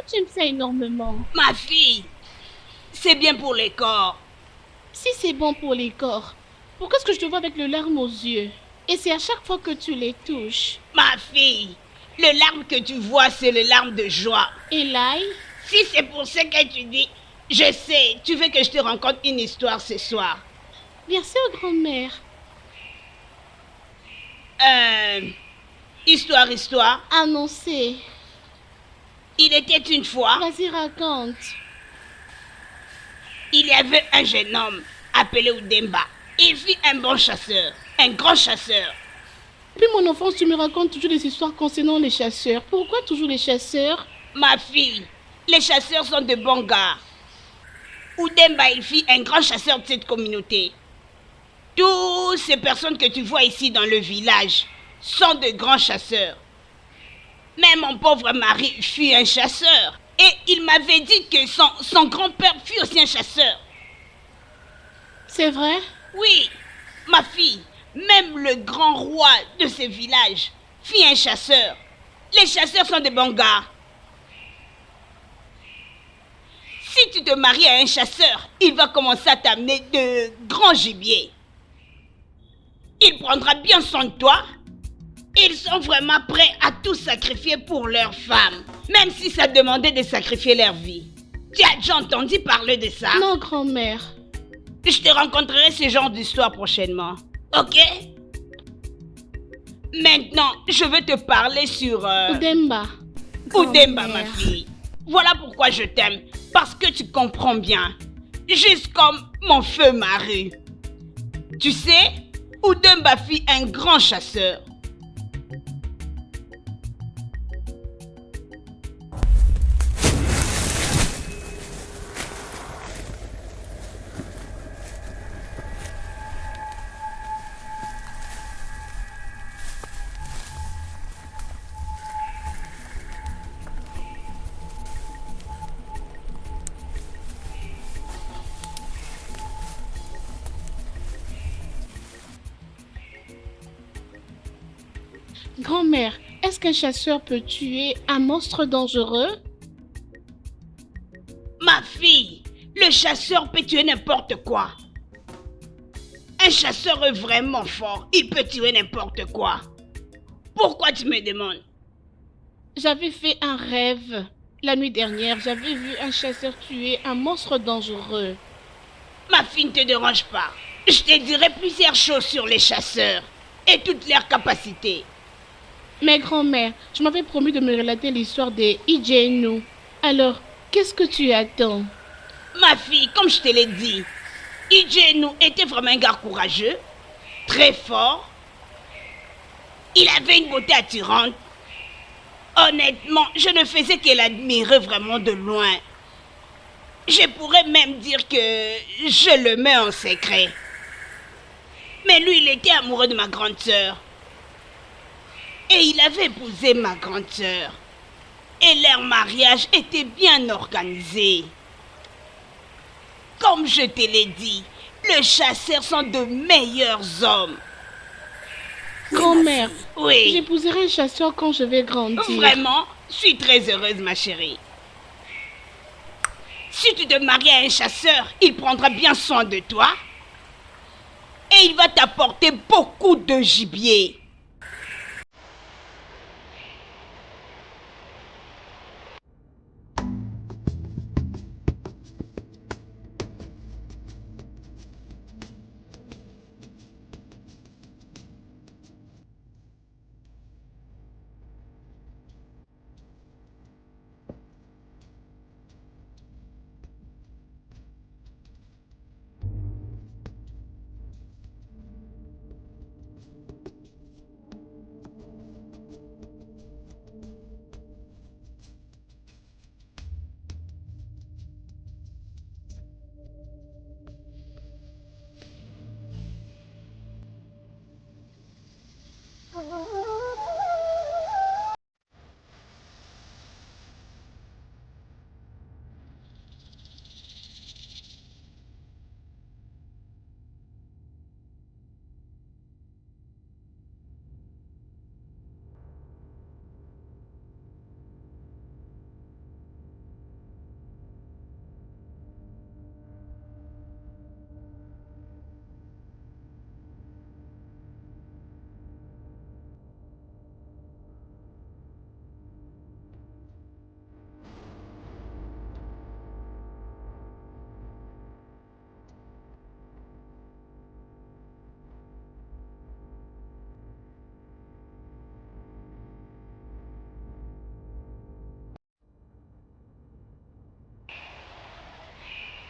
tu aimes ça énormément? Ma fille, c'est bien pour les corps. Si c'est bon pour les corps, pourquoi est-ce que je te vois avec le larme aux yeux? Et c'est à chaque fois que tu les touches. Ma fille, le larme que tu vois, c'est le larme de joie. Et l'ail? Si c'est pour ce que tu dis, je sais, tu veux que je te raconte une histoire ce soir. Bien sûr, grand-mère. Histoire. Annoncez. Il était une fois, Vas-y, raconte. il y avait un jeune homme appelé Udemba. Il fut un bon chasseur, un grand chasseur. Depuis mon enfance, tu me racontes toujours des histoires concernant les chasseurs. Pourquoi toujours les chasseurs? Ma fille, les chasseurs sont de bons gars. Udemba, il fut un grand chasseur de cette communauté. Toutes ces personnes que tu vois ici dans le village sont de grands chasseurs. Mais mon pauvre mari fut un chasseur. Et il m'avait dit que son grand-père fut aussi un chasseur. C'est vrai? Oui, ma fille, même le grand roi de ce village fut un chasseur. Les chasseurs sont de bons gars. Si tu te maries à un chasseur, il va commencer à t'amener de grands gibiers. Il prendra bien soin de toi. Ils sont vraiment prêts à tout sacrifier pour leur femme, même si ça demandait de sacrifier leur vie. Tu as déjà entendu parler de ça? Non, grand-mère. Je te rencontrerai ce genre d'histoire prochainement. Ok? Maintenant, je veux te parler sur... Udemba. Udemba, ma fille. Voilà pourquoi je t'aime. Parce que tu comprends bien. Juste comme mon feu Maru. Tu sais, Udemba fut un grand chasseur. Grand-mère, est-ce qu'un chasseur peut tuer un monstre dangereux? Ma fille, le chasseur peut tuer n'importe quoi. Un chasseur est vraiment fort. Il peut tuer n'importe quoi. Pourquoi tu me demandes? J'avais fait un rêve. La nuit dernière, j'avais vu un chasseur tuer un monstre dangereux. Ma fille, ne te dérange pas. Je te dirai plusieurs choses sur les chasseurs et toutes leurs capacités. Mais grand-mère, je m'avais promis de me relater l'histoire des Ijenu. Alors, qu'est-ce que tu attends? Ma fille, comme je te l'ai dit, Ijenu était vraiment un gars courageux, très fort. Il avait une beauté attirante. Honnêtement, je ne faisais que l'admirer vraiment de loin. Je pourrais même dire que je le mets en secret. Mais lui, il était amoureux de ma grande sœur. Et il avait épousé ma grande sœur. Et leur mariage était bien organisé. Comme je te l'ai dit, les chasseurs sont de meilleurs hommes. Grand-mère, Oui. j'épouserai un chasseur quand je vais grandir. Vraiment, je suis très heureuse, ma chérie. Si tu te maries à un chasseur, il prendra bien soin de toi. Et il va t'apporter beaucoup de gibier.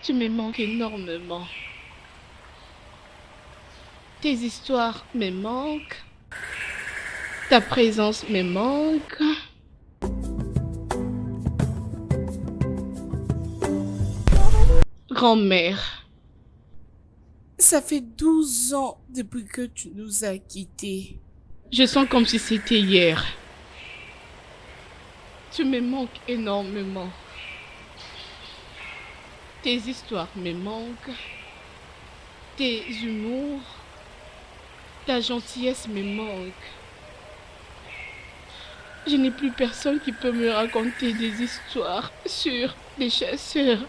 Tu me manques énormément. Tes histoires me manquent. Ta présence me manque. Grand-mère. Ça fait 12 ans depuis que tu nous as quittés. Je sens comme si c'était hier. Tu me manques énormément. Tes histoires me manquent. Tes humours. Ta gentillesse me manque. Je n'ai plus personne qui peut me raconter des histoires sur des chasseurs.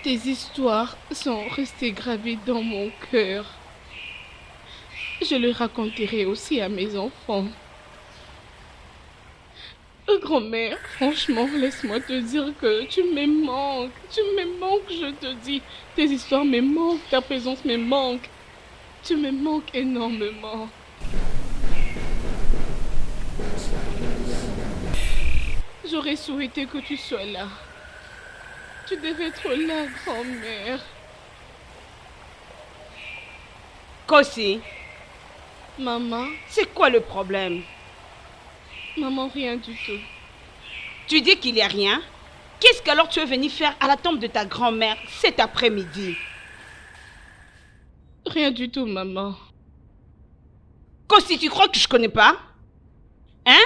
Tes histoires sont restées gravées dans mon cœur. Je les raconterai aussi à mes enfants. Grand-mère, franchement, laisse-moi te dire que tu me manques. Tu me manques, je te dis. Tes histoires me manquent, ta présence me manque. Tu me manques énormément. J'aurais souhaité que tu sois là. Tu devais être là, grand-mère. Kosi, Maman, c'est quoi le problème? maman, rien du tout. Tu dis qu'il n'y a rien? Qu'est-ce qu'alors tu es venu faire à la tombe de ta grand-mère cet après-midi? Rien du tout, maman. Kosi, tu crois que je connais pas? Hein?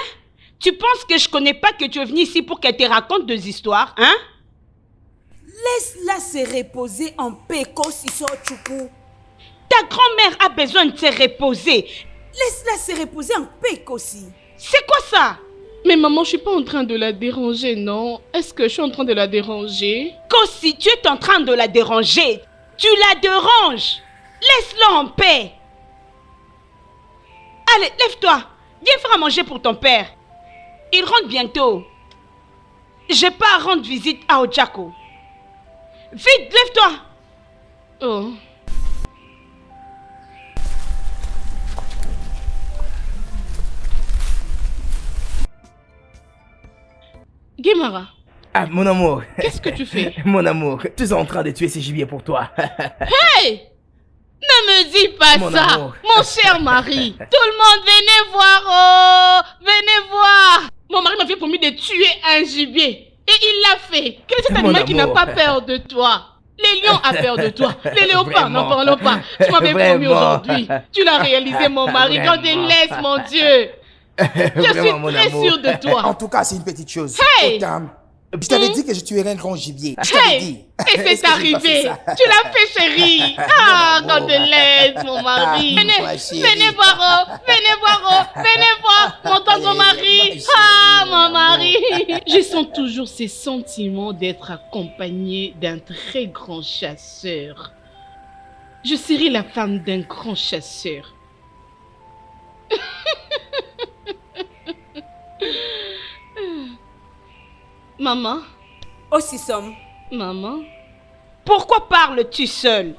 Tu penses que je connais pas que tu es venu ici pour qu'elle te raconte des histoires, hein? Laisse-la se reposer en paix, Kosi Sochoukou. Ta grand-mère a besoin de se reposer. Laisse-la se reposer en paix, Kosi. C'est quoi ça? Mais maman, je suis pas en train de la déranger, non? Est-ce que je suis en train de la déranger? Kosi, tu es en train de la déranger. Tu la déranges. Laisse-la en paix. Allez, lève-toi. Viens faire à manger pour ton père. Il rentre bientôt. J'ai pas à rendre visite à Ochako. Vite, lève-toi. Oh. Guimara, Ah, mon amour. qu'est-ce que tu fais? Mon amour, tu es en train de tuer ces gibiers pour toi. Hey! Ne me dis pas Mon ça, amour. mon cher mari. Tout le monde, venez voir, oh! Venez voir. Mon mari m'avait promis de tuer un gibier. Et il l'a fait. Quel est cet Mon animal qui n'a amour. pas peur de toi? Les lions ont peur de toi. Les léopards, n'en Vraiment. parlons pas. Tu m'avais promis Vraiment. aujourd'hui. Tu l'as réalisé, mon mari. Quand tu Vraiment. laisses, mon Dieu. Je Vraiment, mon suis très amour. sûre de toi. En tout cas, c'est une petite chose. Hey! Autant. Je t'avais dit que je tuerais un grand gibier. Je t'avais Hey! dit. Et Est-ce que c'est j'ai pas arrivé. fait ça? Tu l'as fait, chérie. Ah, Mon quand amour. tu laisses, mon mari. Ah, Venez, ma chérie. venez voir, oh. Venez voir, oh. Venez voir mon tendre Eh, mari. ma chérie, Ah, mon mon amour. mari. Je sens toujours ces sentiments d'être accompagnée d'un très grand chasseur. Je serai la femme d'un grand chasseur. Maman, Osisom, maman, Pourquoi parles-tu seul?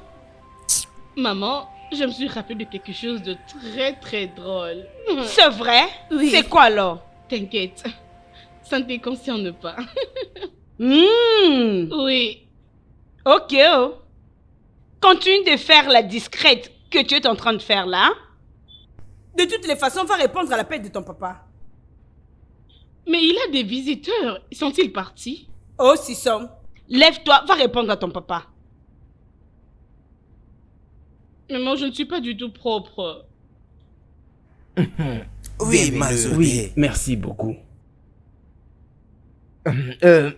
maman, je me suis rappelé de quelque chose de très très drôle. C'est vrai? Oui. C'est quoi alors? T'inquiète, ça ne te concerne pas. Oui, Ok. Oh. Continue de faire la discrète que tu es en train de faire là. de toutes les façons, va répondre à l'appel de ton papa. mais il a des visiteurs. Sont-ils partis? Osisom, Lève-toi, va répondre à ton papa. Mais moi, je ne suis pas du tout propre. Oui, Bienvenue. Mazoué. Oui, merci beaucoup.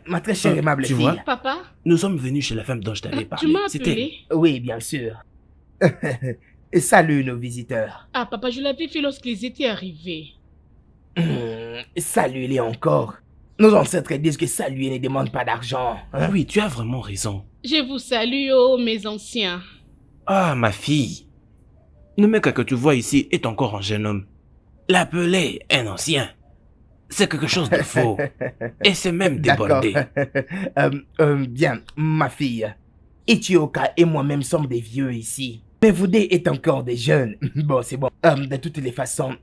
Ma très chère et aimable tu fille. vois? Papa, Nous sommes venus chez la femme dont je t'avais parlé. tu m'as C'était appelé? Oui, bien sûr. Salut nos visiteurs. Ah, papa, je l'avais fait lorsqu'ils étaient arrivés. Salut-les encore. Nos ancêtres disent que saluer ne demande pas d'argent. Hein? Oui, tu as vraiment raison. Je vous salue, oh, mes anciens. Ah, ma fille. Le mec que tu vois ici est encore un jeune homme. L'appeler un ancien, c'est quelque chose de faux. Et c'est même D'accord. débordé. Bien, ma fille. Ichioka et moi-même sommes des vieux ici. Mais vous deux êtes encore des jeunes. Bon, c'est bon. De toutes les façons,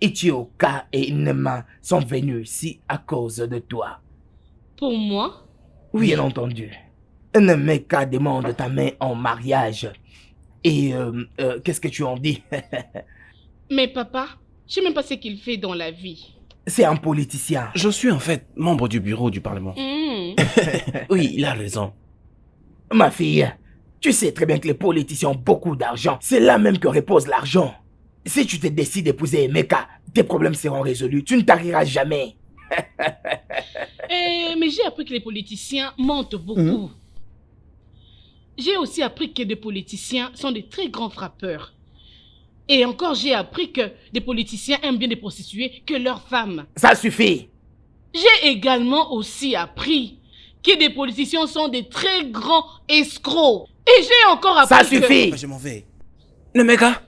Ichioka et Nema sont venus ici à cause de toi. Pour moi? Oui. Bien entendu. Nemeka demande ta main en mariage. Et qu'est-ce que tu en dis? Mais papa, je sais même pas ce qu'il fait dans la vie. C'est un politicien. Je suis en fait membre du bureau du Parlement. Oui, il a raison. Ma fille, tu sais très bien que les politiciens ont beaucoup d'argent. C'est là même que repose l'argent. Si tu te décides d'épouser Emeka, tes problèmes seront résolus. Tu ne tariras jamais. Mais j'ai appris que les politiciens mentent beaucoup. J'ai aussi appris que des politiciens sont de très grands frappeurs. Et encore, j'ai appris que des politiciens aiment bien des prostituées que leurs femmes. Ça suffit. J'ai également aussi appris que des politiciens sont des très grands escrocs. Et j'ai encore appris Ça suffit. Je m'en vais. Nemeka,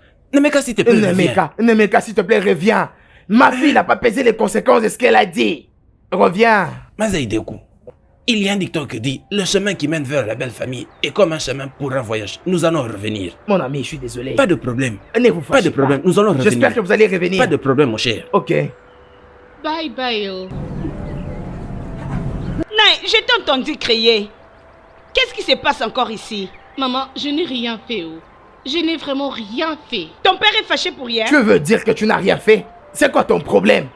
s'il te plaît, reviens. Nemeka, s'il te plaît, reviens. Ma fille n'a pas pesé les conséquences de ce qu'elle a dit. Reviens. Mazaïdekou, il y a un dicton qui dit « Le chemin qui mène vers la belle famille est comme un chemin pour un voyage. Nous allons revenir. Mon ami, je suis désolé. Pas de problème. Ne vous Pas fâchez de problème, nous allons revenir. J'espère que vous allez revenir. Pas de problème, mon cher. Ok. Bye bye. Naï, je t'ai entendu crier. Qu'est-ce qui se passe encore ici? Maman, je n'ai rien fait. Je n'ai vraiment rien fait. Ton père est fâché pour rien? Tu veux dire que tu n'as rien fait? C'est quoi ton problème?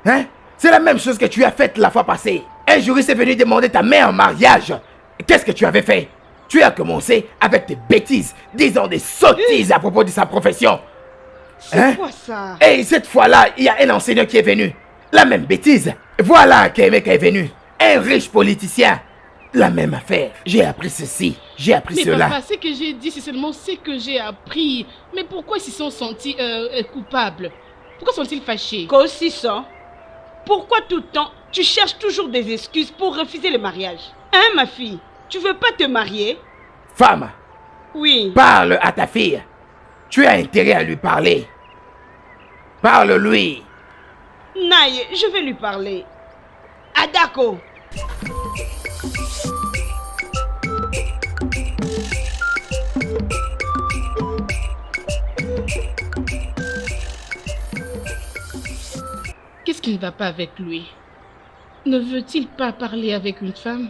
Hein? C'est la même chose que tu as faite la fois passée. Un juriste est venu demander ta main en mariage. Qu'est-ce que tu avais fait? Tu as commencé avec tes bêtises, disant des sottises à propos de sa profession. C'est quoi ça? Et cette fois-là, il y a un enseignant qui est venu. La même bêtise. Voilà qu'un mec est venu. Un riche politicien. La même affaire. J'ai appris ceci. J'ai appris Mais cela. papa, ce que j'ai dit, c'est seulement ce que j'ai appris. Mais pourquoi ils se sont sentis coupables? Pourquoi sont-ils fâchés? Qu'aussi ça? Pourquoi tout le temps tu cherches toujours des excuses pour refuser le mariage? Hein, ma fille? Tu veux pas te marier? Femme, Oui. parle à ta fille. Tu as intérêt à lui parler. Parle-lui. Naï, je vais lui parler. Adako. Qu'est-ce qui ne va pas avec lui? Ne veut-il pas parler avec une femme?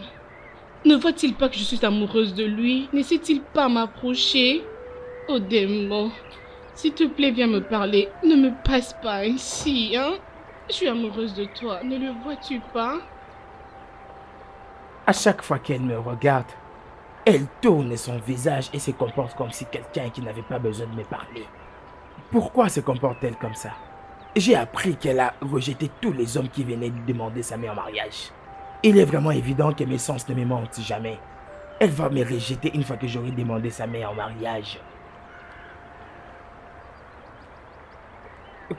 Ne voit-il pas que je suis amoureuse de lui? Ne sait-il pas m'approcher? Oh démon, s'il te plaît, viens me parler. Ne me passe pas ainsi, hein? Je suis amoureuse de toi, ne le vois-tu pas? À chaque fois qu'elle me regarde, elle tourne son visage et se comporte comme si quelqu'un qui n'avait pas besoin de me parler. Pourquoi se comporte-t-elle comme ça? J'ai appris qu'elle a rejeté tous les hommes qui venaient lui demander sa main en mariage. Il est vraiment évident que mes sens ne me mentent jamais. Elle va me rejeter une fois que j'aurai demandé sa main en mariage.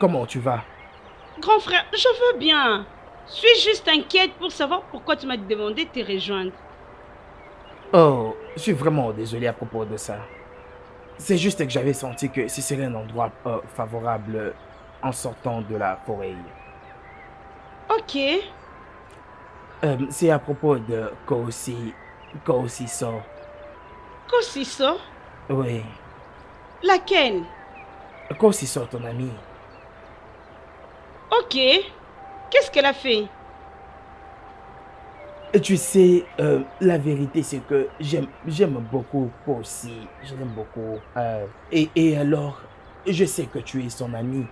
Comment tu vas? Grand frère, je veux bien. Suis juste inquiète pour savoir pourquoi tu m'as demandé de te rejoindre. Oh, je suis vraiment désolé à propos de ça. C'est juste que j'avais senti que ce serait un endroit favorable en sortant de la forêt. Ok. C'est à propos de Kosi So. Qu'aussi ça? Oui. Laquelle? Kosi So, ton ami. Ok. Qu'est-ce qu'elle a fait? Et tu sais, la vérité c'est que j'aime beaucoup Kosi. Je l'aime beaucoup. Et alors, je sais que tu es son ami.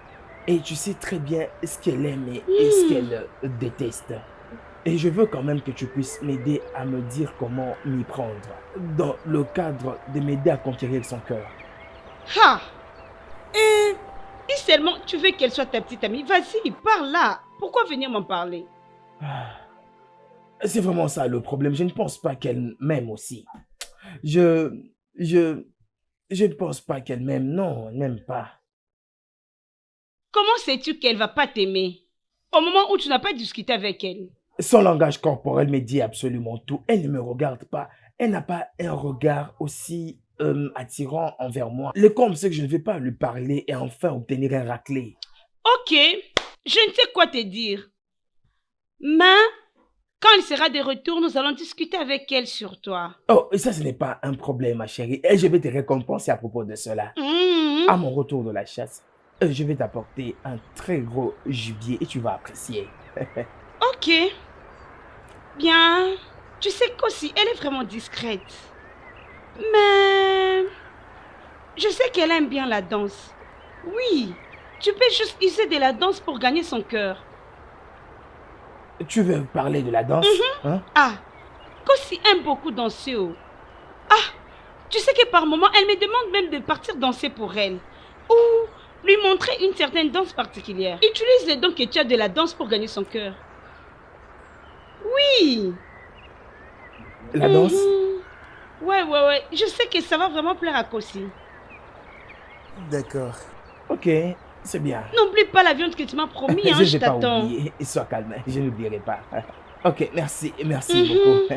Et tu sais très bien ce qu'elle aime et ce qu'elle déteste. Et je veux quand même que tu puisses m'aider à me dire comment m'y prendre. Dans le cadre de m'aider à conquérir son cœur. Ha! Si seulement tu veux qu'elle soit ta petite amie, vas-y, parle là. Pourquoi venir m'en parler? C'est vraiment ça le problème. Je ne pense pas qu'elle m'aime aussi. Je ne pense pas qu'elle m'aime. Non, elle m'aime pas. Comment sais-tu qu'elle va pas t'aimer? Au moment où tu n'as pas discuté avec elle. Son langage corporel me dit absolument tout. Elle ne me regarde pas. Elle n'a pas un regard aussi attirant envers moi. Le comble, c'est que je ne vais pas lui parler et enfin obtenir un raclé. Ok, je ne sais quoi te dire. Mais quand elle sera de retour, nous allons discuter avec elle sur toi. Oh, ça, ce n'est pas un problème, ma chérie. Et je vais te récompenser à propos de cela. À mon retour de la chasse, je vais t'apporter un très gros gibier et tu vas apprécier. Ok. Bien. Tu sais qu'aussi, elle est vraiment discrète. Mais je sais qu'elle aime bien la danse. Oui, tu peux juste user de la danse pour gagner son cœur. Tu veux parler de la danse? Hein? Ah, Kossi aime beaucoup danser. Oh. Ah, tu sais que par moment, elle me demande même de partir danser pour elle. Ou lui montrer une certaine danse particulière. Utilise les dons que tu as de la danse pour gagner son cœur. Oui. La danse? Ouais. Je sais que ça va vraiment plaire à Kossi. D'accord. Ok, c'est bien. N'oublie pas la viande que tu m'as promis, hein, Je je ne vais pas t'attends. oublier. Sois calme, je n'oublierai pas. Ok, merci beaucoup.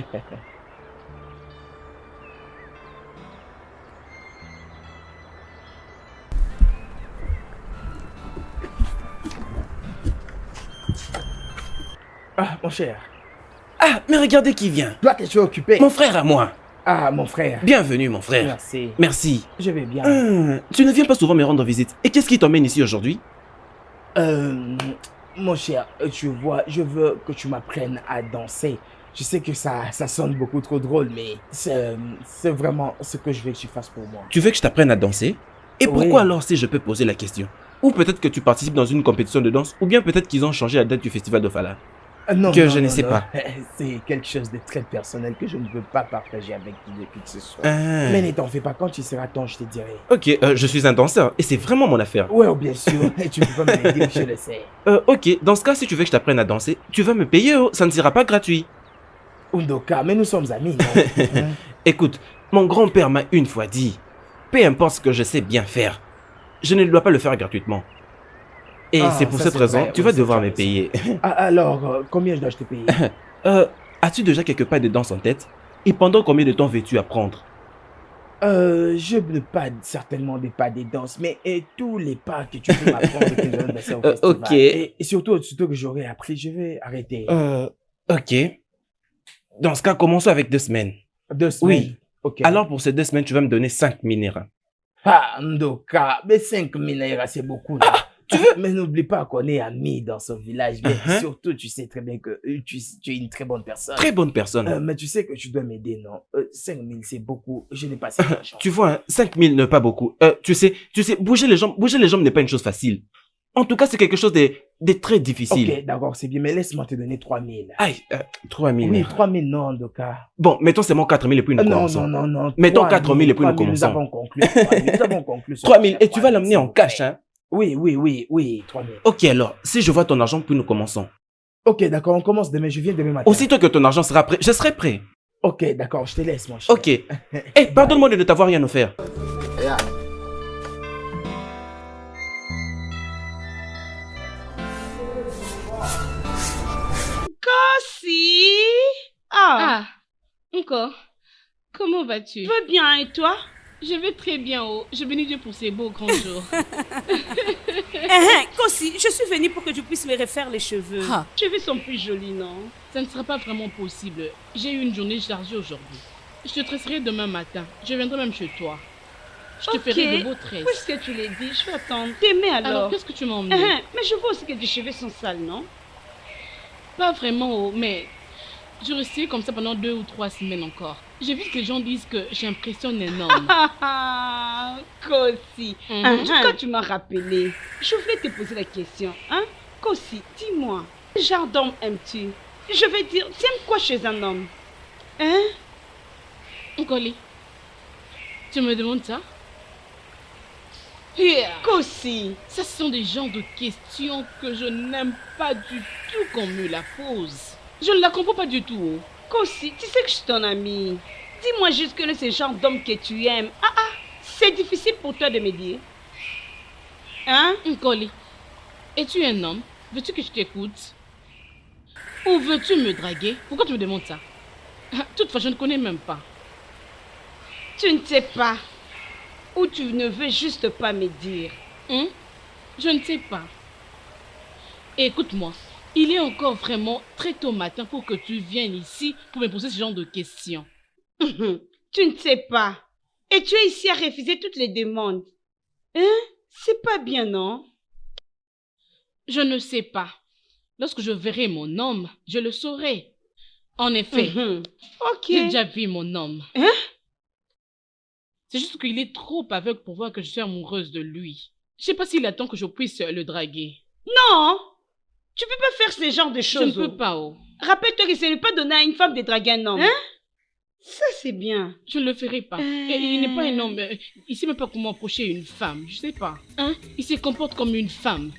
Ah, mon cher. Ah, mais regardez qui vient. Toi que tu es occupé. Mon frère à moi. Ah, mon frère. Bienvenue, mon frère. Merci. Merci. Je vais bien. Tu ne viens pas souvent me rendre visite. Et qu'est-ce qui t'emmène ici aujourd'hui? Mon cher, tu vois, je veux que tu m'apprennes à danser. Je sais que ça sonne beaucoup trop drôle, mais c'est vraiment ce que je veux que tu fasses pour moi. Tu veux que je t'apprenne à danser? Et Oui. pourquoi alors si je peux poser la question? Ou peut-être que tu participes dans une compétition de danse, ou bien peut-être qu'ils ont changé la date du festival de Fala. Non, Que non, je ne non, sais non. pas. C'est quelque chose de très personnel que je ne veux pas partager avec qui que ce soit. Ah. Mais ne t'en fais pas, quand tu seras temps, je te dirai. Ok, je suis un danseur et c'est vraiment mon affaire. Ouais, bien sûr, et tu peux pas me l'aider, je le sais. Ok, dans ce cas, si tu veux que je t'apprenne à danser, tu vas me payer, oh, ça ne sera pas gratuit. Undoka, mais nous sommes amis, non? Hein? Écoute, mon grand-père m'a une fois dit, peu importe ce que je sais bien faire, je ne dois pas le faire gratuitement. Et Ah, c'est pour ça, cette c'est raison, vrai, tu oui, vas c'est devoir vrai, me payer. Ah, alors, combien je dois te payer? As-tu déjà quelques pas de danse en tête? Et pendant combien de temps veux-tu apprendre? Je ne pas certainement des pas des danses, mais tous les pas que tu peux m'apprendre que je vais danser au festival. Ok. Et surtout que j'aurais appris, je vais arrêter. Ok. Dans ce cas, commençons avec 2 semaines. 2 semaines. Oui. Ok. Alors pour ces 2 semaines, tu vas me donner 5 000 naira. Ah, Ndoka, mais 5 000 naira, c'est beaucoup. Là. Tu veux? Mais n'oublie pas qu'on est amis dans ce village. Mais surtout, tu sais très bien que tu es une très bonne personne. Très bonne personne. Mais tu sais que tu dois m'aider, non? 5 000, c'est beaucoup. Je n'ai pas assez d'argent. Tu vois, 5 000 ne pas beaucoup. Tu sais, bouger les jambes n'est pas une chose facile. En tout cas, c'est quelque chose de très difficile. Ok, d'accord, c'est bien, mais laisse-moi te donner 3 000. Aïe, 3 000. Oui, 3 000, non, Ndoka. Bon, mettons seulement 4 000 et puis nous Non, commençons. non. Mettons 3 4 000 et puis nous 3 000, commençons. Nous avons conclu. 3 000, nous avons conclu. 3 000, et tu vas l'amener en cash, hein? Oui, 3 000. Ok, alors, si je vois ton argent, puis nous commençons. Ok, d'accord, on commence demain. Je viens demain matin. Aussitôt que ton argent sera prêt, je serai prêt. Ok, d'accord, je te laisse, mon cher. Ok. Eh, pardonne-moi de ne t'avoir rien offert. Kossi! Ah, Encore. Comment vas-tu? je veux bien, et toi? Je vais très bien, oh. Je bénis Dieu pour ces beaux grands jours. Kossi, je suis venue pour que tu puisses me refaire les cheveux. Ah. Tes cheveux sont plus jolis, non? Ça ne sera pas vraiment possible. J'ai eu une journée chargée aujourd'hui. Je te tresserai demain matin. Je viendrai même chez toi. Je te ferai de beaux tresses. Puisque tu l'as dit, je vais attendre. T'aimer alors. Alors, qu'est-ce que tu m'as emmené? Mais je vois aussi que tes cheveux sont sales, non? Pas vraiment, oh, mais je restais comme ça pendant 2 ou 3 semaines encore. J'ai vu que les gens disent que j'impressionne un homme. Kossi, Mhm. quand tu m'as rappelé, je voulais te poser la question. Kossi, dis-moi, quel genre d'homme aimes-tu? Je veux dire, tu aimes quoi chez un homme? Nkoli, tu me demandes ça? Kossi, Ça, ce sont des genres de questions que je n'aime pas du tout qu'on me la pose. Je ne la comprends pas du tout. Kossi, tu sais que je suis ton amie. Dis-moi juste quel est ce genre d'homme que tu aimes. C'est difficile pour toi de me dire. Nkoli, es-tu un homme? Veux-tu que je t'écoute? Ou veux-tu me draguer? Pourquoi tu me demandes ça? Toutefois, je ne connais même pas. Tu ne sais pas. Ou tu ne veux juste pas me dire. Je ne sais pas. Écoute-moi, il est encore vraiment très tôt matin pour que tu viennes ici pour me poser ce genre de questions. Tu ne sais pas. Et tu es ici à refuser toutes les demandes. C'est pas bien, non? Je ne sais pas. Lorsque je verrai mon homme, je le saurai. En effet, Ok. j'ai déjà vu mon homme. Hein? C'est juste qu'il est trop aveugle pour voir que je suis amoureuse de lui. Je sais pas s'il attend que je puisse le draguer. Non, tu peux pas faire ce genre de Je choses. ne peux pas, oh. Rappelle-toi que ce n'est pas donné à une femme de draguer un homme. Hein? Ça, c'est bien. Je ne le ferai pas. Et il n'est pas un homme. Il sait même pas comment approcher une femme. Je sais pas. Hein? Il se comporte comme une femme.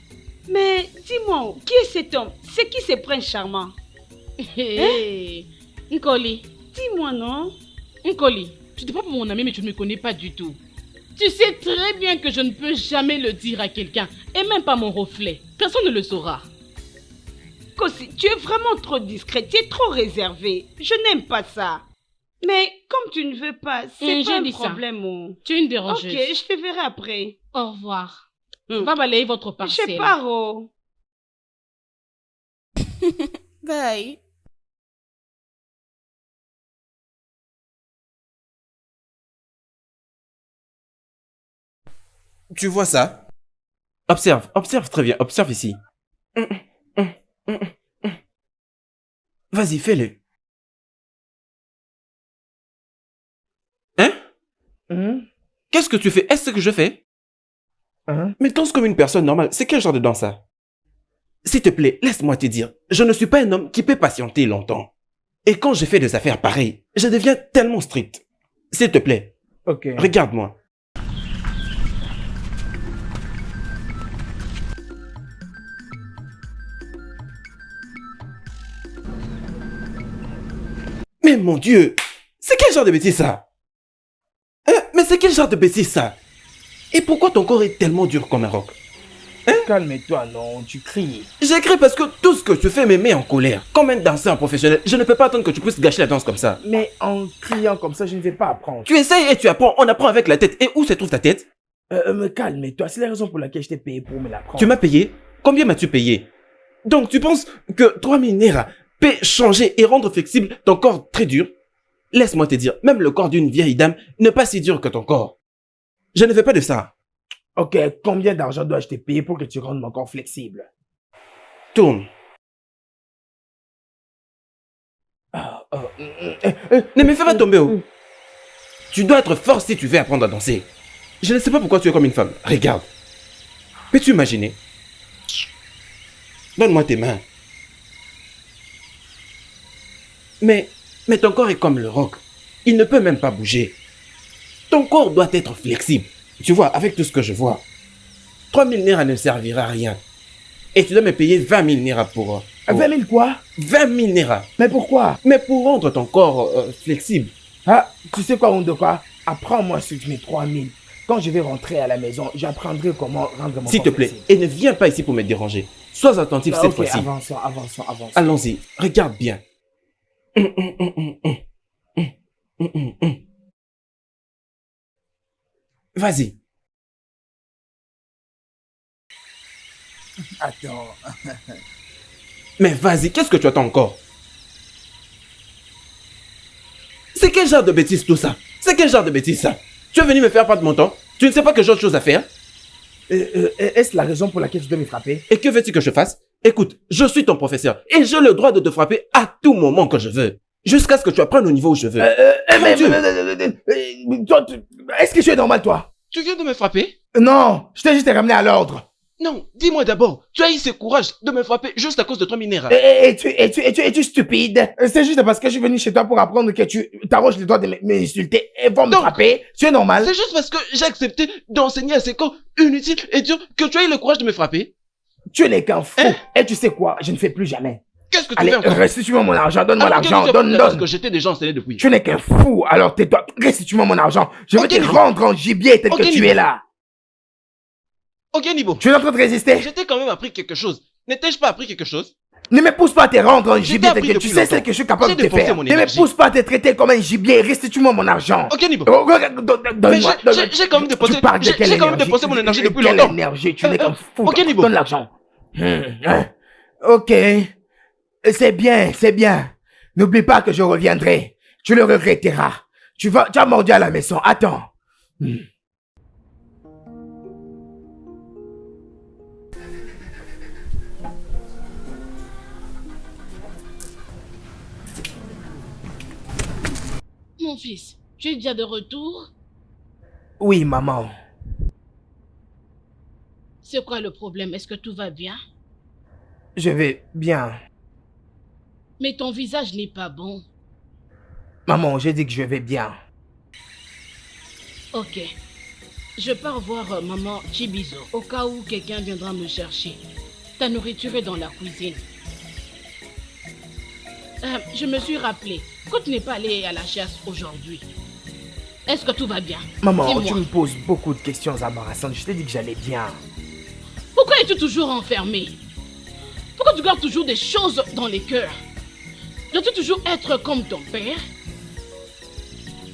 Mais dis-moi, qui est cet homme? C'est qui ce prince charmant? Hé, Nkoli. Dis-moi, non? Nkoli, tu te prends pour mon ami, mais tu ne me connais pas du tout. Tu sais très bien que je ne peux jamais le dire à quelqu'un. Et même pas mon reflet. Personne ne le saura. Kosi, tu es vraiment trop discret. Tu es trop réservé. Je n'aime pas ça. Mais comme tu ne veux pas, c'est pas un problème. Oh. Tu es une dérangeuse. Ok, je te verrai après. Au revoir. Va balayer votre parcelle. Je pars. Oh. Bye. Tu vois ça? Observe, observe très bien, observe ici. Vas-y, fais-le. Hein? Qu'est-ce que tu fais? Est-ce que je fais? Mais danse comme une personne normale. C'est quel genre de danse ça? S'il te plaît, laisse-moi te dire. Je ne suis pas un homme qui peut patienter longtemps. Et quand je fais des affaires pareilles, je deviens tellement strict. S'il te plaît. Ok. Regarde-moi. Mais mon Dieu, c'est quel genre de bêtise ça? Mais c'est quel genre de bêtise ça? Et pourquoi ton corps est tellement dur comme un roc? Calme-toi, non, tu cries. J'écris parce que tout ce que tu fais me met en colère. Comme un danseur professionnel, je ne peux pas attendre que tu puisses gâcher la danse comme ça. Mais en criant comme ça, je ne vais pas apprendre. Tu essayes et tu apprends, on apprend avec la tête. Et où se trouve ta tête? Me calme-toi, c'est la raison pour laquelle je t'ai payé pour me l'apprendre. Tu m'as payé? Combien m'as-tu payé? Donc tu penses que 3000 Naira peut changer et rendre flexible ton corps très dur? Laisse-moi te dire, même le corps d'une vieille dame n'est pas si dur que ton corps. Je ne fais pas de ça. Ok, combien d'argent dois-je te payer pour que tu rendes mon corps flexible? Tourne. Ne me fais pas tomber, oh. Tu dois être fort si tu veux apprendre à danser. Je ne sais pas pourquoi tu es comme une femme. Regarde. Peux-tu imaginer? Donne-moi tes mains. Mais ton corps est comme le roc. Il ne peut même pas bouger. Ton corps doit être flexible. Tu vois, avec tout ce que je vois, 3000 Naira ne servira à rien. Et tu dois me payer 20 000 Naira pour... 20 000 quoi? 20 000 Naira. Mais pourquoi? Mais pour rendre ton corps flexible. Ah, tu sais quoi, Ondoka? Apprends-moi sur mes 3 000. Quand je vais rentrer à la maison, j'apprendrai comment rendre mon S'il te corps plaît, flexible. et ne viens pas ici pour me déranger. Sois attentif cette fois-ci. Avançons. Allons-y, regarde bien. Vas-y. Attends. Mais vas-y, qu'est-ce que tu attends encore? C'est quel genre de bêtise tout ça? C'est quel genre de bêtise ça? Tu es venu me faire perdre mon temps? Tu ne sais pas que j'ai autre chose à faire? Est-ce la raison pour laquelle tu dois me frapper? Et que veux-tu que je fasse? Écoute, je suis ton professeur et j'ai le droit de te frapper à tout moment que je veux. Jusqu'à ce que tu apprennes au niveau où je veux. Est-ce que tu es normal, toi? Tu viens de me frapper? Non, je t'ai juste ramené à l'ordre. Non, dis-moi d'abord, tu as eu ce courage de me frapper juste à cause de 3000 Naira. Es-tu stupide? C'est juste parce que je suis venu chez toi pour apprendre que tu t'arroges les doigts de m'insulter et vont me frapper. Tu es normal? C'est juste parce que j'ai accepté d'enseigner à ces corps inutiles et durs que tu as eu le courage de me frapper. Tu n'es qu'un fou. Et tu sais quoi? Je ne fais plus jamais. Qu'est-ce que tu Allez, fais encore? restitue-moi mon argent. Donne-moi l'argent. Parce Donne. que j'étais déjà enseigné depuis. Tu n'es qu'un fou. Alors tais-toi. Restitue-moi mon argent. Je vais te rendre en gibier tel que tu es là. Ok, Nibo. Tu es en train de résister? Je t'ai quand même appris quelque chose. N'étais-je pas appris quelque chose? Ne me pousse pas à te rendre en gibier tel appris que tu depuis sais longtemps. ce que je suis capable de J'ai te faire. dépensé mon Ne me énergie. pousse pas à te traiter comme un gibier. Restitue-moi mon argent. Ok, Nibo. Donne-moi. J'ai quand même dépensé, Tu parles de quelle j'ai quand même énergie? dépensé mon énergie depuis Quelle longtemps. énergie? Tu n'es qu'un fou. Ok, Nibo. Donne l'argent. Ok. C'est bien. N'oublie pas que je reviendrai. Tu le regretteras. Tu as mordu à la maison. Attends. mon fils, tu es déjà de retour? Oui, maman. C'est quoi le problème? Est-ce que tout va bien? Je vais bien. Mais ton visage n'est pas bon. Maman, j'ai dit que je vais bien. Ok. Je pars voir maman Chibizo au cas où quelqu'un viendra me chercher. Ta nourriture est dans la cuisine. Je me suis rappelé que tu n'es pas allé à la chasse aujourd'hui. Est-ce que tout va bien? Maman, Dis-moi. tu me poses beaucoup de questions embarrassantes. Je t'ai dit que j'allais bien. Pourquoi es-tu toujours enfermé? Pourquoi tu gardes toujours des choses dans les cœurs? Dois-tu toujours être comme ton père?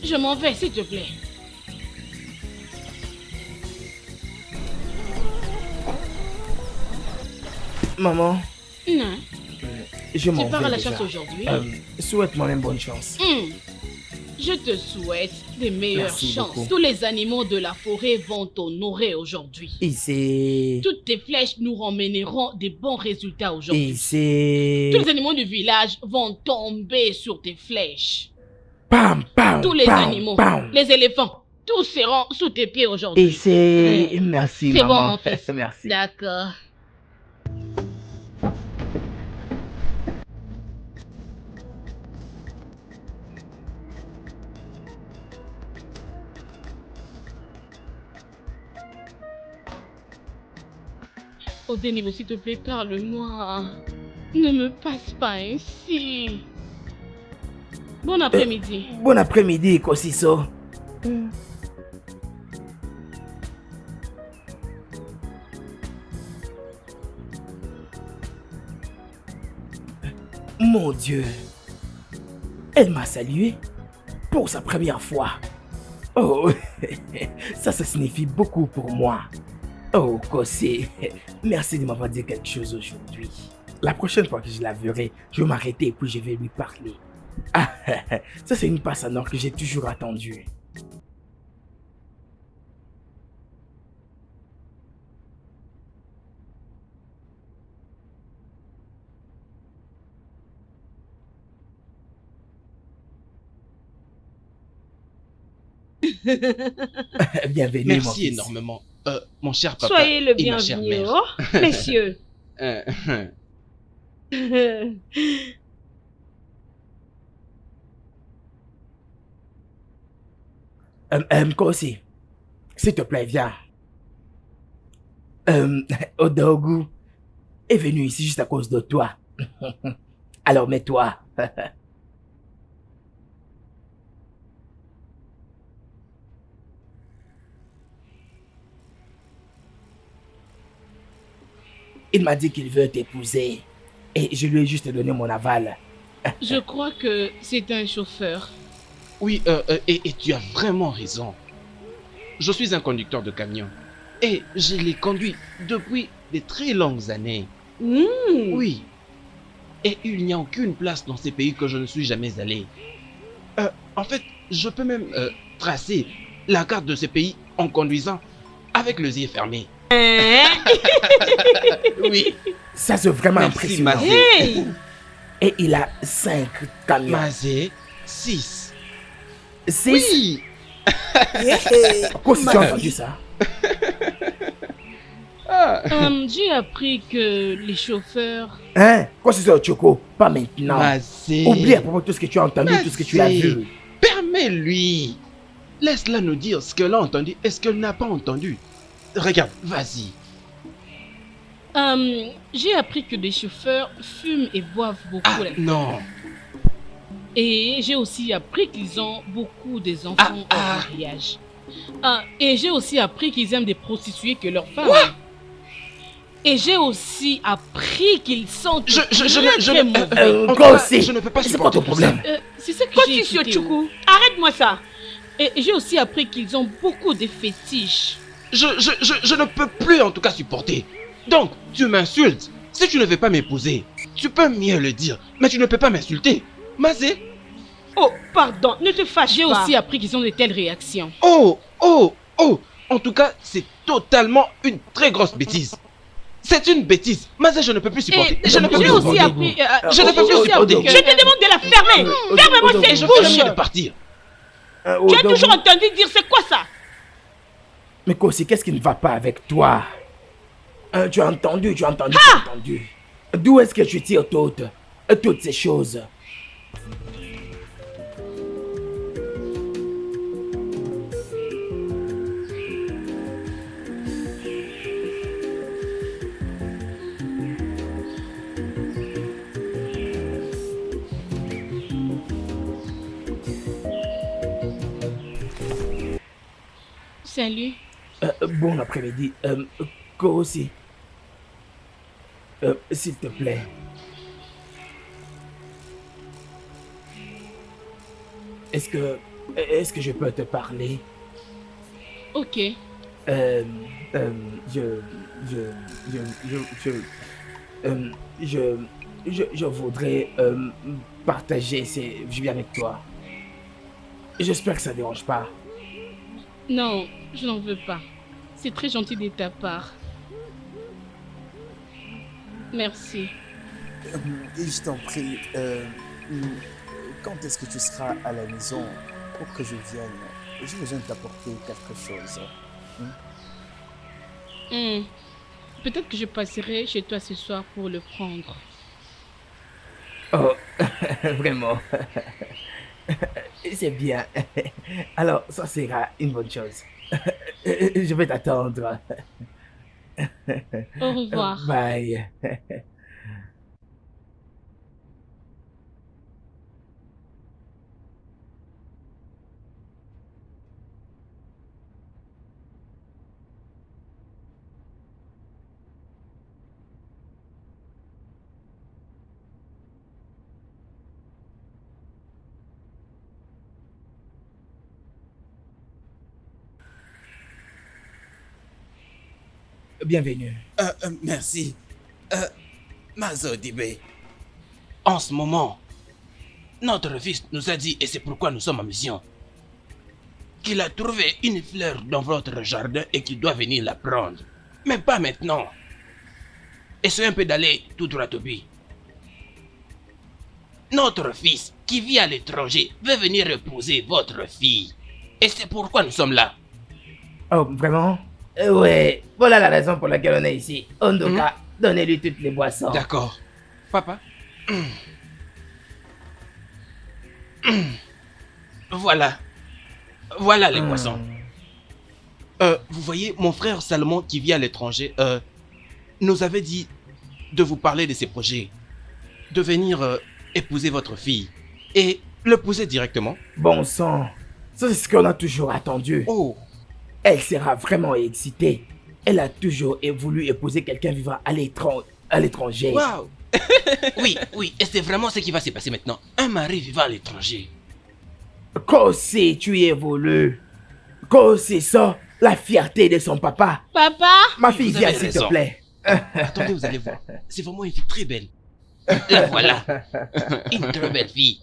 Je m'en vais, s'il te plaît. Maman, Non. je m'en Tu pars vais à la déjà. chasse aujourd'hui? Souhaite-moi une bonne chance. Je te souhaite des meilleures Merci chances. beaucoup. Tous les animaux de la forêt vont t'honorer aujourd'hui. Et c'est... Toutes tes flèches nous ramèneront des bons résultats aujourd'hui. Et c'est... Tous les animaux du village vont tomber sur tes flèches. Pam, pam, Tous les pam, animaux, pam. les éléphants, tous seront sous tes pieds aujourd'hui. Et c'est... Merci, C'est bon, maman. mon fils. Merci. D'accord. Odenibo, s'il te plaît, parle-moi. Ne me passe pas ainsi. Bon après-midi. Bon après-midi, Kosiso. Mon Dieu. Elle m'a salué pour sa première fois. Oh, ça signifie beaucoup pour moi. Oh, Kossi, merci de m'avoir dit quelque chose aujourd'hui. La prochaine fois que je la verrai, je vais m'arrêter et puis je vais lui parler. Ah, ça c'est une passe en or que j'ai toujours attendue. Bienvenue, mon Merci fils. énormément. Mon cher papa. Soyez le et ma chère bienvenu, mère. oh, messieurs. Kossi, s'il te plaît, viens. Odogu est venu ici juste à cause de toi. Alors mets-toi. Il m'a dit qu'il veut t'épouser. Et je lui ai juste donné mon aval. Je crois que c'est un chauffeur. Oui, et tu as vraiment raison. Je suis un conducteur de camion. Et je l'ai conduit depuis de très longues années. Oui. Et il n'y a aucune place dans ces pays que je ne suis jamais allé. En fait, je peux même tracer la carte de ces pays en conduisant avec les yeux fermés. Oui. Ça c'est vraiment Merci, impressionnant. Mazé. Hey, Et il a 5 camions. Mazé, 6. 6. Oui. Kossi, tu as entendu ça? J'ai appris que les chauffeurs... Hein? Kossi, c'est Choco. Pas maintenant. Mazé. Oublie à propos de tout ce que tu as entendu, tout ce que tu as vu. Permets-lui. Laisse-la nous dire ce qu'elle a entendu et ce qu'elle n'a pas entendu. Regarde, vas-y. J'ai appris que les chauffeurs fument et boivent beaucoup. Ah non. Et j'ai aussi appris qu'ils ont beaucoup des enfants au mariage. Et j'ai aussi appris qu'ils aiment des prostituées que leurs femmes. Et j'ai aussi appris qu'ils sont très mauvais. Kossi, je ne peux pas c'est quoi supporter ton tout ça. problème? C'est ça que quoi j'ai tu écouté. Chuku? Arrête-moi ça. Et j'ai aussi appris qu'ils ont beaucoup de fétiches. Je ne peux plus en tout cas supporter. Donc, tu m'insultes. Si tu ne veux pas m'épouser, tu peux mieux le dire. Mais tu ne peux pas m'insulter. Mazé. Oh, pardon, ne te fâche J'ai pas. aussi appris qu'ils ont de telles réactions. Oh. En tout cas, c'est totalement une très grosse bêtise. C'est une bêtise. Mazé, je ne peux plus supporter. Et Je ne peux plus j'ai aussi supporter. appris... Je ne peux plus supporter. Je te demande de la fermer. Ferme-moi Et cette je bouche. viens de partir. Tu as toujours entendu dire c'est quoi ça? Mais Kosi, qu'est-ce qui ne va pas avec toi? Tu as entendu, tu as entendu, tu as entendu. D'où est-ce que tu tires toutes ces choses? Salut. Bon après-midi. Kosi. S'il te plaît. Est-ce que je peux te parler? Ok. Je voudrais partager ces vues avec toi. J'espère que ça ne dérange pas. Non, je n'en veux pas. C'est très gentil de ta part. Merci. Et je t'en prie, quand est-ce que tu seras à la maison pour que je vienne? J'ai besoin de t'apporter quelque chose. Peut-être que je passerai chez toi ce soir pour le prendre. Oh, vraiment. C'est bien. Alors, ça sera une bonne chose. Je vais t'attendre. Au revoir. Bye. Bienvenue. Merci. Mazo Dibé, en ce moment, notre fils nous a dit, et c'est pourquoi nous sommes en mission, qu'il a trouvé une fleur dans votre jardin et qu'il doit venir la prendre. Mais pas maintenant. Essayez un peu d'aller tout droit au but. Notre fils, qui vit à l'étranger, veut venir épouser votre fille. Et c'est pourquoi nous sommes là. Oh, vraiment? Ouais, voilà la raison pour laquelle on est ici. Ondoka, donnez-lui toutes les boissons. D'accord. Papa. Voilà. Voilà les boissons. Vous voyez, mon frère Salomon qui vit à l'étranger nous avait dit de vous parler de ses projets. De venir épouser votre fille. Et l'épouser directement. Bon sang, ça c'est ce qu'on a toujours attendu. Oh. Elle sera vraiment excitée. Elle a toujours voulu épouser quelqu'un vivant à l'étranger. Waouh. Oui, oui, et c'est vraiment ce qui va se passer maintenant. Un mari vivant à l'étranger. Kosi, tu y évolues. Kosi, ça, la fierté de son papa. Papa? Ma fille, Vous viens avez s'il te raison. plaît. Attendez, vous allez voir. C'est vraiment une fille très belle. La voilà. Une très belle fille.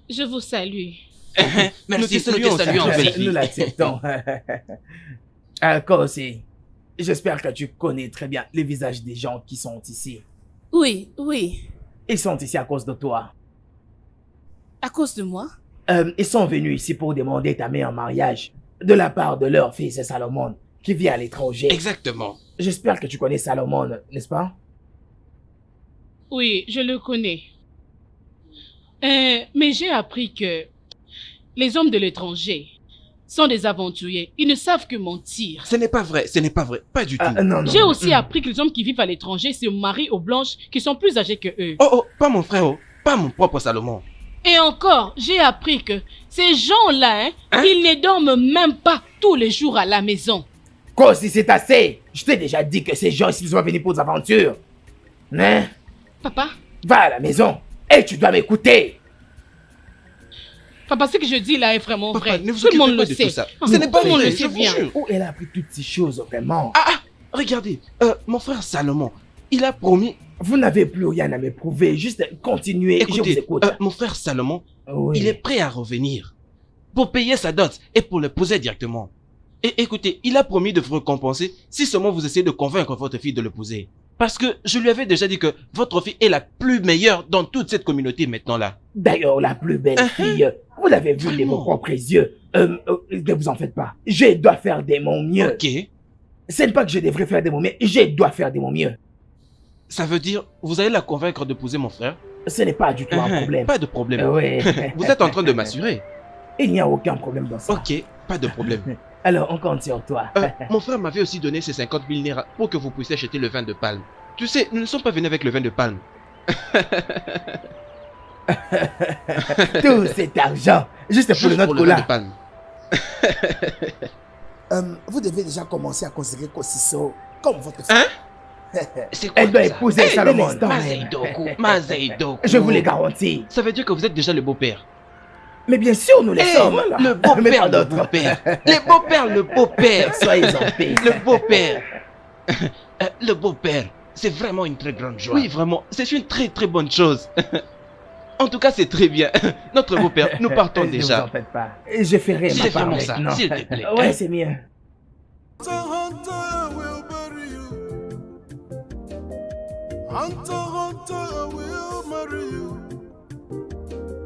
Je vous salue. Merci, te saluons nous te saluons, aussi. belle fille. Nous l'acceptons. Kosi, j'espère que tu connais très bien les visages des gens qui sont ici. Oui, oui. Ils sont ici à cause de toi. À cause de moi? Ils sont venus ici pour demander ta main en mariage de la part de leur fils Salomon qui vit à l'étranger. Exactement. J'espère que tu connais Salomon, n'est-ce pas? Oui, je le connais. Mais j'ai appris que les hommes de l'étranger sont des aventuriers. Ils ne savent que mentir. Ce n'est pas vrai, ce n'est pas vrai. Pas du tout. Non, non. J'ai aussi appris que les hommes qui vivent à l'étranger se marient aux blanches qui sont plus âgées que eux. Oh, pas mon frère, pas mon propre Salomon. Et encore, j'ai appris que ces gens-là, ils ne dorment même pas tous les jours à la maison. Kosi, c'est assez. Je t'ai déjà dit que ces gens ici sont venus pour des aventures. Hein? Papa? Va à la maison et tu dois m'écouter. Papa, ce que je dis là est vraiment Papa, vrai. ne vous Tout le monde occupez le pas de sait. tout ça. Ah, Ce n'est pas tout le monde vrai, le je sait vous bien. jure. Où elle a appris toutes ces choses, vraiment? Regardez, mon frère Salomon, il a promis... Vous n'avez plus rien à me prouver, juste continuez, je vous Écoutez, écoute. mon frère Salomon, Oui. il est prêt à revenir pour payer sa dot et pour l'épouser directement. Et écoutez, il a promis de vous récompenser si seulement vous essayez de convaincre votre fille de l'épouser. Parce que je lui avais déjà dit que votre fille est la plus meilleure dans toute cette communauté maintenant là. D'ailleurs, la plus belle fille, vous l'avez vue de vos propres yeux. Ne vous en faites pas. Je dois faire de mon mieux. Ok. Ce n'est pas que je devrais faire de mon mieux, je dois faire de mon mieux. Ça veut dire, vous allez la convaincre d'épouser mon frère? Ce n'est pas du tout un problème. Pas de problème. Oui. Vous êtes en train de m'assurer. Il n'y a aucun problème dans ça. Ok, pas de problème. Alors, on compte sur toi. Mon frère m'avait aussi donné ces 50 000 naira pour que vous puissiez acheter le vin de palme. Tu sais, nous ne sommes pas venus avec le vin de palme. Tout cet argent, juste pour Juste le pour notre le vin de cola. palme. Vous devez déjà commencer à considérer Kosiso comme votre fille. Hein? C'est quoi Elle doit ça? épouser Hey, Salomon. Mazeidoku, Mazeidoku. Je vous le garantis. Ça veut dire que vous êtes déjà le beau-père. Mais bien sûr, nous les Hey, sommes. le Mais beau-père, pas le d'autres. beau-père. Le beau-père, le beau-père. Soyez en paix. Le beau-père. Le beau-père. C'est vraiment une très grande joie. Oui, vraiment. C'est une très très bonne chose. En tout cas, c'est très bien. Notre beau-père, nous partons Ne vous en déjà. faites pas. Je ferai ma C'est part vraiment ça, maintenant. s'il te plaît. Ouais, c'est mieux. Hunter, Hunter, I will marry you.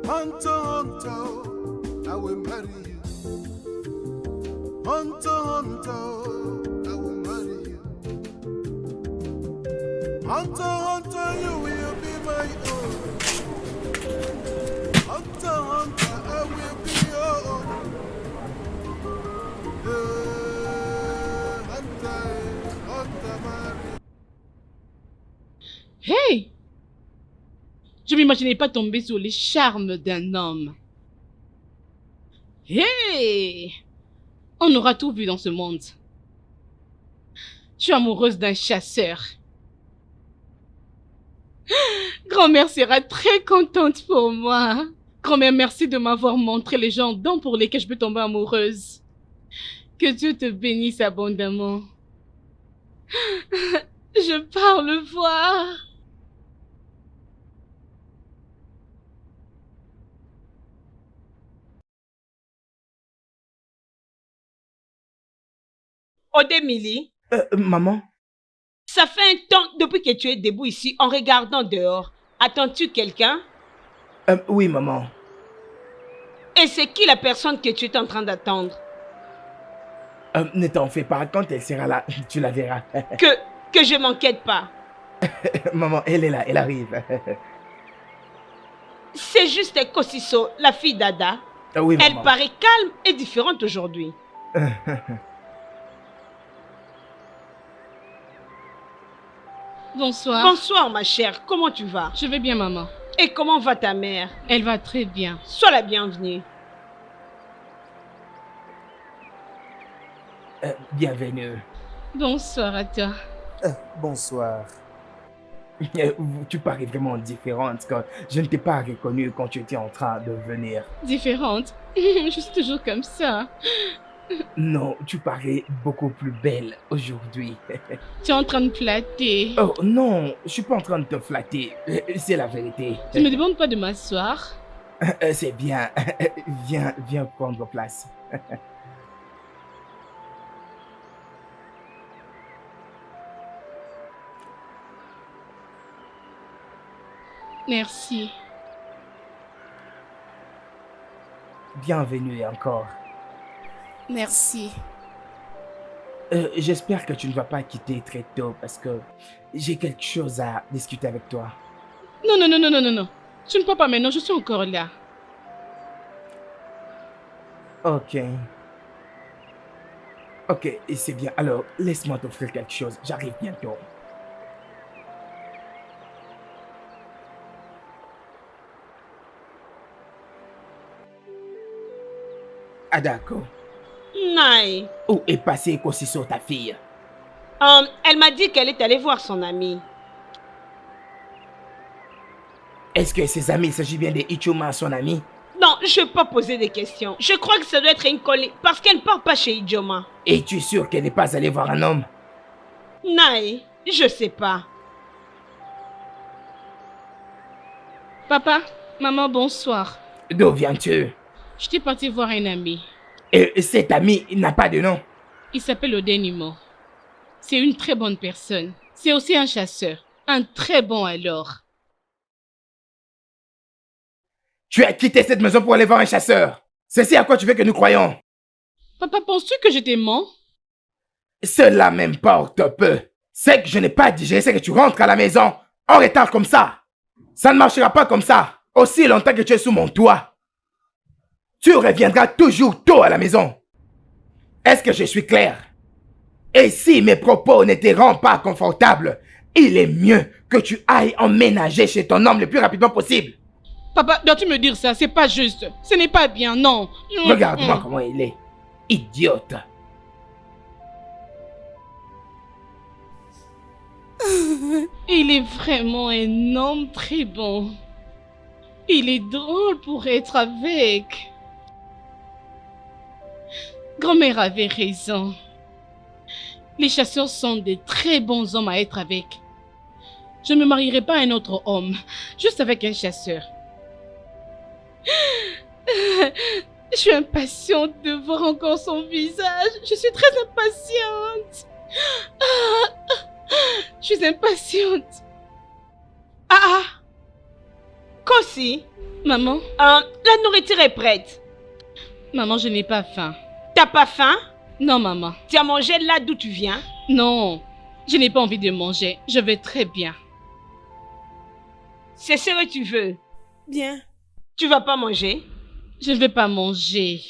Hunter, Hunter, I will marry you. Hunter, Hunter, I will marry you. Hunter, Hunter, you will be my own. Hunter, Hunter, I will be your own. Hunter, Hunter, marry. Hey! Je m'imaginais pas tomber sur les charmes d'un homme. Hey! On aura tout vu dans ce monde. Je suis amoureuse d'un chasseur. Grand-mère sera très contente pour moi. Grand-mère, merci de m'avoir montré les gens dont pour lesquels je peux tomber amoureuse. Que Dieu te bénisse abondamment. Je pars le voir. Odemili, Maman, ça fait un temps depuis que tu es debout ici en regardant dehors. Attends-tu quelqu'un? oui, maman. Et c'est qui la personne que tu es en train d'attendre? Ne t'en fais pas, quand elle sera là, tu la verras. Que je m'inquiète pas. Maman, elle est là, elle arrive. C'est juste Kosiso, la fille d'Ada. Oui, Elle maman. paraît calme et différente aujourd'hui. Bonsoir. Bonsoir ma chère, comment tu vas? Je vais bien, maman. Et comment va ta mère? Elle va très bien. Sois la bienvenue. Bienvenue. Bonsoir à toi. Bonsoir. Tu parais vraiment différente quand je ne t'ai pas reconnue quand tu étais en train de venir. Différente. Je suis toujours comme ça. Non, tu parais beaucoup plus belle aujourd'hui. Tu es en train de flatter. Oh non, je suis pas en train de te flatter. C'est la vérité. Tu ne me demandes pas de m'asseoir. C'est bien. Viens prendre place. Merci. Bienvenue encore. Merci. J'espère que tu ne vas pas quitter très tôt parce que j'ai quelque chose à discuter avec toi. Non, non, non, non, non, non, non. Tu ne peux pas maintenant, je suis encore là. Ok. Ok, et c'est bien. Alors, laisse-moi t'offrir quelque chose. J'arrive bientôt. Ah d'accord. Naï. Où est passée Kosiso, ta fille? Elle m'a dit qu'elle est allée voir son amie. Est-ce que ses amis, il s'agit bien de Ichuma, son ami? Non, je ne vais pas poser des questions. Je crois que ça doit être une collègue parce qu'elle ne part pas chez Ijoma. Es-tu sûr qu'elle n'est pas allée voir un homme? Naï, je sais pas. Papa, maman, bonsoir. D'où viens-tu? J'étais partie voir un ami. Et cet ami n'a pas de nom. Il s'appelle Odenimo. C'est une très bonne personne. C'est aussi un chasseur. Un très bon alors. Tu as quitté cette maison pour aller voir un chasseur. C'est à quoi tu veux que nous croyons. Papa, penses-tu que je te mens? Cela m'importe peu. C'est que je n'ai pas digéré, c'est que tu rentres à la maison en retard comme ça. Ça ne marchera pas comme ça. Aussi longtemps que tu es sous mon toit. Tu reviendras toujours tôt à la maison. Est-ce que je suis clair? Et si mes propos ne te rendent pas confortable, il est mieux que tu ailles emménager chez ton homme le plus rapidement possible. Papa, dois-tu me dire ça? C'est pas juste. Ce n'est pas bien, non. Regarde-moi comment il est. Idiote. Il est vraiment un homme très bon. Il est drôle pour être avec. Grand-mère avait raison. Les chasseurs sont de très bons hommes à être avec. Je ne me marierai pas à un autre homme, juste avec un chasseur. Je suis impatiente de voir encore son visage. Je suis très impatiente. Je suis impatiente. Kosi, Maman, la nourriture est prête. maman, je n'ai pas faim. T'as pas faim? Non, maman. Tu as mangé là d'où tu viens? Non, je n'ai pas envie de manger. Je vais très bien. C'est ce que tu veux. Bien. Tu vas pas manger? Je ne vais pas manger.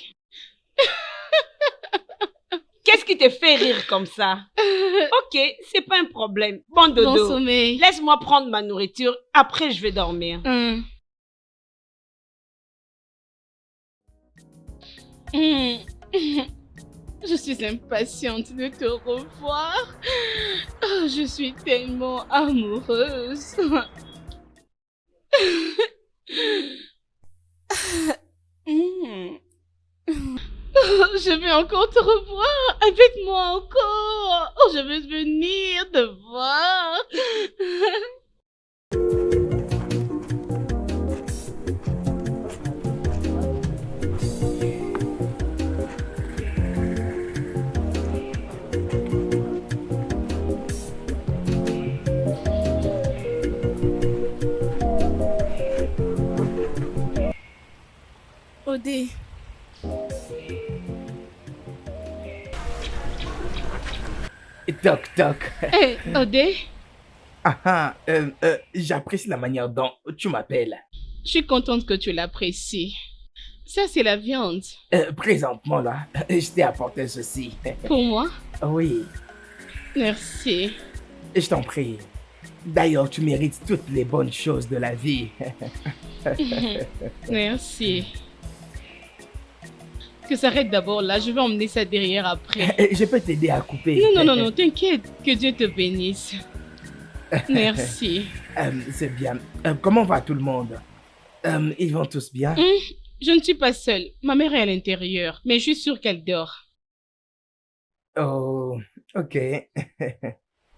Qu'est-ce qui te fait rire comme ça? Ok, c'est pas un problème. Bon Bon dodo. sommeil. Laisse-moi prendre ma nourriture, après je vais dormir. Je suis impatiente de te revoir. Oh, je suis tellement amoureuse. Oh, je veux encore te revoir. Avec moi encore. Oh, je veux venir te voir. Odé. Toc toc. Hé, Odé, J'apprécie la manière dont tu m'appelles. je suis contente que tu l'apprécies. Ça, c'est la viande. Présentement là, je t'ai apporté ceci. Pour moi? Oui, Merci. je t'en prie. D'ailleurs, tu mérites toutes les bonnes choses de la vie. Merci. Que ça arrête d'abord là, je vais emmener ça derrière après. Je peux t'aider à couper. Non, t'inquiète, que Dieu te bénisse. Merci. C'est bien. Comment va tout le monde? Ils vont tous bien? Je ne suis pas seule. Ma mère est à l'intérieur, mais je suis sûre qu'elle dort. Oh, ok.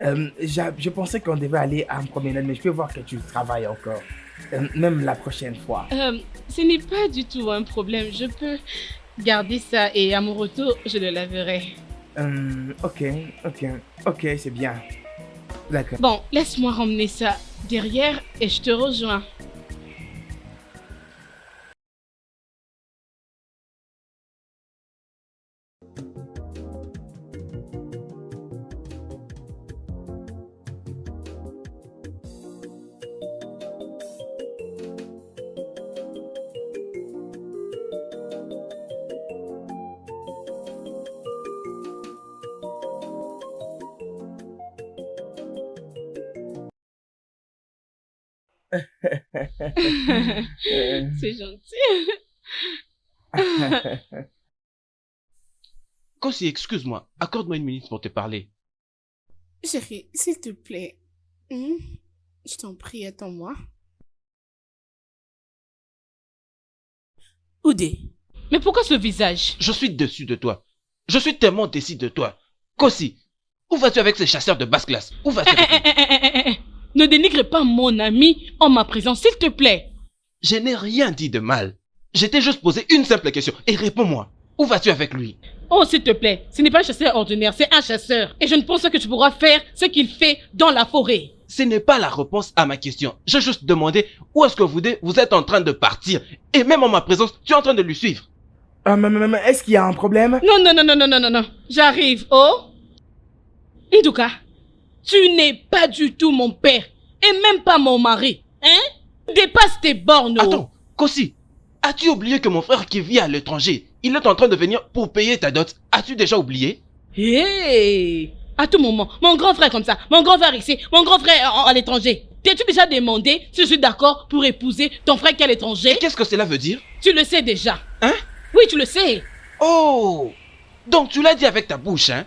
Je pensais qu'on devait aller à une promenade, mais je peux voir que tu travailles encore. Même la prochaine fois. Ce n'est pas du tout un problème. Je peux garder ça et à mon retour, je le laverai. Ok, c'est bien. D'accord. Bon, laisse-moi ramener ça derrière et je te rejoins. C'est gentil. Kosi, excuse-moi. Accorde-moi une minute pour te parler. Chérie, s'il te plaît. Je t'en prie, attends-moi. Oudé. Mais pourquoi ce visage? Je suis déçu de toi. Je suis tellement déçu de toi. Kosi, où vas-tu avec ces chasseurs de basse classe? Où vas-tu avec eux? Ne dénigre pas mon ami en ma présence, s'il te plaît. Je n'ai rien dit de mal. Je t'ai juste posé une simple question et réponds-moi. Où vas-tu avec lui? Oh, s'il te plaît, ce n'est pas un chasseur ordinaire, c'est un chasseur. Et je ne pense pas que tu pourras faire ce qu'il fait dans la forêt. Ce n'est pas la réponse à ma question. J'ai juste demandé où est-ce que vous êtes en train de partir. Et même en ma présence, tu es en train de lui suivre. Est-ce qu'il y a un problème? Non, non, non, non, non, non, non, non. J'arrive, oh. Nduka, tu n'es pas du tout mon père. Et même pas mon mari. Hein? Dépasse tes bornes. Oh. Attends, Kossi, as-tu oublié que mon frère qui vit à l'étranger, il est en train de venir pour payer ta dot? As-tu déjà oublié? Hé! À tout moment, mon grand frère comme ça, mon grand frère ici, mon grand frère à l'étranger. T'es-tu déjà demandé si je suis d'accord pour épouser ton frère qui est à l'étranger? Et qu'est-ce que cela veut dire? Tu le sais déjà. Hein? Oui, tu le sais. Oh! Donc tu l'as dit avec ta bouche, hein?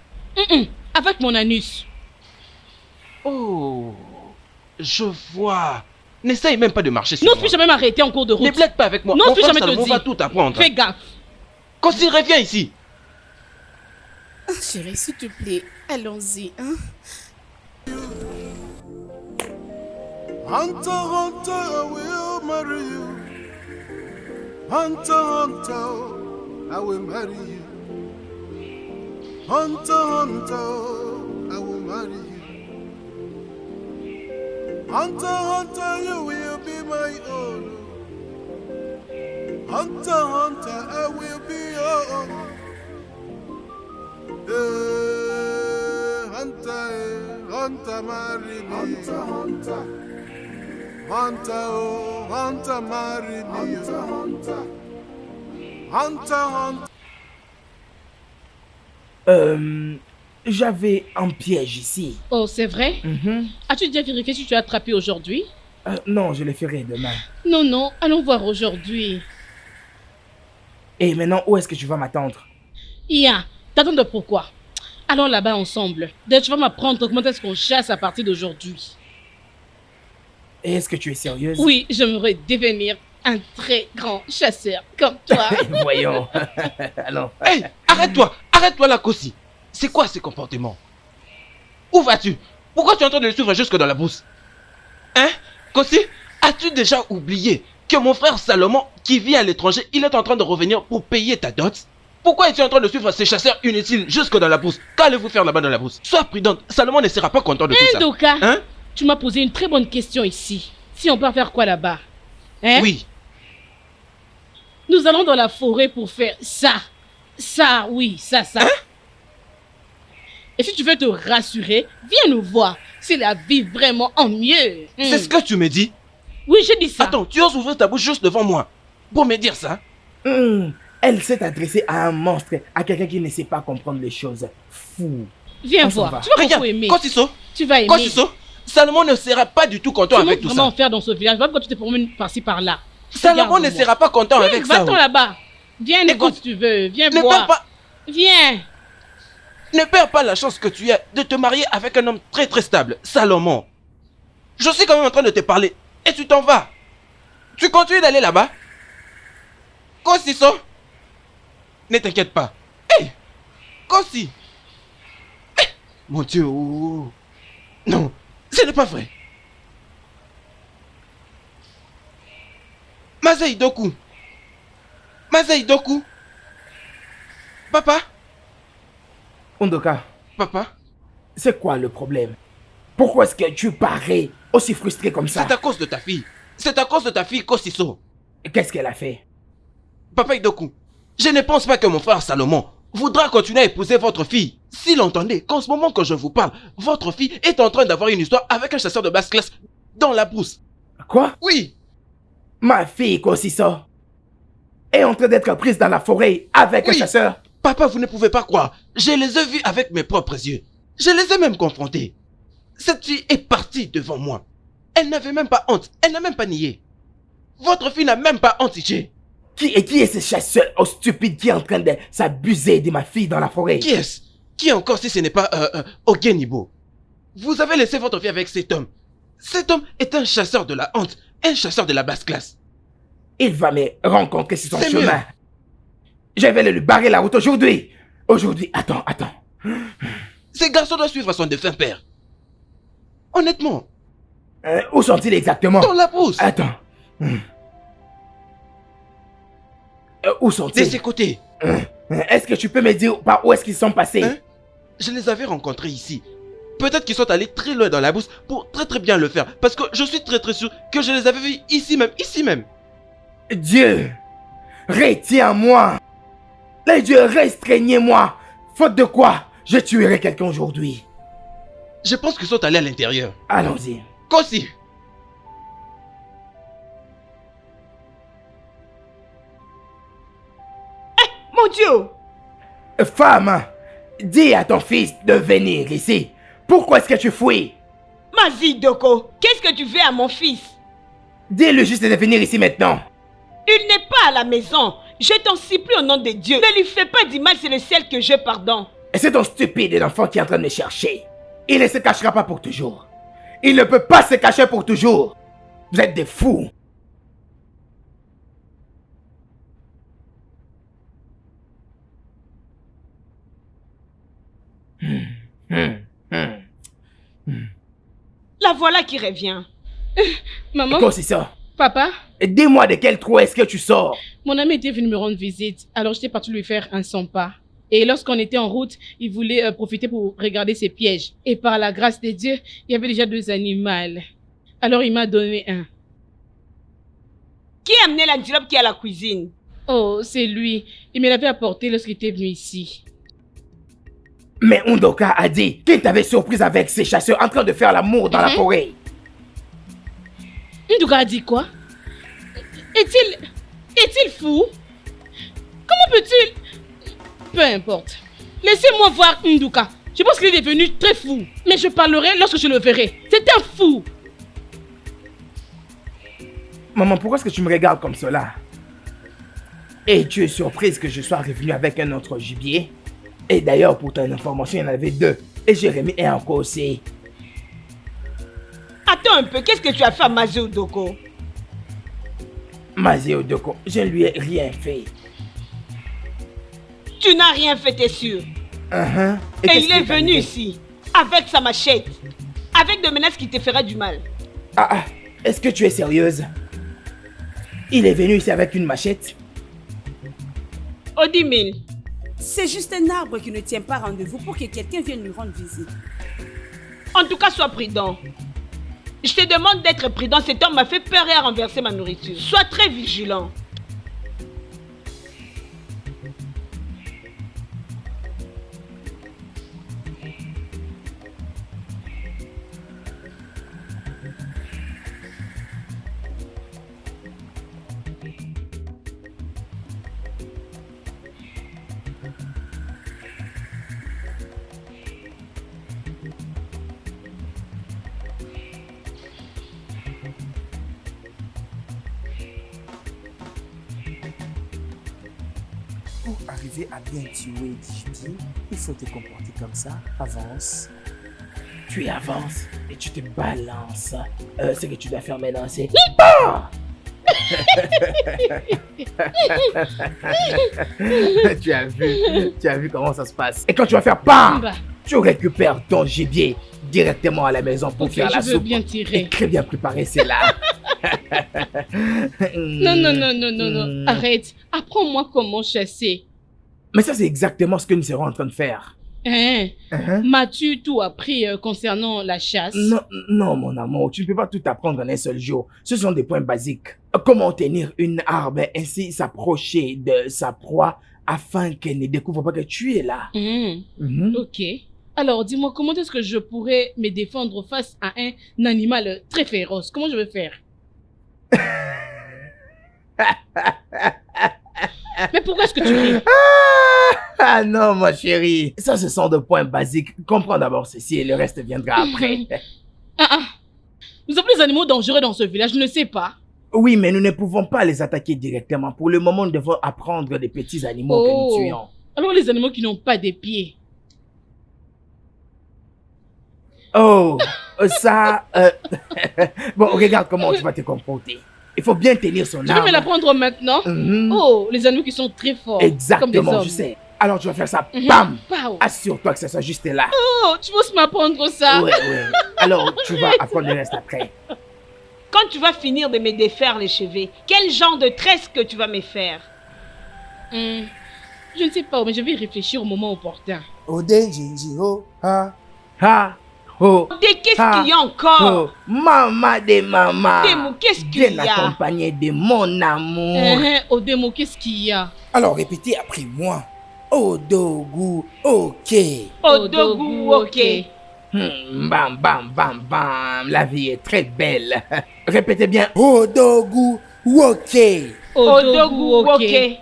Avec mon anus. Oh! Je vois. N'essaye même pas de marcher sur N'ose moi. plus jamais m'arrêter en cours de route. Ne blague pas avec moi. N'ose Mon plus frère jamais te Salomon dire. va tout apprendre. Fais gaffe. Kossi, reviens ici. Ah, chérie, s'il te plaît, allons-y, hein? Hunter, Hunter, I will marry you. Hunter, Hunter, I will marry you. Hunter, Hunter, I will marry you. Hunter, Hunter, you will be my own. Hunter, Hunter, I will be your own. Hunter, Hunter, marry me. Hunter, Hunter. Hunter, oh, Hunter, marry me. Hunter, Hunter. Hunter, Hunter. J'avais un piège ici. Oh, c'est vrai? As-tu déjà vérifié si tu as attrapé aujourd'hui? Non, je le ferai demain. Non, non, allons voir aujourd'hui. Et maintenant, où est-ce que tu vas m'attendre? T'attends de pourquoi? Allons là-bas ensemble. D'ailleurs, tu vas m'apprendre comment est-ce qu'on chasse à partir d'aujourd'hui. Et est-ce que tu es sérieuse? Oui, j'aimerais devenir un très grand chasseur comme toi. Voyons. Allons. Hey, arrête-toi là, Kossi. C'est quoi ces comportements? Où vas-tu? Pourquoi tu es en train de le suivre jusque dans la brousse? Hein? Kossi, as-tu déjà oublié que mon frère Salomon, qui vit à l'étranger, il est en train de revenir pour payer ta dot? Pourquoi es-tu en train de suivre ces chasseurs inutiles jusque dans la brousse? Qu'allez-vous faire là-bas dans la brousse? Sois prudente, Salomon ne sera pas content de tout ça. Nduka, Hein? tu m'as posé une très bonne question ici. Si on peut faire quoi là-bas? Hein? Oui. Nous allons dans la forêt pour faire ça. Ça, oui, ça. Hein? Et si tu veux te rassurer, viens nous voir. C'est la vie vraiment en mieux. C'est ce que tu me dis? Oui, j'ai dit ça. Attends, tu oses ouvrir ta bouche juste devant moi pour me dire ça? Elle s'est adressée à un monstre, à quelqu'un qui ne sait pas comprendre les choses. Fou. Viens On s'en voir. va. Tu vas Regarde, beaucoup aimer. Kosiso, Tu vas aimer. Kosiso, Salomon ne sera pas du tout content avec tout Comment ça. faire dans ce village? Va quand tu te promènes par-ci par-là. Salomon ne sera pas content avec ça. Va-t'en là-bas. Viens nous voir Écoute, si tu veux. Viens Ne voir. perds pas, Viens. ne perds pas la chance que tu as de te marier avec un homme très très stable, Salomon. Je suis quand même en train de te parler et tu t'en vas. Tu continues d'aller là-bas? Kosiso, ne t'inquiète pas. Hé, Kosi. Mon Dieu, oh. Non, ce n'est pas vrai. Masai Doku. Papa, Ondoka, papa, c'est quoi le problème? Pourquoi est-ce que tu parais aussi frustré comme ça? c'est à cause de ta fille. C'est à cause de ta fille Kosiso. Qu'est-ce qu'elle a fait? Papa Idoku, je ne pense pas que mon frère Salomon voudra continuer à épouser votre fille. S'il entendait qu'en ce moment que je vous parle, votre fille est en train d'avoir une histoire avec un chasseur de basse classe dans la brousse. Quoi? Oui, Ma fille Kosiso est en train d'être prise dans la forêt avec un Oui. chasseur. papa, vous ne pouvez pas croire. Je les ai vus avec mes propres yeux. Je les ai même confrontés. Cette fille est partie devant moi. Elle n'avait même pas honte. Elle n'a même pas nié. Votre fille n'a même pas honte, Iché. Qui est ce chasseur stupide qui est en train de s'abuser de ma fille dans la forêt? Qui est-ce? Qui encore si ce n'est pas Ogenibo? Vous avez laissé votre fille avec cet homme. Cet homme est un chasseur de la honte, un chasseur de la basse classe. Il va me rencontrer sur son C'est chemin. Je vais lui barrer la route aujourd'hui. Aujourd'hui, attends. Ces garçons doivent suivre son défunt père. Honnêtement, Où sont-ils exactement? dans la brousse, Attends. Où de sont-ils? ses côtés. Est-ce que tu peux me dire par où est-ce qu'ils sont passés? Hein? Je les avais rencontrés ici. Peut-être qu'ils sont allés très loin dans la bourse pour très bien le faire. Parce que je suis très sûr que je les avais vus ici même. Dieu, retiens-moi. Les dieux, restreignez-moi. Faute de quoi, je tuerai quelqu'un aujourd'hui. Je pense qu'ils sont allés à l'intérieur. Allons-y. Kossi! Mon Dieu! Femme, dis à ton fils de venir ici. Pourquoi est-ce que tu fuis? Vas-y, Doko, qu'est-ce que tu fais à mon fils? Dis-le juste de venir ici maintenant. Il n'est pas à la maison. Je t'en supplie au nom de Dieu. Ne lui fais pas du mal, c'est le ciel que je pardonne. Et c'est ton stupide enfant qui est en train de me chercher. Il ne se cachera pas pour toujours. Il ne peut pas se cacher pour toujours. Vous êtes des fous. La voilà qui revient. Maman, Quoi c'est ça? papa, Dis-moi de quel trou est-ce que tu sors? mon ami était venu me rendre visite, alors j'étais partie lui faire un 100 pas. Et lorsqu'on était en route, il voulait profiter pour regarder ses pièges. Et par la grâce de Dieu, il y avait déjà 2 animaux. Alors il m'a donné un. Qui a amené l'antilope qui est à la cuisine? Oh, c'est lui. Il me l'avait apporté lorsqu'il était venu ici. Mais Undoka a dit qu'il t'avait surprise avec ses chasseurs en train de faire l'amour dans la forêt. Nduka a dit quoi? Est-il fou? Comment peut-il... Peu importe. Laissez-moi voir Nduka. Je pense qu'il est devenu très fou. Mais je parlerai lorsque je le verrai. C'est un fou. Maman, pourquoi est-ce que tu me regardes comme cela? Et tu es surprise que je sois revenu avec un autre gibier? Et d'ailleurs, pour ton information, il y en avait 2. Et Jérémy est encore aussi. Attends un peu, qu'est-ce que tu as fait à Mazé Doko? Mazé Doko, je ne lui ai rien fait. Tu n'as rien fait, t'es sûr? Et il est venu ici, avec sa machette, avec des menaces qui te feraient du mal. Est-ce que tu es sérieuse? Il est venu ici avec une machette? Odimil, C'est juste un arbre qui ne tient pas rendez-vous pour que quelqu'un vienne lui rendre visite. en tout cas, sois prudent. Je te demande d'être prudent, cet homme m'a fait peur et a renversé ma nourriture. Sois très vigilant. Pour arriver à bien tuer Didier, il faut te comporter comme ça. Avance. Tu avances et tu te balances. Ce que tu dois faire maintenant, c'est... tu as vu comment ça se passe. Et quand tu vas faire PAM, tu récupères ton gibier directement à la maison pour faire la soupe. Je veux bien tirer. Et très bien préparé, c'est là. Non. Arrête. Apprends-moi comment chasser. Mais ça, c'est exactement ce que nous serons en train de faire. M'as-tu tout appris concernant la chasse? Non, mon amour, tu ne peux pas tout apprendre en un seul jour. Ce sont des points basiques. Comment tenir une arme, ainsi s'approcher de sa proie afin qu'elle ne découvre pas que tu es là. Ok. Alors, dis-moi, comment est-ce que je pourrais me défendre face à un animal très féroce? Comment je vais faire? Mais pourquoi est-ce que tu ris? Ah non, ma chérie. Ça, ce sont des points basiques. Comprends d'abord ceci et le reste viendra après. Nous avons des animaux dangereux dans ce village, je ne sais pas. Oui, mais nous ne pouvons pas les attaquer directement. Pour le moment, nous devons apprendre des petits animaux que nous tuons. Alors les animaux qui n'ont pas de pieds. Oh, ça... Bon, regarde comment tu vas te comporter. Il faut bien tenir son arme. Tu veux me la prendre maintenant? Oh, les animaux qui sont très forts. Exactement, comme des hommes. je sais. Alors tu vas faire ça, bam! Assure-toi que ça soit juste là. Oh, tu veux m'apprendre ça? Oui. Alors tu vas apprendre le reste après. Quand tu vas finir de me défaire les cheveux, quel genre de tresse que tu vas me faire? Je ne sais pas, mais je vais y réfléchir au moment opportun. Odenjinji ho ha. Ha, ho, Qu'est-ce ha, qu'il y a encore? ho. Maman de maman. Demo, qu'est-ce qu'il Bien y a? accompagné de mon amour. Odemo, qu'est-ce qu'il y a? Alors répétez après moi. Odogu, ok. Odogu, ok. Bam, bam, bam, bam. La vie est très belle. Répétez bien. Odogu, ok. Odogu, ok.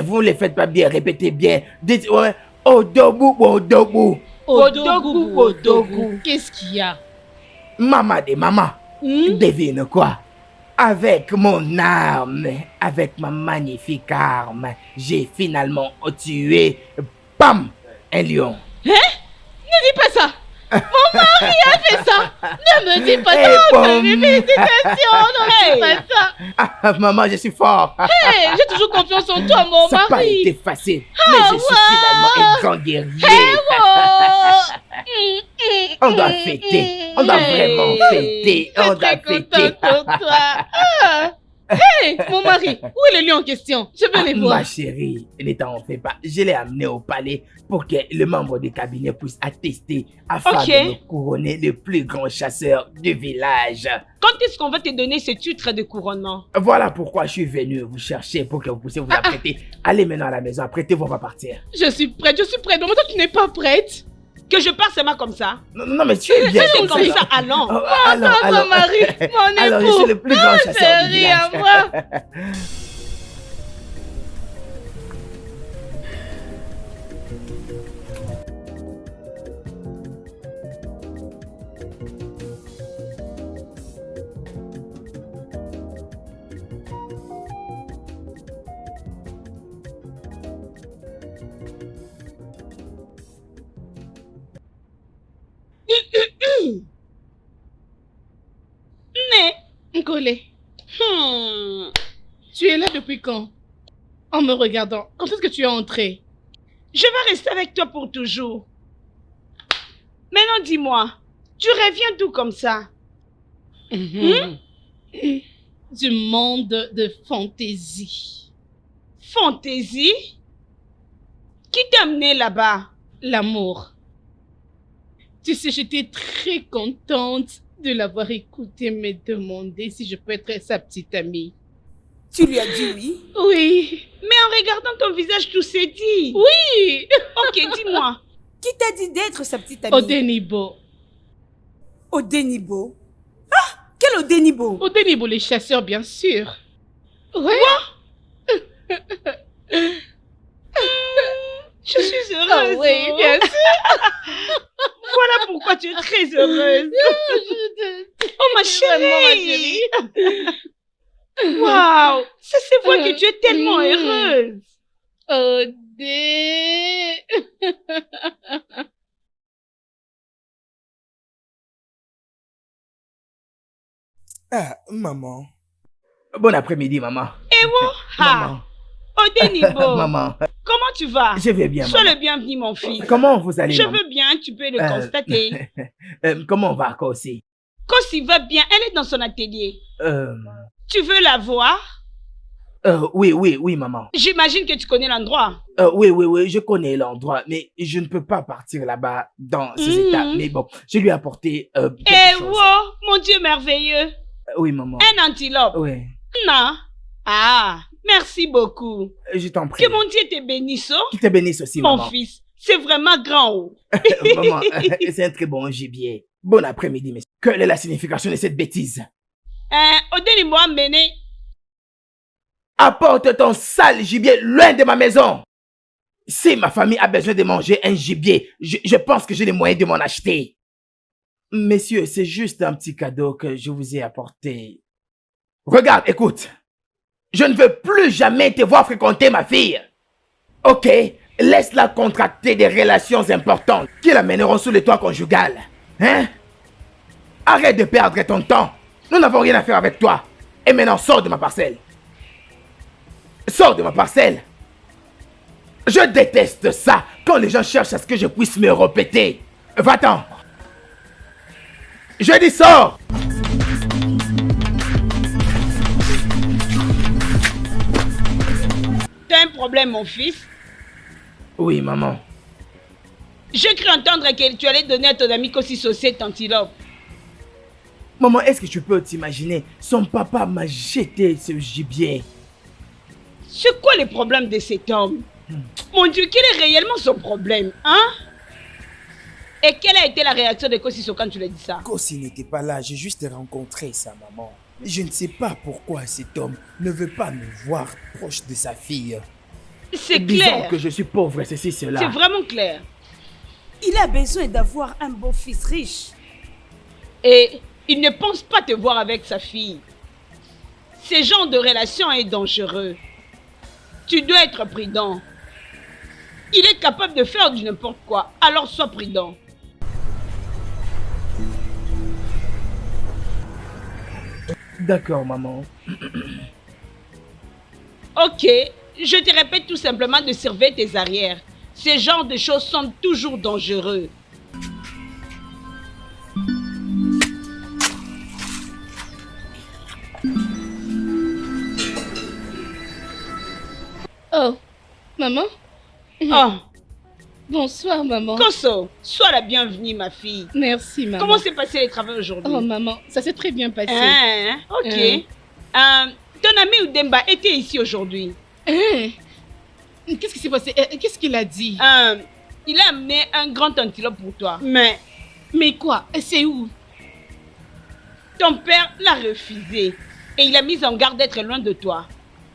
Vous ne les faites pas bien. Répétez bien. Dites, ouais. Odogu, odogu. Odogu, odogu. Qu'est-ce qu'il y a? Maman de maman. Devine quoi? Avec mon arme, avec ma magnifique arme, j'ai finalement tué, bam, un lion. Ne dis pas ça! Mon mari a fait ça! Ne me dis pas ça! Bon. Ne me dis pas ça! Ah, maman, je suis fort. Hey, j'ai toujours confiance en toi, mon Ça n'a pas mari! été facile, mais je suis finalement un grand guerrier. On doit fêter, on doit vraiment fêter, on doit Très fêter. contente pour toi! Hey, mon mari, où est le lion en question? Je veux les voir. Ma chérie, ne t'en fais pas. Je l'ai amené au palais pour que le membre du cabinet puisse attester afin de me couronner le plus grand chasseur du village. Quand est-ce qu'on va te donner ce titre de couronnement? Voilà pourquoi je suis venu vous chercher pour que vous puissiez vous apprêter. Allez maintenant à la maison, apprêtez-vous, on va partir. Je suis prête. Mais toi, tu n'es pas prête? Que je parte seulement comme ça? Non, mais tu es bien. C'est comme ça, allons. Mon mari, mon époux. Alors, je suis le plus grand chasseur du village. À moi. Nkole, tu es là depuis quand? En me regardant, quand est-ce que tu es entré? Je vais rester avec toi pour toujours. Maintenant, dis-moi, tu reviens d'où comme ça? Du monde de fantaisie. Fantaisie? Qui t'a amené là-bas? L'amour. Tu sais, j'étais très contente de l'avoir écouté me demander si je peux être sa petite amie. Tu lui as dit oui? Oui. Mais en regardant ton visage, tout s'est dit. Oui. Ok, dis-moi. Qui t'a dit d'être sa petite amie? Odenibo. Odenibo? Ah! Quel Odenibo? Odenibo, les chasseurs, bien sûr. Ouais. Je suis heureuse. Oh, oui, bien sûr. Voilà pourquoi tu es très heureuse. Oh, ma chérie. Waouh, ça se voit que tu es tellement heureuse. Odé. Ah, maman. Bon après-midi, maman. Et moi, Maman. Odenibo. Maman. Comment tu vas? Je vais bien, Sois maman. le bienvenu, mon fils. Comment vous allez, Je maman? veux bien, tu peux le constater. Comment on va, Kossi? Kossi va bien, elle est dans son atelier. Tu veux la voir? Oui, maman. J'imagine que tu connais l'endroit. Oui, je connais l'endroit, mais je ne peux pas partir là-bas dans ces états. Mais bon, je lui ai apporté quelque chose. Wow, mon Dieu merveilleux. Oui, maman. Un antilope. Oui. Non. Ah, merci beaucoup. Je t'en prie. Que mon Dieu te bénisse, oh. Qui te bénisse aussi, Mon maman. fils, c'est vraiment grand, oh. Maman, c'est un très bon gibier. Bon après-midi, messieurs. Quelle est la signification de cette bêtise? Odenibo a mené. Apporte ton sale gibier loin de ma maison. Si ma famille a besoin de manger un gibier, je pense que j'ai les moyens de m'en acheter. Messieurs, c'est juste un petit cadeau que je vous ai apporté. Regarde, écoute. Je ne veux plus jamais te voir fréquenter ma fille. Ok, laisse-la contracter des relations importantes qui l'amèneront sous le toit conjugal. Hein? Arrête de perdre ton temps. Nous n'avons rien à faire avec toi. Et maintenant, sors de ma parcelle. Sors de ma parcelle. Je déteste ça quand les gens cherchent à ce que je puisse me répéter. Va-t'en. Je dis sors. T'as un problème, mon fils? Oui, maman. J'ai cru entendre que tu allais donner à ton ami Kosiso cette antilope. Maman, est-ce que tu peux t'imaginer? Son papa m'a jeté ce gibier. C'est quoi le problème de cet homme? Mon Dieu, quel est réellement son problème, hein? Et quelle a été la réaction de Kosiso quand tu lui as dit ça? Kosi n'était pas là, j'ai juste rencontré sa maman. Je ne sais pas pourquoi cet homme ne veut pas me voir proche de sa fille. C'est Disons clair. que je suis pauvre, ceci, cela. C'est vraiment clair. Il a besoin d'avoir un beau fils riche. Et il ne pense pas te voir avec sa fille. Ce genre de relation est dangereux. Tu dois être prudent. Il est capable de faire du n'importe quoi, alors sois prudent. D'accord, maman. Ok, je te répète tout simplement de surveiller tes arrières. Ce genre de choses sont toujours dangereux. Oh, maman? Oh, Bonsoir, maman. Koso, sois la bienvenue, ma fille. Merci, maman. Comment s'est passé le travail aujourd'hui? Oh, maman, ça s'est très bien passé. Hein, ok. Ton ami Udemba était ici aujourd'hui. Hein? Qu'est-ce qui s'est passé? Qu'est-ce qu'il a dit? Il a amené un grand antilope pour toi. Mais quoi? C'est où? Ton père l'a refusé. Et il a mis en garde d'être loin de toi.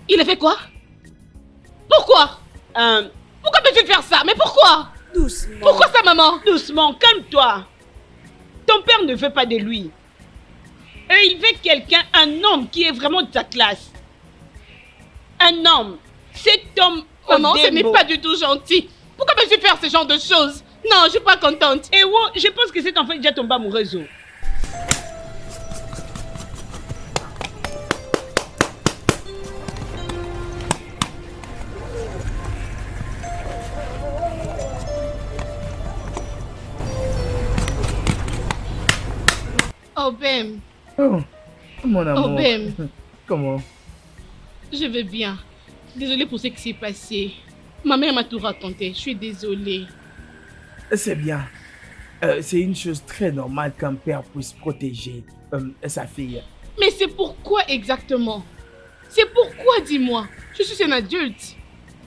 Il a fait quoi? Pourquoi? Pourquoi me fait faire ça? Mais pourquoi? Doucement. Pourquoi ça, maman? Doucement, calme-toi. Ton père ne veut pas de lui. Et il veut quelqu'un, un homme qui est vraiment de sa classe. Un homme. Cet homme... Maman, ce n'est Odembo. pas du tout gentil. Pourquoi me fait faire ce genre de choses? Non, je suis pas contente. Et wow, je pense que cet enfant est déjà tombé amoureux. Oh, Bem, Oh, mon amour. Oh, Bem. Comment? Je vais bien. Désolée pour ce qui s'est passé. Ma mère m'a tout raconté. Je suis désolée. C'est bien. C'est une chose très normale qu'un père puisse protéger sa fille. Mais c'est pourquoi exactement? C'est pourquoi, dis-moi? Je suis un adulte.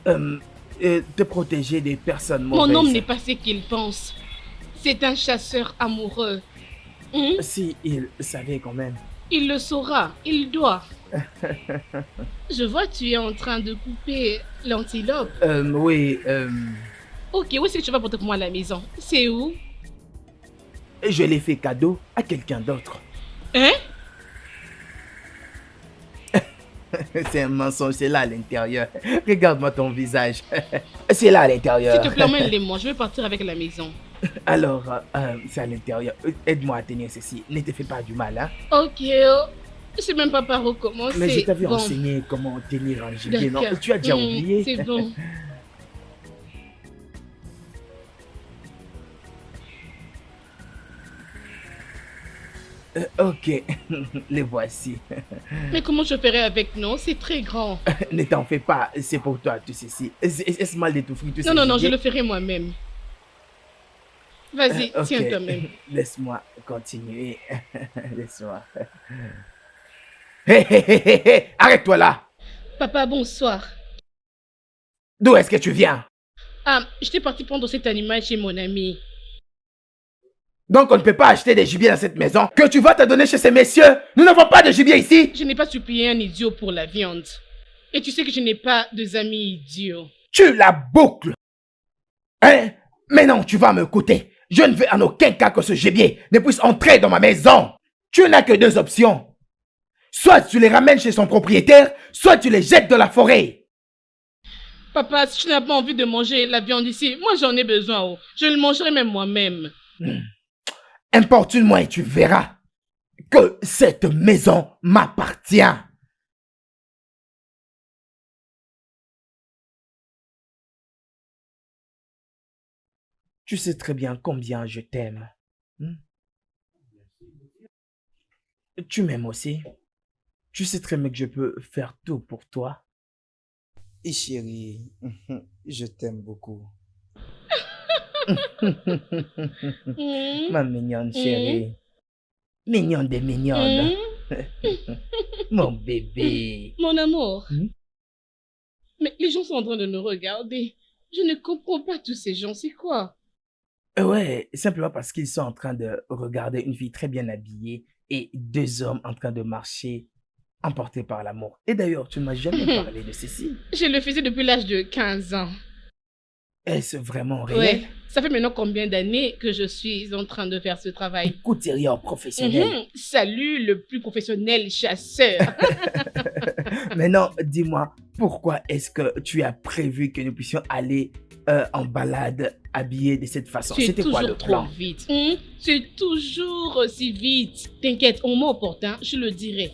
Te protéger des personnes Mon mauvaises. homme n'est pas ce qu'il pense. C'est un chasseur amoureux. Si il savait quand même. Il le saura. Il doit. Je vois tu es en train de couper l'antilope. Oui, Ok, où est-ce que tu vas porter pour moi à la maison? C'est où? je l'ai fait cadeau à quelqu'un d'autre. Hein? C'est un mensonge, c'est là à l'intérieur. Regarde-moi ton visage. C'est là à l'intérieur. S'il te plaît, emmène-les-moi. Je vais partir avec la maison. Alors, c'est à l'intérieur. Aide-moi à tenir ceci. Ne te fais pas du mal, hein. Ok. Je sais même pas par où commencer. Mais je t'avais Bon, enseigné comment tenir un gibier, non? d'accord. Tu as déjà oublié? C'est bon. Ok, les voici. Mais comment je ferai avec? Non, c'est très grand. Ne t'en fais pas, c'est pour toi tout ceci. Est-ce mal d'étouffer tout Non, non, non, je gibier? le ferai moi-même. Vas-y, Ok, tiens toi-même. Laisse-moi continuer. Laisse-moi. Hé, hé, hé, hé, hé, arrête-toi là. Papa, bonsoir. D'où est-ce que tu viens? Ah, j'étais parti prendre cet animal chez mon ami. Donc on ne peut pas acheter des gibiers dans cette maison que tu vas te donner chez ces messieurs. Nous n'avons pas de gibier ici. Je n'ai pas supplié un idiot pour la viande. Et tu sais que je n'ai pas de amis idiots. Tu la boucles. Hein? Mais non, tu vas me coûter. Je ne veux en aucun cas que ce gibier ne puisse entrer dans ma maison. Tu n'as que deux options. Soit tu les ramènes chez son propriétaire, soit tu les jettes dans la forêt. Papa, si tu n'as pas envie de manger la viande ici, moi j'en ai besoin. Oh. Je le mangerai même moi-même. Importune-moi et tu verras que cette maison m'appartient. Tu sais très bien combien je t'aime. Tu m'aimes aussi. Tu sais très bien que je peux faire tout pour toi. Et chérie, je t'aime beaucoup. Ma mignonne chérie. Mignonne des mignonnes. Mon bébé. Mon amour. Hmm? Mais les gens sont en train de nous regarder. Je ne comprends pas tous ces gens, c'est quoi? Ouais, simplement parce qu'ils sont en train de regarder une fille très bien habillée et deux hommes en train de marcher, emportés par l'amour. Et d'ailleurs, tu ne m'as jamais parlé de ceci. Je le faisais depuis l'âge de 15 ans. Est-ce vraiment réel? Ouais. Ça fait maintenant combien d'années que je suis en train de faire ce travail? Couturier professionnel. Salut, le plus professionnel chasseur. Maintenant, dis-moi, pourquoi est-ce que tu as prévu que nous puissions aller en balade habillés de cette façon? C'était quoi le trop plan? vite. C'est toujours aussi vite. T'inquiète, au moment opportun, je le dirai.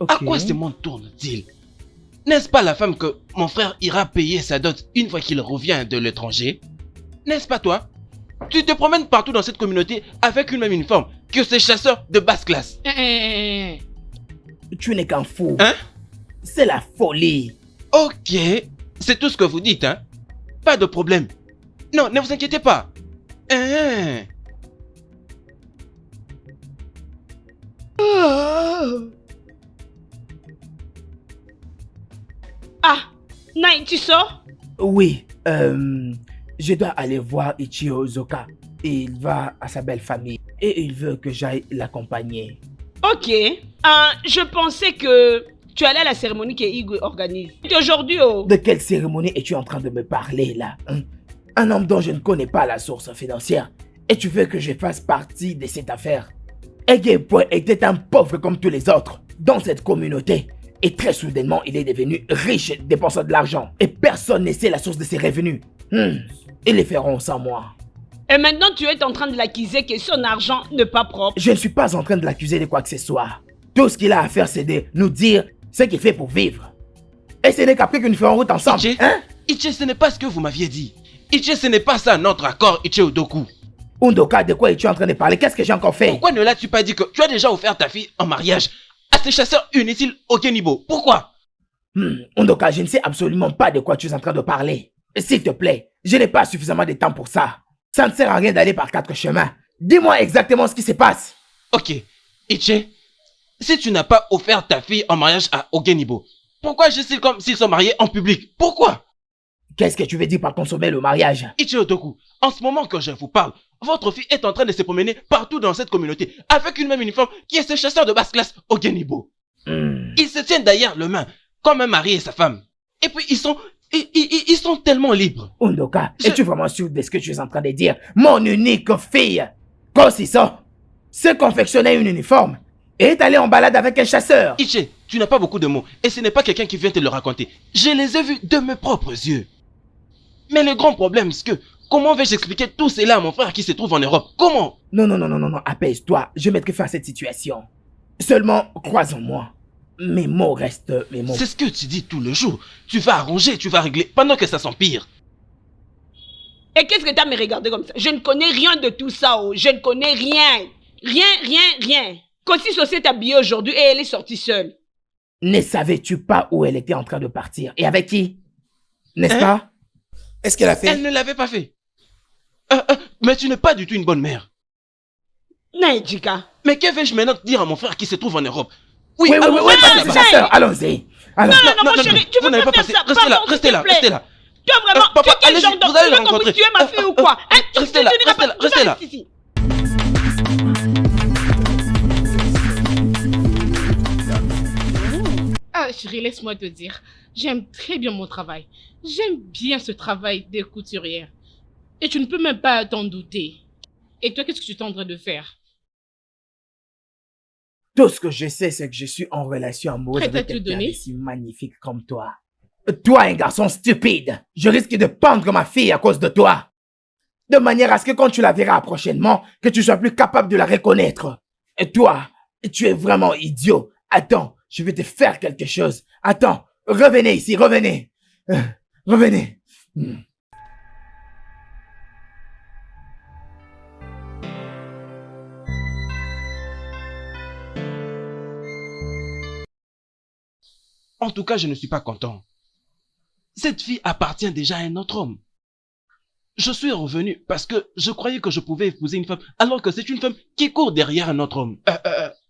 À quoi ce monde tourne-t-il? N'est-ce pas la femme que mon frère ira payer sa dot une fois qu'il revient de l'étranger? N'est-ce pas toi? Tu te promènes partout dans cette communauté avec une même uniforme que ces chasseurs de basse classe. Tu n'es qu'un fou. Hein? C'est la folie. Ok, c'est tout ce que vous dites, hein? Pas de problème. Non, ne vous inquiétez pas. Hein? Ah, Nai, tu sors? Oui, je dois aller voir Ichio Zoka. Il va à sa belle famille et il veut que j'aille l'accompagner. Ok. Je pensais que tu allais à la cérémonie que Igwe organise. C'est aujourd'hui, oh. De quelle cérémonie es-tu en train de me parler là, hein? Un homme dont je ne connais pas la source financière. Et tu veux que je fasse partie de cette affaire? Egepwe était un pauvre comme tous les autres dans cette communauté. Et très soudainement, il est devenu riche, dépensant de l'argent. Et personne ne sait la source de ses revenus. Ils les feront sans moi. Et maintenant, tu es en train de l'accuser que son argent n'est pas propre. Je ne suis pas en train de l'accuser de quoi que ce soit. Tout ce qu'il a à faire, c'est de nous dire ce qu'il fait pour vivre. Et ce n'est qu'après que nous ferons route ensemble. Ichi, hein? Ichi, ce n'est pas ce que vous m'aviez dit. Ichi, ce n'est pas ça notre accord, Ichi Odoku. Undoka, de quoi es-tu en train de parler? Qu'est-ce que j'ai encore fait? Pourquoi ne l'as-tu pas dit que tu as déjà offert ta fille en mariage à ces chasseurs inutiles au Kenibo? Pourquoi? Undoka, je ne sais absolument pas de quoi tu es en train de parler. S'il te plaît, je n'ai pas suffisamment de temps pour ça. Ça ne sert à rien d'aller par quatre chemins. Dis-moi exactement ce qui se passe. Ok, Ichi, si tu n'as pas offert ta fille en mariage à Ogenibo, pourquoi agis-tu comme s'ils sont mariés en public? Pourquoi? Qu'est-ce que tu veux dire par consommer le mariage? Ichi Otoku, en ce moment que je vous parle, votre fille est en train de se promener partout dans cette communauté avec une même uniforme qui est ce chasseur de basse classe Ogenibo. Ils se tiennent d'ailleurs le main, comme un mari et sa femme. Et puis ils sont tellement libres. Undoka, es-tu vraiment sûr de ce que tu es en train de dire? Mon unique fille, Kosiso, se confectionnait une uniforme et est allée en balade avec un chasseur. Ichi, tu n'as pas beaucoup de mots et ce n'est pas quelqu'un qui vient te le raconter. Je les ai vus de mes propres yeux. Mais le grand problème, c'est que comment vais-je expliquer tout cela à mon frère qui se trouve en Europe? Comment? Non, apaise-toi. Je mettrai fin à cette situation. Seulement, crois en moi. Mes mots restent mes mots. C'est ce que tu dis tout le jour. Tu vas arranger, tu vas régler, pendant que ça s'empire. Et qu'est-ce que tu as me regardé comme ça? Je ne connais rien de tout ça, oh. Je ne connais rien. Rien. Kosiso s'est habillée aujourd'hui et elle est sortie seule. Ne savais-tu pas où elle était en train de partir? Et avec qui? N'est-ce pas? Est-ce qu'elle a fait? Elle ne l'avait pas fait. Mais tu n'es pas du tout une bonne mère. Naïdjika. Mais que vais-je maintenant dire à mon frère qui se trouve en Europe? Oui, là-bas. chasseur, allons-y. Non, chérie, tu vous veux n'avez pas pas faire passé. ça? Restez là. Toi vraiment, Papa, tu es quel allez-y, genre d'homme? vous allez le Tu veux rencontrer. tuer ma fille ou quoi? Restez là. Ici. Ah, chérie, laisse-moi te dire. J'aime très bien mon travail. J'aime bien ce travail de couturière. Et tu ne peux même pas t'en douter. Et toi, qu'est-ce que tu es en train de faire? Tout ce que je sais, c'est que je suis en relation amoureuse Prête à avec te quelqu'un donner? de si magnifique comme toi. Toi, un garçon stupide. Je risque de pendre ma fille à cause de toi. De manière à ce que quand tu la verras prochainement, que tu sois plus capable de la reconnaître. Et toi, tu es vraiment idiot. Attends, je vais te faire quelque chose. Attends, revenez ici, revenez. Revenez. En tout cas, je ne suis pas content. Cette fille appartient déjà à un autre homme. Je suis revenu parce que je croyais que je pouvais épouser une femme alors que c'est une femme qui court derrière un autre homme.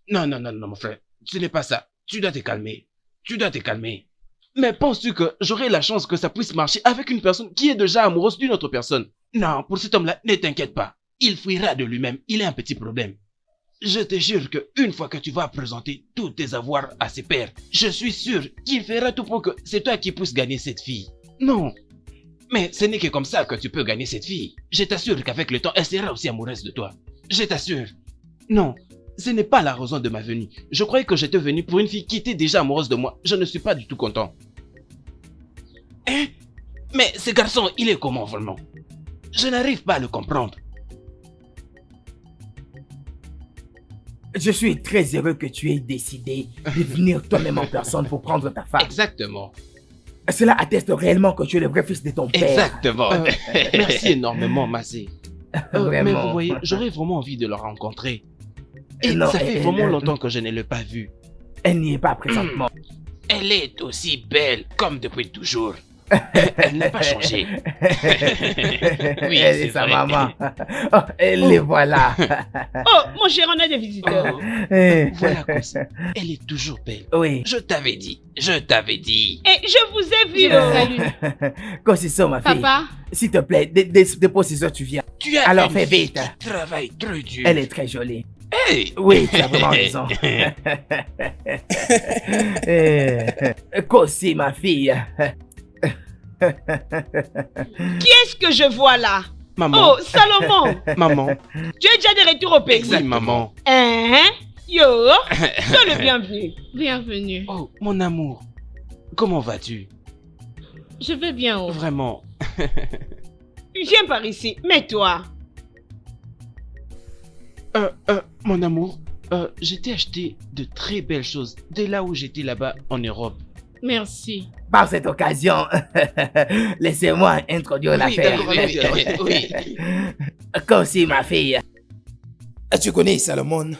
Non, mon frère. Ce n'est pas ça. Tu dois te calmer. Tu dois te calmer. Mais penses-tu que j'aurai la chance que ça puisse marcher avec une personne qui est déjà amoureuse d'une autre personne? Non, pour cet homme-là, ne t'inquiète pas. Il fuira de lui-même. Il a un petit problème. Je te jure que une fois que tu vas présenter tous tes avoirs à ses pères, je suis sûr qu'il fera tout pour que c'est toi qui puisses gagner cette fille. Non. Mais ce n'est que comme ça que tu peux gagner cette fille. Je t'assure qu'avec le temps, elle sera aussi amoureuse de toi. Je t'assure. Non, ce n'est pas la raison de ma venue. Je croyais que j'étais venu pour une fille qui était déjà amoureuse de moi. Je ne suis pas du tout content. Hein? Mais ce garçon, il est comment vraiment? Je n'arrive pas à le comprendre. Je suis très heureux que tu aies décidé de venir toi-même en personne pour prendre ta femme. Exactement. Cela atteste réellement que tu es le vrai fils de ton père. Exactement. Merci énormément, Massé. Mais Vraiment. vous voyez, j'aurais vraiment envie de le rencontrer. Et Non, ça fait elle- vraiment longtemps que je ne l'ai pas vue. Elle n'y est pas présentement. Elle est aussi belle comme depuis toujours. Elle n'a pas changé. Oui, Elle c'est est sa vrai. maman. Oh, et les voilà. Oh, mon cher, on a des visiteurs. Oh, Eh, voilà comme ça. Elle est toujours belle. Oui. Je t'avais dit. Je t'avais dit. Et je vous ai vu. Je oh. le salue. Quand c'est ça, ma fille. Papa, S'il te plaît, dépose ça, tu viens. Tu as Alors, une fais fille vite. qui travaille très dur. Elle est très jolie. Hey. Oui, tu as vraiment raison. Kossi, ma fille. Qui est-ce que je vois là? Maman. Oh, Salomon. Maman. Tu es déjà de retour au pays. Oui, maman. Hein? Yo, sois le bienvenu. bienvenue. Oh, mon amour. Comment vas-tu? Je vais bien. Oh. Vraiment. Viens par ici, mets-toi. Mon amour, j'ai t'ai acheté de très belles choses dès là où j'étais là-bas en Europe. Merci. Par cette occasion, laissez-moi introduire l'affaire. oui. Kossi, ma fille. Tu connais Salomon?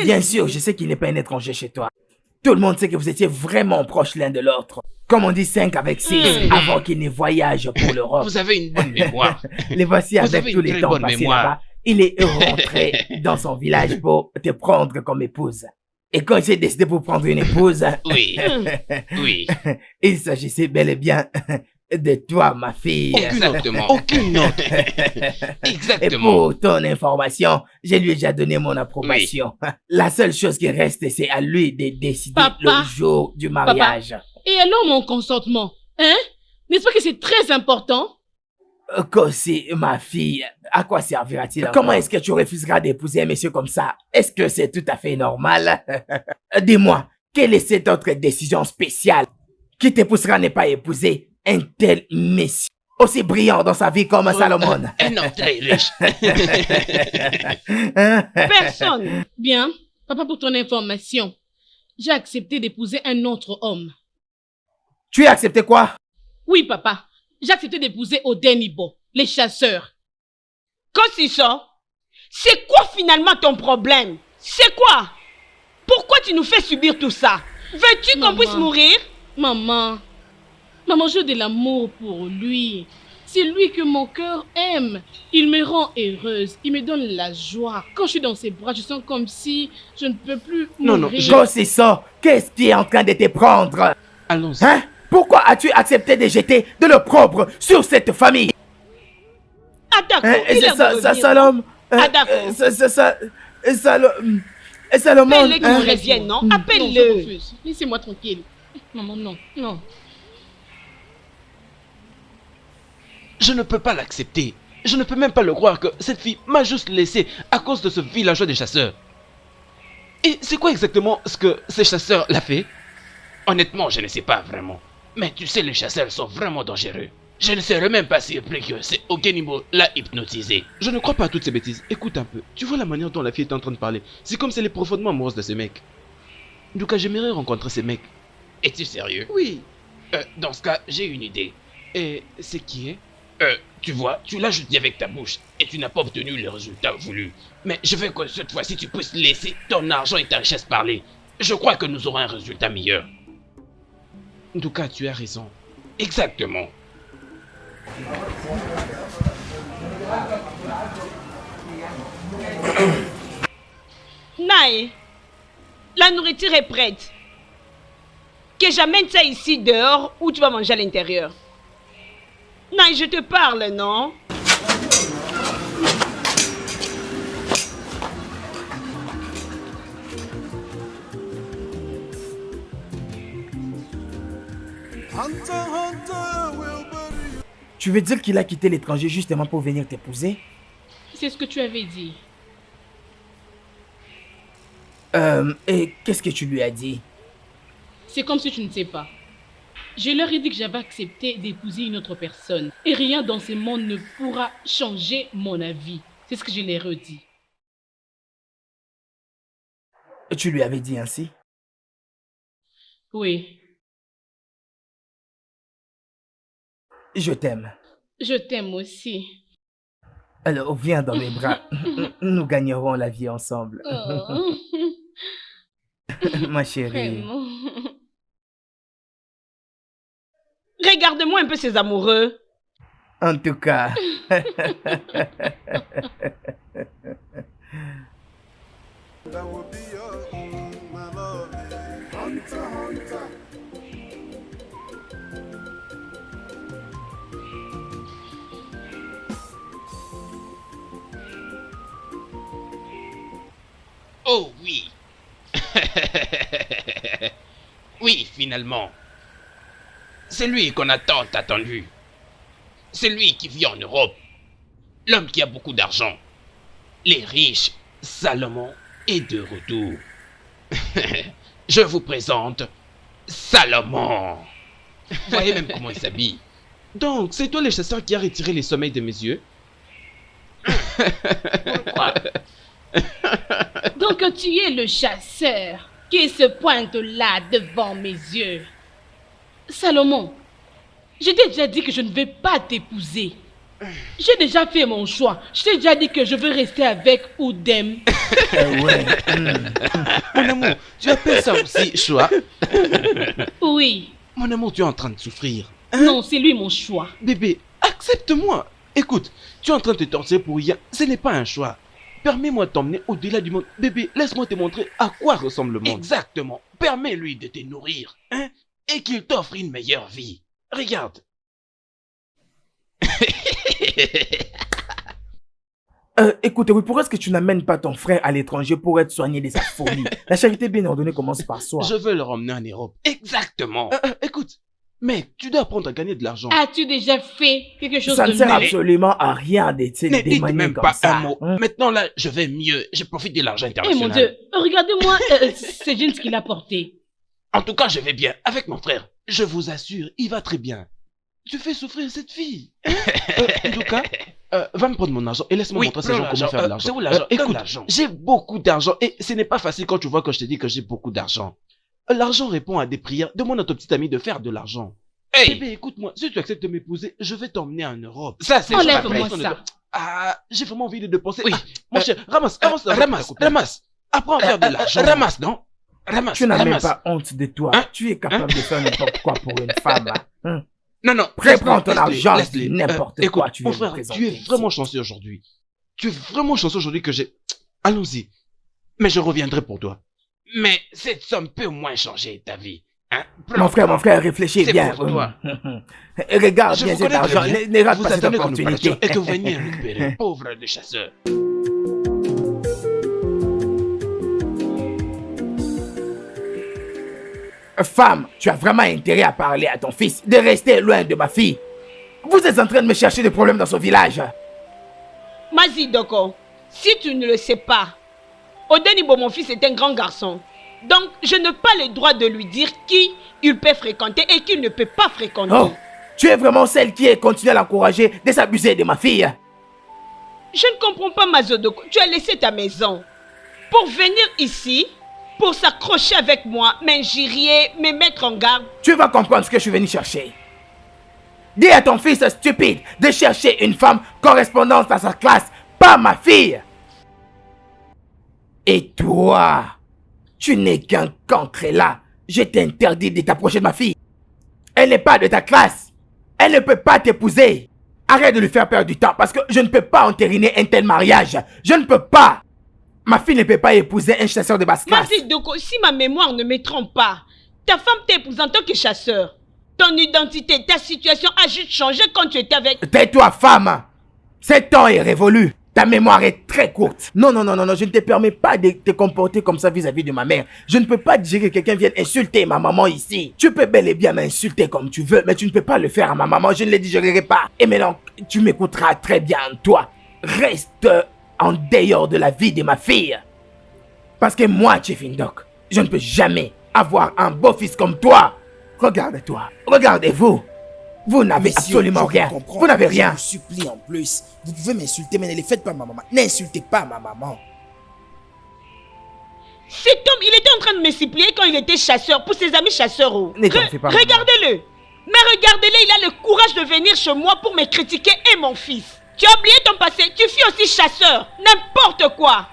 Bien sûr, je sais qu'il n'est pas un étranger chez toi. Tout le monde sait que vous étiez vraiment proches l'un de l'autre. Comme on dit 5 avec 6, avant qu'il ne voyage pour l'Europe. Vous avez une bonne mémoire. Les voici Vous avec avez tous une les très temps bonne passés mémoire. là-bas. Il est rentré dans son village pour te prendre comme épouse. Et quand il s'est décidé pour prendre une épouse, Oui. Oui. il s'agissait bel et bien de toi, ma fille. Exactement. Aucune autre. Et Exactement. pour ton information, je lui ai déjà donné mon approbation. La seule chose qui reste, c'est à lui de décider Papa. le jour du mariage. Et alors mon consentement? Hein? N'est-ce pas que c'est très important? Kossi, ma fille, à quoi servira-t-il? Comment est-ce que tu refuseras d'épouser un monsieur comme ça? Est-ce que c'est tout à fait normal? Dis-moi, quelle est cette autre décision spéciale qui te poussera à ne pas épouser un tel monsieur aussi brillant dans sa vie comme Salomon? Un homme très riche. Personne. Bien. Papa, pour ton information, j'ai accepté d'épouser un autre homme. Tu as accepté quoi? Oui, papa. J'ai accepté d'épouser Odenibo, les chasseurs. Quand c'est ça, c'est quoi finalement ton problème? C'est quoi? Pourquoi tu nous fais subir tout ça? Veux-tu qu'on Maman. puisse mourir? Maman, j'ai de l'amour pour lui. C'est lui que mon cœur aime. Il me rend heureuse. Il me donne la joie. Quand je suis dans ses bras, je sens comme si je ne peux plus Non, non, mourir. Kossi, ça, qu'est-ce qui est en train de te prendre? Allons-y. Hein? Pourquoi as-tu accepté de jeter de l'opprobre sur cette famille? Ah d'accord, Hein? il est C'est ça, revenu. Salom. Ah, d'accord. Salomon. Appelle-le qu'il hein? revienne, non? Non, je Appelle-le. refuse. Laissez-moi tranquille. Maman, non, non. Je ne peux pas l'accepter. Je ne peux même pas le croire que cette fille m'a juste laissé à cause de ce villageois des chasseurs. Et c'est quoi exactement ce que ces chasseurs l'a fait? Honnêtement, je ne sais pas vraiment. Mais tu sais, les chasseurs sont vraiment dangereux. Je ne serais même pas surpris que c'est Ogenimo l'a hypnotisé. Je ne crois pas à toutes ces bêtises. Écoute un peu. Tu vois la manière dont la fille est en train de parler. C'est comme si elle est profondément amoureuse de ce mec. Du coup, j'aimerais rencontrer ces mecs. Es-tu sérieux? Oui. Dans ce cas, j'ai une idée. Et c'est qui est? Tu vois, tu l'as juste dit avec ta bouche et tu n'as pas obtenu le résultat voulu. Mais je veux que cette fois-ci tu puisses laisser ton argent et ta richesse parler. Je crois que nous aurons un résultat meilleur. En tout cas, tu as raison. Exactement. Naï, la nourriture est prête. Que j'amène ça ici dehors ou tu vas manger à l'intérieur. Naï, je te parle, non? Hunter, Hunter will bury you. Tu veux dire qu'il a quitté l'étranger justement pour venir t'épouser? C'est ce que tu avais dit. Et qu'est-ce que tu lui as dit? C'est comme si tu ne sais pas. Je leur ai dit que j'avais accepté d'épouser une autre personne. Et rien dans ce monde ne pourra changer mon avis. C'est ce que je leur ai redit. Tu lui avais dit ainsi? Oui, Je t'aime. je t'aime aussi. Alors viens dans mes bras. Nous gagnerons la vie ensemble. Oh, Ma chérie. vraiment. Regarde-moi un peu ces amoureux. En tout cas. That will be your own, my love. Hunter, Hunter. Oh oui. Oui, finalement. C'est lui qu'on a tant attendu. C'est lui qui vit en Europe. L'homme qui a beaucoup d'argent. Les riches, Salomon est de retour. Je vous présente Salomon. Voyez même comment il s'habille. Donc, c'est toi le chasseur qui a retiré les sommeils de mes yeux? Quoi? Donc tu es le chasseur qui se pointe là devant mes yeux. Salomon, je t'ai déjà dit que je ne vais pas t'épouser. J'ai déjà fait mon choix. Je t'ai déjà dit que je veux rester avec Oudem. Ouais. Mon amour, tu appelles ça aussi choix? Oui. Mon amour, tu es en train de souffrir. Non, c'est lui mon choix. Bébé, accepte-moi. Écoute, tu es en train de te torturer pour rien. Ce n'est pas un choix. Permets-moi de t'emmener au-delà du monde. Bébé, laisse-moi te montrer à quoi ressemble le monde. Exactement. Permets-lui de te nourrir, hein, et qu'il t'offre une meilleure vie. Regarde. Écoute, oui, pourquoi est-ce que tu n'amènes pas ton frère à l'étranger pour être soigné de sa folie? La charité bien ordonnée commence par soi. Je veux le ramener en Europe. Exactement. Écoute, mec, tu dois apprendre à gagner de l'argent. As-tu déjà fait quelque chose Ça de ne sert mieux? absolument à rien d'être Ne dites démanié même comme pas ça. un mot. Hein? Maintenant là, je vais mieux. Je profite de l'argent Eh international. mon Dieu, regardez-moi ces jeans qu'il a portés. En tout cas, je vais bien avec mon frère. Je vous assure, il va très bien. Tu fais souffrir cette fille. En tout cas, va me prendre mon argent et laisse-moi Oui, montrer à ces prends gens comment l'argent. faire de l'argent. C'est où l'argent? Donne Écoute, l'argent. j'ai beaucoup d'argent et ce n'est pas facile quand tu vois quand je te dis que j'ai beaucoup d'argent. L'argent répond à des prières. Demande à ton petit ami de faire de l'argent. Hey, Bébé, écoute-moi, si tu acceptes de m'épouser, je vais t'emmener en Europe. ça c'est Enlève-moi pas vrai. ça. Ah, j'ai vraiment envie de dépenser. Oui. Ah, mon cher, ramasse, ramasse, Ramasse. Apprends à faire de l'argent. Ramasse, non? Ramasse. Tu n'as même ramasse. pas honte de toi. Hein? Tu es capable de faire n'importe quoi pour une femme. Hein? Non, non. Prends ton laisse-les, argent, laisse-les. n'importe Écoute, quoi tu mon veux me frère, présenter tu es ici. vraiment chanceux aujourd'hui. Tu es vraiment chanceux aujourd'hui que j'ai... Allons-y. Mais je reviendrai pour toi. Mais cette somme peut au moins changer ta vie. Hein? Mon frère, réfléchis C'est bien. pour toi. Regarde Je bien vous cet connais très argent. bien. Ne rate Vous pas cette attendez que nous opportunité. parlions et que vous veniez récupérer. Pauvre le chasseur. Femme, tu as vraiment intérêt à parler à ton fils de rester loin de ma fille. Vous êtes en train de me chercher des problèmes dans son village. Mazi Doko, si tu ne le sais pas, Odenibo, mon fils, est un grand garçon. Donc, je n'ai pas le droit de lui dire qui il peut fréquenter et qui ne peut pas fréquenter. Oh, tu es vraiment celle qui continue à l'encourager de s'abuser de ma fille. Je ne comprends pas, Mazodoko. Tu as laissé ta maison pour venir ici, pour s'accrocher avec moi, m'injurier, me mettre en garde. Tu vas comprendre ce que je suis venu chercher. Dis à ton fils stupide de chercher une femme correspondante à sa classe, pas ma fille. Et toi, tu n'es qu'un cancre là. Je t'interdis de t'approcher de ma fille. Elle n'est pas de ta classe. Elle ne peut pas t'épouser. Arrête de lui faire perdre du temps parce que je ne peux pas entériner un tel mariage. Je ne peux pas. Ma fille ne peut pas épouser un chasseur de basse Ma classe. fille Doko, si ma mémoire ne me trompe pas, ta femme t'a épousé en tant que chasseur. Ton identité, ta situation a juste changé quand tu étais avec... Tais-toi, femme. Ce temps est révolu. Ta mémoire est très courte. Non, non, non, non, non, je ne te permets pas de te comporter comme ça vis-à-vis de ma mère. Je ne peux pas dire que quelqu'un vienne insulter ma maman ici. Tu peux bel et bien m'insulter comme tu veux, mais tu ne peux pas le faire à ma maman. Je ne le digérerai pas. Et maintenant, tu m'écouteras très bien, toi. Reste en dehors de la vie de ma fille. Parce que moi, Chifindok, je ne peux jamais avoir un beau-fils comme toi. Regarde-toi, regardez-vous. Vous n'avez Monsieur, absolument je rien. comprends. Vous n'avez Je rien. vous supplie en plus. Vous pouvez m'insulter, mais ne le faites pas ma maman. N'insultez pas ma maman. Cet homme, il était en train de me supplier quand il était chasseur, pour ses amis chasseurs. Oh. Ne t'en fais pas, maman. Regardez-le. Mais regardez-le, il a le courage de venir chez moi pour me critiquer et mon fils. Tu as oublié ton passé, tu fus aussi chasseur. N'importe quoi.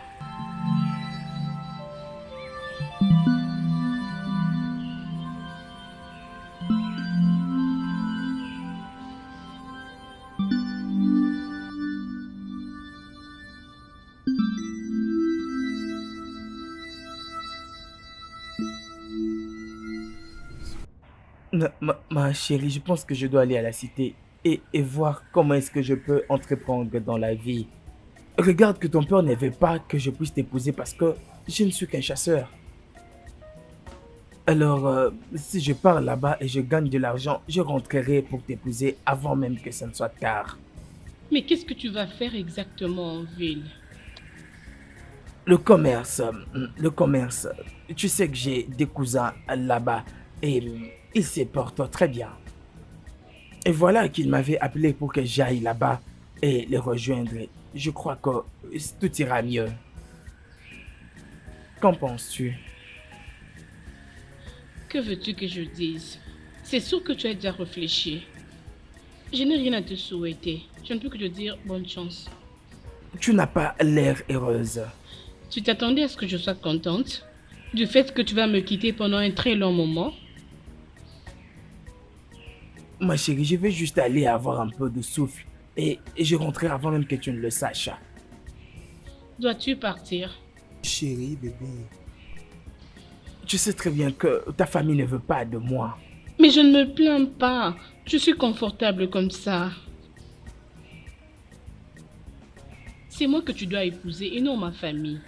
Ma chérie, je pense que je dois aller à la cité et voir comment est-ce que je peux entreprendre dans la vie. Regarde que ton père ne veut pas que je puisse t'épouser parce que je ne suis qu'un chasseur. Alors, si je pars là-bas et je gagne de l'argent, je rentrerai pour t'épouser avant même que ce ne soit tard. Mais qu'est-ce que tu vas faire exactement en ville? Le commerce. Tu sais que j'ai des cousins là-bas et ils se portent très bien. Et voilà qu'ils m'avaient appelé pour que j'aille là-bas et les rejoindre. Je crois que tout ira mieux. Qu'en penses-tu? Que veux-tu que je dise? C'est sûr que tu as déjà réfléchi. Je n'ai rien à te souhaiter. Je ne peux que te dire bonne chance. Tu n'as pas l'air heureuse. Tu t'attendais à ce que je sois contente du fait que tu vas me quitter pendant un très long moment? Ma chérie, je vais juste aller avoir un peu de souffle et je rentrerai avant même que tu ne le saches. Dois-tu partir? Chérie, bébé. Tu sais très bien que ta famille ne veut pas de moi. Mais je ne me plains pas. Je suis confortable comme ça. C'est moi que tu dois épouser et non ma famille.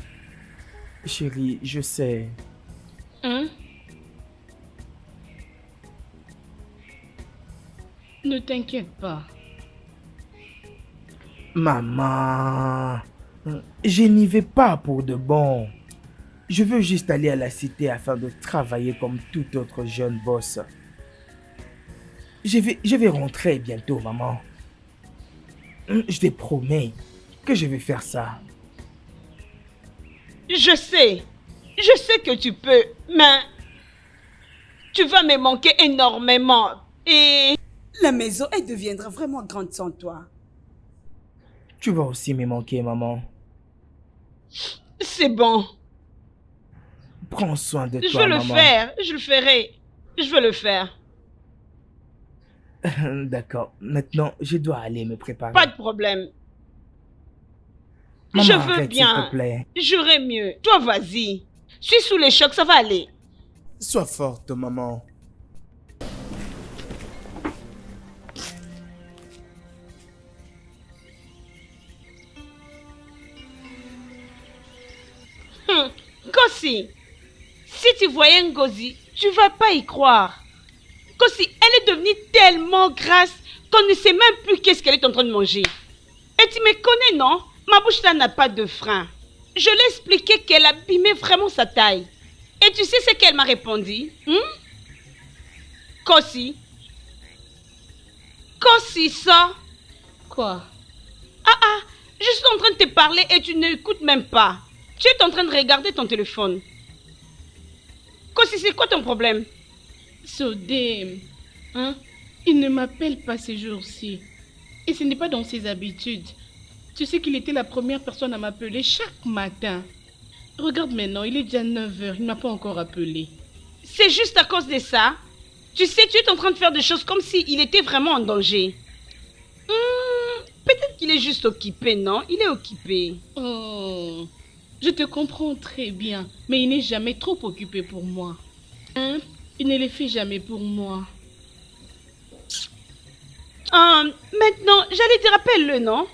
Chérie, je sais. Hein? Ne t'inquiète pas. Maman, je n'y vais pas pour de bon. Je veux juste aller à la cité afin de travailler comme tout autre jeune boss. Je vais rentrer bientôt, maman. Je te promets que je vais faire ça. Je sais que tu peux, mais tu vas me manquer énormément. Et La maison, elle deviendra vraiment grande sans toi. Tu vas aussi me manquer, maman. c'est bon. Prends soin de Je toi, veux le maman. faire, je le ferai. Je veux le faire. D'accord. Maintenant, je dois aller me préparer. Pas de problème. Maman, je veux arrête, bien. s'il te plaît. J'aurai mieux. Toi, vas-y. Suis sous les chocs, ça va aller. Sois forte, maman. Kossi, si tu voyais Ngozi, tu vas pas y croire. Kossi, elle est devenue tellement grasse qu'on ne sait même plus qu'est-ce qu'elle est en train de manger. Et tu me connais, non? Ma bouche là n'a pas de frein. Je lui ai expliqué qu'elle abîmait vraiment sa taille. Et tu sais ce qu'elle m'a répondu? Kossi, ça. Quoi? Je suis en train de te parler et tu n'écoutes même pas. Tu es en train de regarder ton téléphone. Kossi, c'est quoi ton problème? Sodem, hein? Il ne m'appelle pas ces jours-ci. Et ce n'est pas dans ses habitudes. Tu sais qu'il était la première personne à m'appeler chaque matin. Regarde maintenant, il est déjà 9h, il ne m'a pas encore appelé. C'est juste à cause de ça. Tu sais, tu es en train de faire des choses comme s'il était vraiment en danger. Peut-être qu'il est juste occupé, non? Il est occupé. Oh, Je te comprends très bien, mais il n'est jamais trop occupé pour moi. Hein? Il ne le fait jamais pour moi. Maintenant, j'allais te rappeler le nom.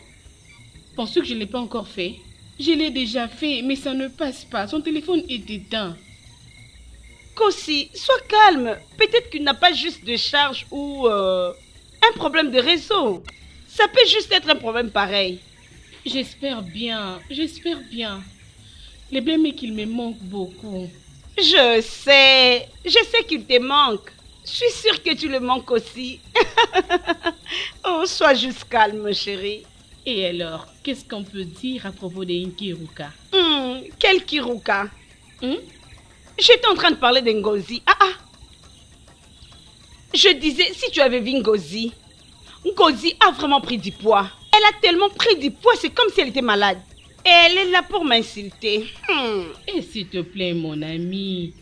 Penses-tu que je ne l'ai pas encore fait? Je l'ai déjà fait, mais ça ne passe pas. Son téléphone est éteint. Kossi, sois calme. Peut-être qu'il n'a pas juste de charge ou un problème de réseau. Ça peut juste être un problème pareil. J'espère bien, j'espère bien. Le problème est qu'il me manque beaucoup. Je sais qu'il te manque. Je suis sûre que tu le manques aussi. Oh, sois juste calme, chérie. Et alors, qu'est-ce qu'on peut dire à propos de Nkiruka? Quel Kiruka? J'étais en train de parler de Ngozi. Je disais, si tu avais vu Ngozi, Ngozi a vraiment pris du poids. Elle a tellement pris du poids, c'est comme si elle était malade. Et elle est là pour m'insulter. Et s'il te plaît, mon ami.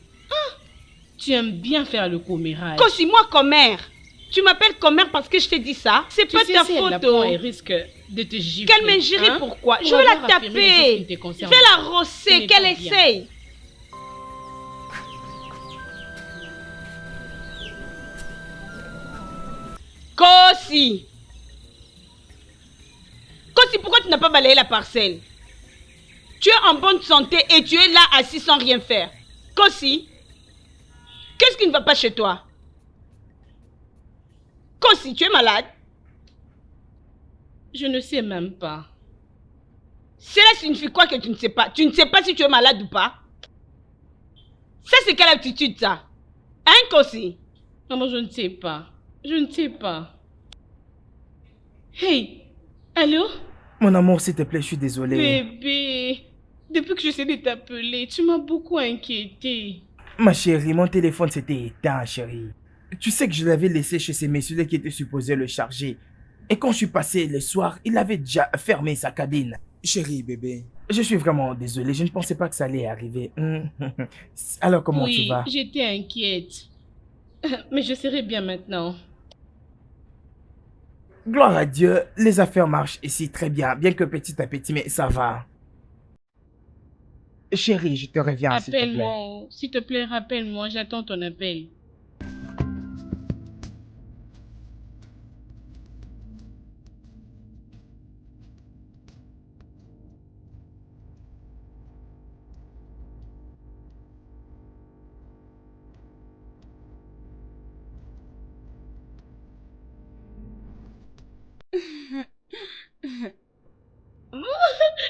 Tu aimes bien faire le commérage. Kossi, moi, commère. Tu m'appelles commère parce que je t'ai dit ça. C'est pas ta faute. Elle risque de te gifler. Qu'elle m'injurie, pourquoi? Je vais la taper. Je vais la rosser, qu'elle essaye. Kossi! Kossi, pourquoi tu n'as pas balayé la parcelle? Tu es en bonne santé et tu es là assis sans rien faire. Kossi, qu'est-ce qui ne va pas chez toi? Kossi, tu es malade? Je ne sais même pas. Cela signifie quoi que tu ne sais pas? Tu ne sais pas si tu es malade ou pas? Ça, c'est quelle attitude, ça? Hein, Kossi? Maman, je ne sais pas. Je ne sais pas. Hey! Allô? Mon amour, s'il te plaît, je suis désolé. Bébé, depuis que j'essaie de t'appeler, tu m'as beaucoup inquiété. Ma chérie, mon téléphone s'était éteint, chérie. Tu sais que je l'avais laissé chez ces messieurs qui étaient supposés le charger. Et quand je suis passé le soir, il avait déjà fermé sa cabine. Chérie, bébé. Je suis vraiment désolé, je ne pensais pas que ça allait arriver. Alors, comment tu vas? Oui, j'étais inquiète. Mais je serai bien maintenant. Gloire à Dieu, les affaires marchent ici très bien, bien que petit à petit, mais ça va. Chérie, je te reviens, s'il te plaît. Appelle-moi, s'il te plaît, rappelle-moi, j'attends ton appel.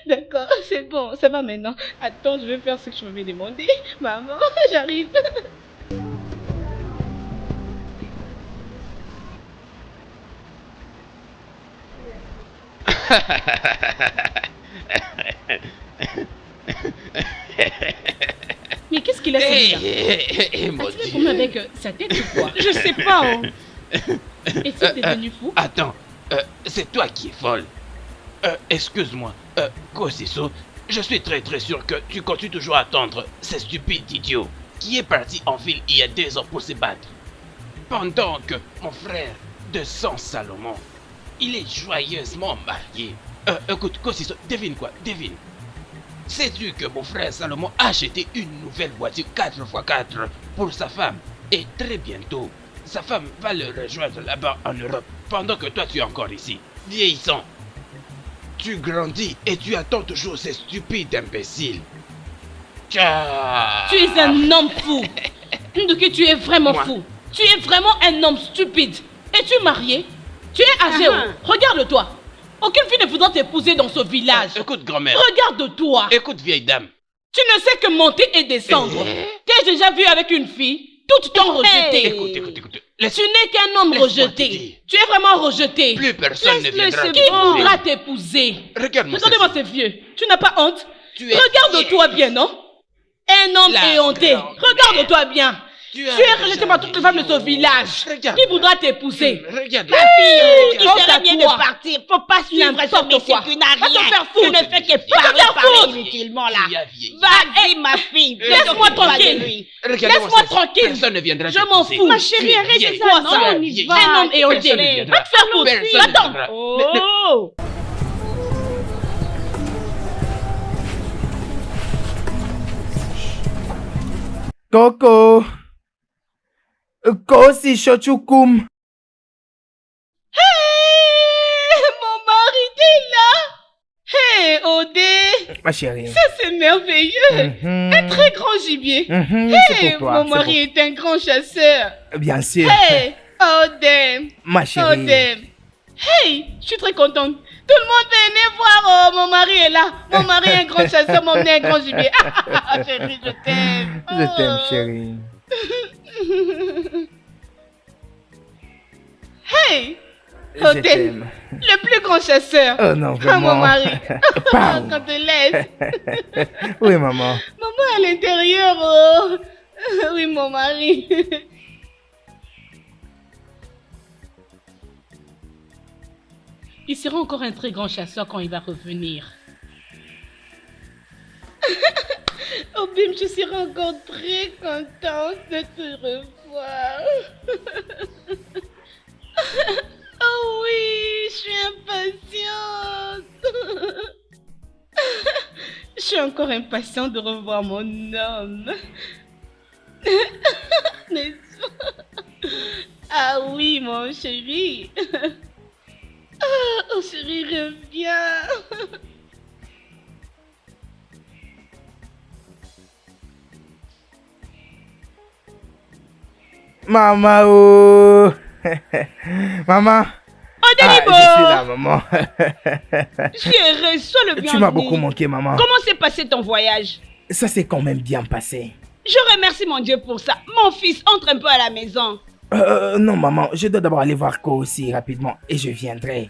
D'accord, c'est bon, ça va maintenant. Attends, je vais faire ce que je m'avais demandé. Maman, j'arrive. Mais qu'est-ce qu'il a fait? Mon As-tu Dieu. comme avec sa tête ou quoi? Je sais pas. Est-il devenu fou? Attends, c'est toi qui es folle. Excuse-moi, Kosiso, je suis très sûr que tu continues toujours à attendre ces stupides idiots qui est parti en ville il y a 2 ans pour se battre. Pendant que mon frère de sang Salomon, il est joyeusement marié. Écoute, Kosiso, devine quoi, devine. Sais-tu que mon frère Salomon a acheté une nouvelle voiture 4x4 pour sa femme? Et très bientôt, sa femme va le rejoindre là-bas en Europe, pendant que toi tu es encore ici, vieillissant. Tu grandis et tu attends toujours ces stupides imbéciles. Tu es un homme fou. Nduki, tu es vraiment fou. Tu es vraiment un homme stupide. Es-tu marié? Tu es âgé. Regarde-toi. Aucune fille ne voudra t'épouser dans ce village. Écoute, grand-mère. Regarde-toi. Écoute, vieille dame. Tu ne sais que monter et descendre. T'es déjà vu avec une fille? Tout t'ont rejeté. Écoute. Tu n'es qu'un homme rejeté. Tu es vraiment rejeté. Plus personne ne viendra Qui voudra t'épouser? Regarde-moi. Regardez-moi ces vieux. Tu n'as pas honte? Tu es Regarde-toi bien, non? Un homme éhonté. Regarde-toi bien. Tu es rejeté par toutes les femmes de ce village. Regarde. Qui voudra t'épouser? Regarde. Ma fille, il honte serait à bien toi. de partir. Faut pas suivre ce N'importe monsieur quoi. qui n'a Va te rien. faire Tu foutre. ne fais que Va te faire parler foutre. inutilement là. Vieille. Vas-y, ma fille. Laisse-moi Ne t'occupe pas de tranquille. lui. Laisse-moi tranquille. Personne ne viendra Je m'en t'épouser. fous. Ma chérie, arrête vieille. ça. Quoi, Non, ça? on y Vieille. va. Un homme éhonté. Personne ne viendra. Va te faire foutre. Personne ne Attends. viendra. Oh. Coco. Kosi Shochukum. Hey, mon mari est là. Hey, Odé. Ma chérie. Ça, c'est merveilleux. Un très grand gibier. C'est Hey, pour toi. mon mari est un grand chasseur. Bien sûr. Hey, Odé. Ma chérie. Odé. Hey, je suis très contente. Tout le monde venez voir. Oh, mon mari est là. Mon mari est un grand chasseur, mon mari est un grand gibier. Chérie, je t'aime. Je t'aime, chérie. Hey, Je Odé, t'aime. le plus grand chasseur. Oh non, Ah, vraiment. mon mari. Pardon. Quand te laisse. Oui, maman. Maman à l'intérieur. Oh. Oui, mon mari. Il sera encore un très grand chasseur quand il va revenir. Oh Bim, je serai encore très contente de te revoir. Oh oui, je suis impatiente. Je suis encore impatiente de revoir mon homme. N'est-ce pas? Ah oui, mon chéri. Oh chéri, reviens. Maman, oh. Maman. Odé Libo. Je suis là, maman. Je suis heureuse, sois le bienvenu. Tu m'as beaucoup manqué, maman. Comment s'est passé ton voyage? Ça s'est quand même bien passé. Je remercie mon Dieu pour ça. Mon fils, entre un peu à la maison. Non, maman, je dois d'abord aller voir Ko aussi rapidement et je viendrai.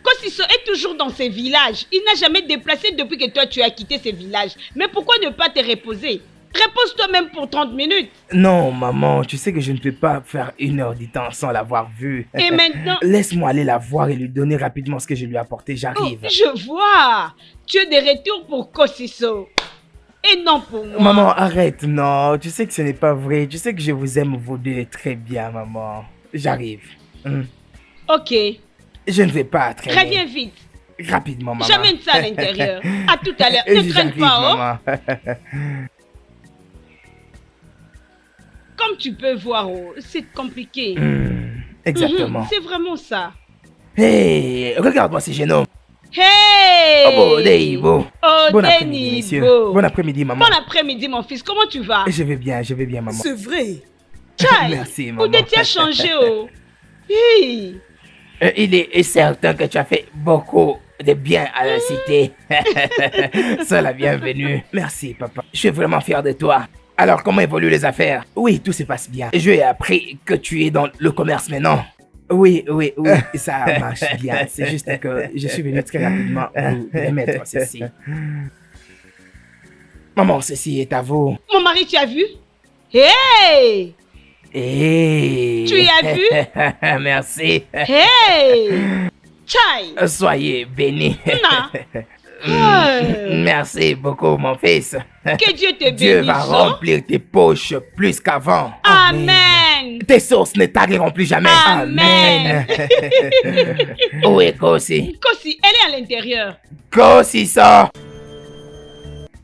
Kosiso est toujours dans ses villages. Il n'a jamais déplacé depuis que toi tu as quitté ces villages. Mais pourquoi ne pas te reposer? Repose-toi même pour 30 minutes. Non, maman, tu sais que je ne peux pas faire 1 heure du temps sans l'avoir vue. Et maintenant... Laisse-moi aller la voir et lui donner rapidement ce que je lui ai apporté, j'arrive. Oh, je vois. Tu es de retour pour Kosiso. Et non pour moi. Maman, arrête, non. Tu sais que ce n'est pas vrai. Tu sais que je vous aime vous deux très bien, maman. J'arrive. Ok. Je ne vais pas traîner. Reviens vite. Rapidement, maman. J'amène ça à l'intérieur. À tout à l'heure. Ne traîne pas, oh. Comme tu peux voir, oh, c'est compliqué. Exactement. C'est vraiment ça. Hey, regarde-moi ces jeunes hommes. Hey! Oh, Deibo. Oh, Bon après-midi, messieurs. Bon après-midi, maman. Bon après-midi, mon fils. Comment tu vas? Je vais bien, maman. C'est vrai. Chai, merci, maman. Odé, tu as changé, oh. Hey. Il est certain que tu as fait beaucoup de bien à la cité. Sois la bienvenue. Merci, papa. Je suis vraiment fier de toi. Alors, comment évoluent les affaires? Oui, tout se passe bien. Je ai appris que tu es dans le commerce maintenant. Oui, ça marche bien. C'est juste que je suis venu très rapidement vous remettre ceci. Maman, ceci est à vous. Mon mari, tu as vu? Hey! Hey! Tu y as vu? Merci. Hey! Chai! Soyez bénis. Hey. Merci beaucoup, mon fils. Que Dieu te bénisse. Dieu va remplir tes poches plus qu'avant. Amen. Tes sources ne tariront plus jamais. Amen. Où est Kosi? Kosi, elle est à l'intérieur. Kosi ça.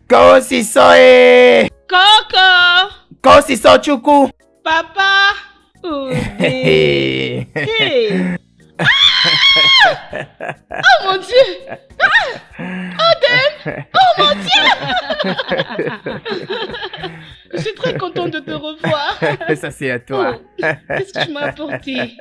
Kosi ça et... Coco. Kosi ça, Choukou. Papa. Hey. Oh mon Dieu! Odé! Oh mon Dieu! Je suis très contente de te revoir. Ça c'est à toi. Oh, qu'est-ce que tu m'as apporté?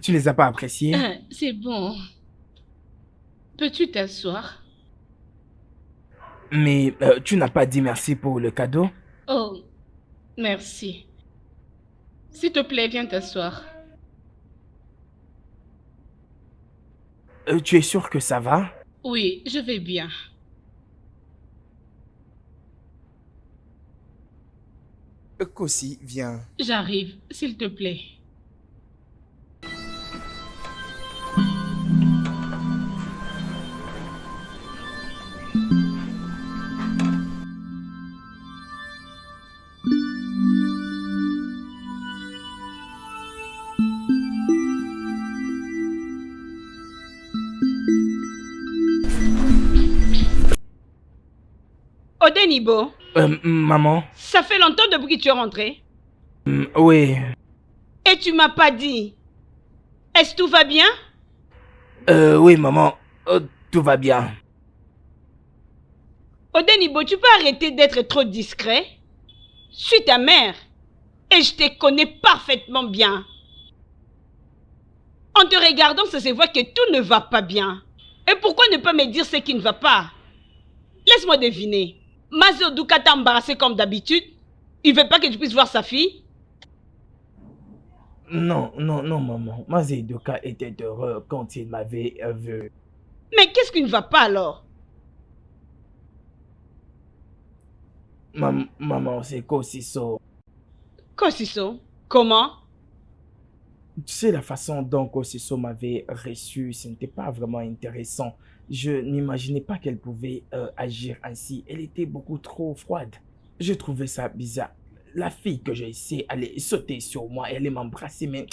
Tu les as pas appréciés? C'est bon. Peux-tu t'asseoir? Mais tu n'as pas dit merci pour le cadeau? Oh, merci. S'il te plaît, viens t'asseoir. Tu es sûr que ça va? Oui, je vais bien. Kosi, viens. J'arrive, s'il te plaît. Odenibo, Maman? ça fait longtemps depuis que tu es rentré. Oui. Et tu m'as pas dit. Est-ce que tout va bien? Oui, maman. Tout va bien. Odenibo, tu peux arrêter d'être trop discret? Je suis ta mère. Et je te connais parfaitement bien. En te regardant, ça se voit que tout ne va pas bien. Et pourquoi ne pas me dire ce qui ne va pas? Laisse-moi deviner. Mazo Duka t'a embarrassé comme d'habitude. Il veut pas que tu puisses voir sa fille? Non, maman. Mazedoka était heureux quand il m'avait vu. Mais qu'est-ce qui ne va pas alors? Maman, c'est Kosiso. Kosiso, comment? Tu sais, la façon dont Kosiso m'avait reçu, ce n'était pas vraiment intéressant. Je n'imaginais pas qu'elle pouvait agir ainsi. Elle était beaucoup trop froide. Je trouvais ça bizarre. La fille que j'ai essayé allait sauter sur moi, elle allait m'embrasser, mais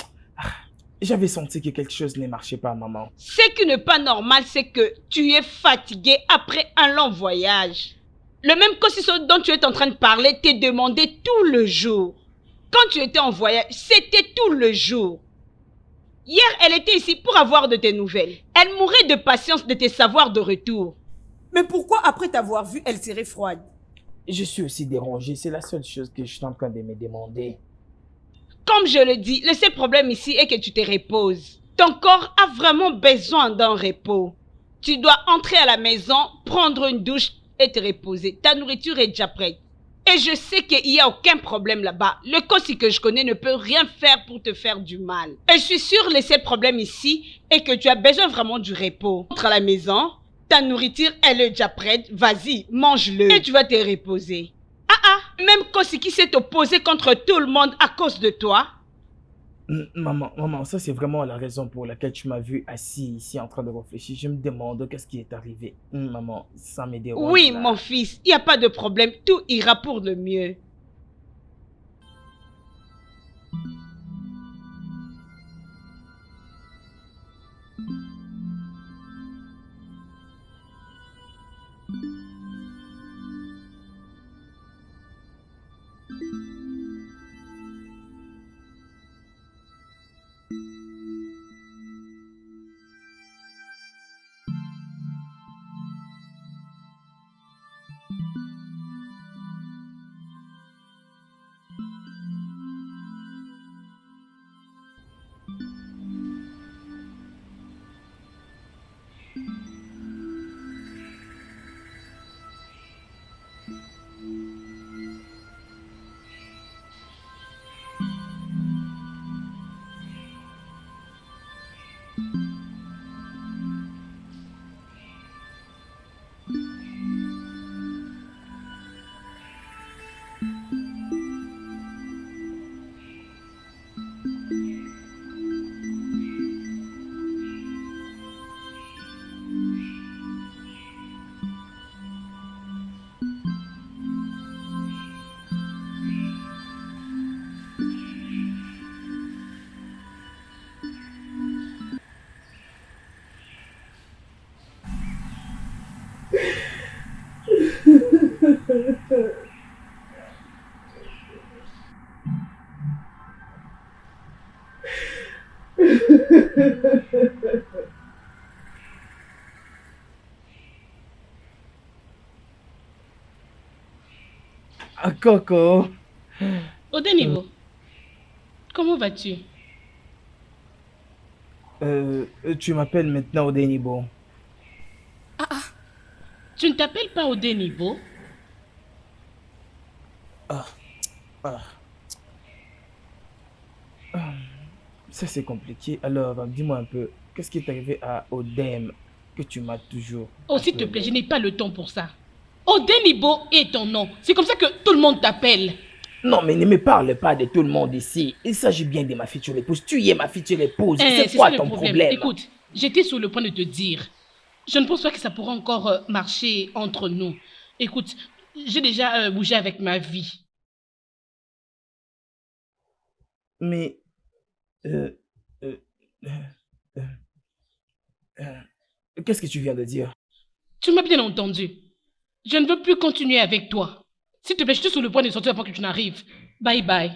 j'avais senti que quelque chose ne marchait pas, maman. Ce qui n'est pas normal, c'est que tu es fatigué après un long voyage. Le même Kosiso dont tu es en train de parler t'est demandé tout le jour. Quand tu étais en voyage, c'était tout le jour. Hier, elle était ici pour avoir de tes nouvelles. Elle mourait de patience de te savoir de retour. Mais pourquoi après t'avoir vu, elle serait froide? Je suis aussi dérangé, c'est la seule chose que je suis en train de me demander. Comme je le dis, le seul problème ici est que tu te reposes. Ton corps a vraiment besoin d'un repos. Tu dois entrer à la maison, prendre une douche et te reposer. Ta nourriture est déjà prête. Et je sais qu'il n'y a aucun problème là-bas. Le Kosi que je connais ne peut rien faire pour te faire du mal. Et je suis sûre que le seul problème ici est que tu as besoin vraiment du repos. Entre à la maison, ta nourriture elle est déjà prête. Vas-y, mange-le et tu vas te reposer. Même Kosi qui s'est opposé contre tout le monde à cause de toi. Maman, ça c'est vraiment la raison pour laquelle tu m'as vu assis ici en train de réfléchir. Je me demande qu'est-ce qui est arrivé. Maman, ça me dérange. Oui, là. mon fils, il n'y a pas de problème. Tout ira pour le mieux. Coco. Odenibo, comment vas-tu? Tu m'appelles maintenant Odenibo. Tu ne t'appelles pas Odenibo? Ça c'est compliqué. Alors, dis-moi un peu, qu'est-ce qui est arrivé à Odem que tu m'as toujours... Oh, s'il te plaît, je n'ai pas le temps pour ça. Odenibo est ton nom. C'est comme ça que tout le monde t'appelle. Non, mais ne me parle pas de tout le monde ici. Il s'agit bien de ma future épouse. Tu es ma future épouse. C'est quoi ça ton le problème? Écoute, j'étais sur le point de te dire. Je ne pense pas que ça pourra encore marcher entre nous. Écoute, j'ai déjà bougé avec ma vie. Mais... qu'est-ce que tu viens de dire? Tu m'as bien entendu. Je ne veux plus continuer avec toi. S'il te plaît, je suis sur le point de sortir avant que tu n'arrives. Bye bye.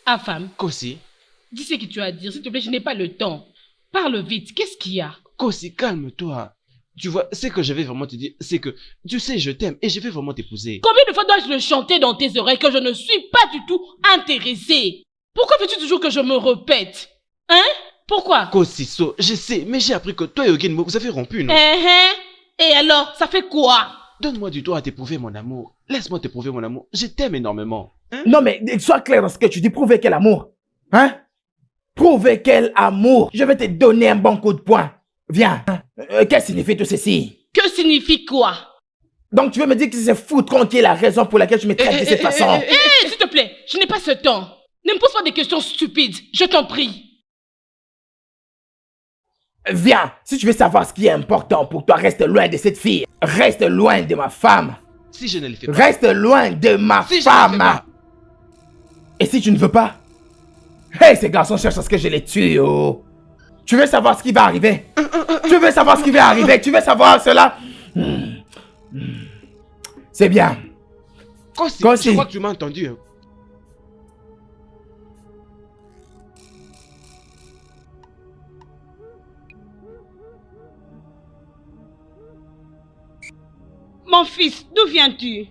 Ah, femme. Kosi. Dis ce que tu as à dire. S'il te plaît, je n'ai pas le temps. Parle vite. Qu'est-ce qu'il y a? Kosi, calme-toi. Tu vois, ce que je vais vraiment te dire, c'est que, tu sais, je t'aime et je vais vraiment t'épouser. Combien de fois dois-je le chanter dans tes oreilles que je ne suis pas du tout intéressée? Pourquoi veux-tu toujours que je me répète? Hein? Pourquoi? Kosiso, je sais, mais j'ai appris que toi et Ogenmo, vous avez rompu, non? Et alors, ça fait quoi? Donne-moi du temps à t'éprouver mon amour. Laisse-moi t'éprouver mon amour. Je t'aime énormément. Hein? Non mais sois clair dans ce que tu dis. Prouver quel amour. Hein? Prouver quel amour. Je vais te donner un bon coup de poing. Viens. Qu'est-ce que signifie tout ceci? Que signifie quoi? Donc tu veux me dire que c'est Foutron qui est la raison pour laquelle tu me traites de cette façon? S'il te plaît, je n'ai pas ce temps. Ne me pose pas des questions stupides, je t'en prie. Viens, si tu veux savoir ce qui est important pour toi, reste loin de cette fille. Reste loin de ma femme. Si je ne le fais pas. Reste loin de ma Si femme. Et si tu ne veux pas? Hey, ces garçons cherchent à ce que je les tue, oh. Tu veux savoir ce qui va arriver? Tu veux savoir ce qui va arriver? Tu veux savoir cela? C'est bien. Kosi, Kosi. je crois que tu m'as entendu. Hein. Mon fils, d'où viens-tu?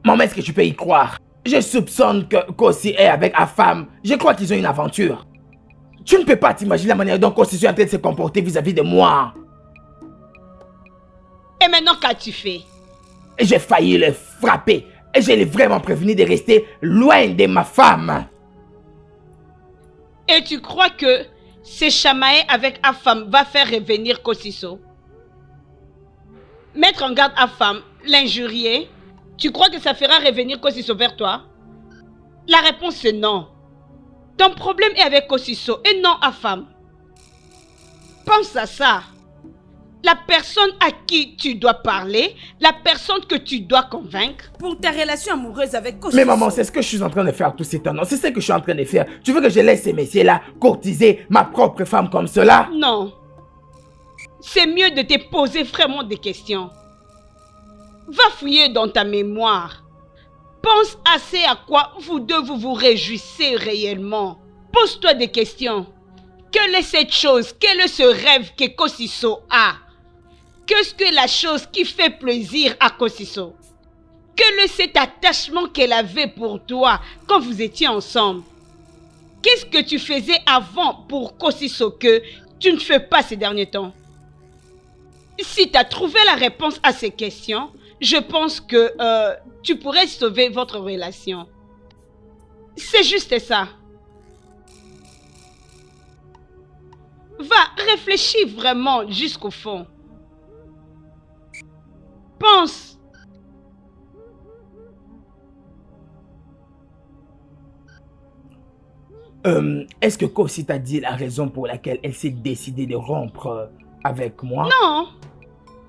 Maman, est-ce que tu peux y croire? Je soupçonne que Kosi est avec Afam. Je crois qu'ils ont une aventure. Tu ne peux pas t'imaginer la manière dont Kosi est en train de se comporter vis-à-vis de moi. Et maintenant, qu'as-tu fait? J'ai failli le frapper. Et je l'ai vraiment prévenu de rester loin de ma femme. Et tu crois que se chamailler avec Afam va faire revenir Kosiso? Mettre en garde Afam, l'injurier, tu crois que ça fera revenir Kosiso vers toi? La réponse est non. Ton problème est avec Kosiso et non Afam. Pense à ça. La personne à qui tu dois parler, la personne que tu dois convaincre. Pour ta relation amoureuse avec Kosiso. Mais maman, c'est ce que je suis en train de faire tout ces temps. C'est ce que je suis en train de faire. Tu veux que je laisse ces messieurs-là courtiser ma propre femme comme cela? Non. C'est mieux de te poser vraiment des questions. Va fouiller dans ta mémoire. Pense assez à quoi vous deux vous réjouissez réellement. Pose-toi des questions. Quelle est cette chose? Quel est ce rêve que Kosiso a? Qu'est-ce que la chose qui fait plaisir à Kosiso? Quel est cet attachement qu'elle avait pour toi quand vous étiez ensemble? Qu'est-ce que tu faisais avant pour Kosiso que tu ne fais pas ces derniers temps? Si tu as trouvé la réponse à ces questions, je pense que tu pourrais sauver votre relation. C'est juste ça. Va, réfléchis vraiment jusqu'au fond. Pense. Est-ce que Kosi t'a dit la raison pour laquelle elle s'est décidée de rompre avec moi? Non,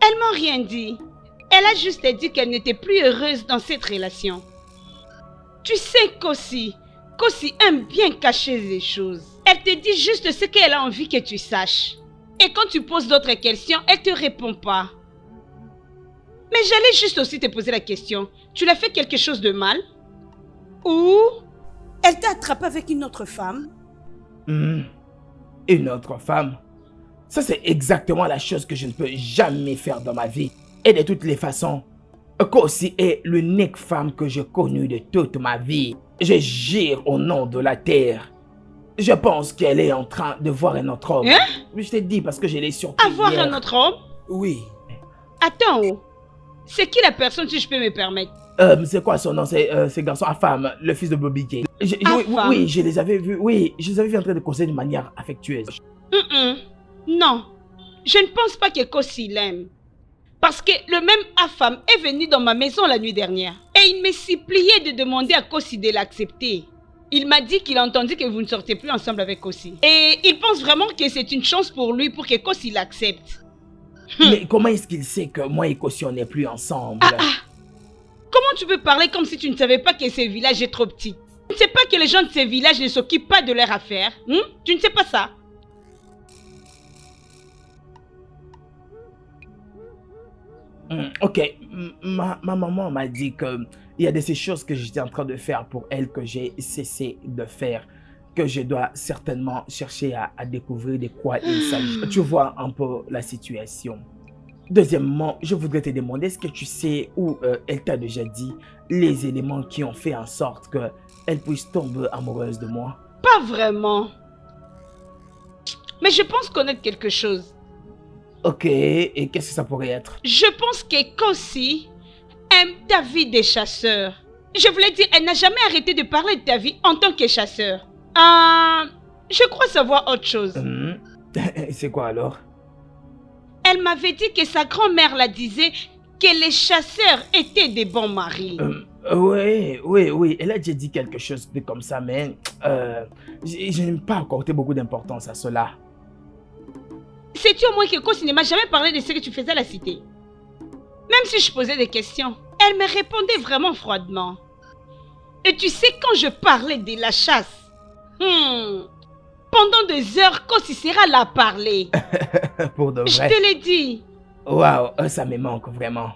elle m'a rien dit. Elle a juste dit qu'elle n'était plus heureuse dans cette relation. Tu sais, Kosi aime bien cacher les choses. Elle te dit juste ce qu'elle a envie que tu saches. Et quand tu poses d'autres questions, elle te répond pas. Mais j'allais juste aussi te poser la question. Tu l'as fait quelque chose de mal? Ou Elle t'a attrapé avec une autre femme? Une autre femme? Ça, c'est exactement la chose que je ne peux jamais faire dans ma vie. Et de toutes les façons, Kosi est l'unique femme que j'ai connue de toute ma vie. Je jure au nom de la terre. Je pense qu'elle est en train de voir un autre homme. Hein? Je t'ai dit parce que je l'ai surpris avoir hier. un autre homme? Oui. Attends, oh. C'est qui la personne, si je peux me permettre? C'est quoi son nom? C'est garçon à femme, le fils de Bobby Gay. Oui, je les avais vus. Oui, je les avais vus en train de causer de manière affectueuse. Non, je ne pense pas que Kosi l'aime. Parce que le même Afam est venu dans ma maison la nuit dernière. Et il m'a supplié de demander à Kosi de l'accepter. Il m'a dit qu'il a entendu que vous ne sortez plus ensemble avec Kosi. Et il pense vraiment que c'est une chance pour lui pour que Kosi l'accepte. Mais comment est-ce qu'il sait que moi et Kosi on n'est plus ensemble? Comment tu peux parler comme si tu ne savais pas que ce village est trop petit? Tu ne sais pas que les gens de ces villages ne s'occupent pas de leurs affaires? Tu ne sais pas ça? Ok, ma maman m'a dit que il y a de ces choses que j'étais en train de faire pour elle que j'ai cessé de faire, que je dois certainement chercher à découvrir de quoi il s'agit. Tu vois un peu la situation. Deuxièmement, je voudrais te demander, est-ce que tu sais ou elle t'a déjà dit les éléments qui ont fait en sorte qu'elle puisse tomber amoureuse de moi? Pas vraiment. Mais je pense connaître quelque chose. Ok, et qu'est-ce que ça pourrait être? Je pense que Kossi aime ta vie des chasseurs. Je voulais dire, elle n'a jamais arrêté de parler de ta vie en tant que chasseur. Je crois savoir autre chose. C'est quoi alors? Elle m'avait dit que sa grand-mère la disait que les chasseurs étaient des bons maris. Oui, elle a déjà dit quelque chose de comme ça, mais je n'aime pas accorder beaucoup d'importance à cela. Sais-tu au moins que Kossi ne m'a jamais parlé de ce que tu faisais à la cité? Même si je posais des questions, elle me répondait vraiment froidement. Et tu sais, quand je parlais de la chasse, pendant des heures, Kossi sera là à parler. Pour de vrai. Je te l'ai dit. Waouh, ça me manque vraiment.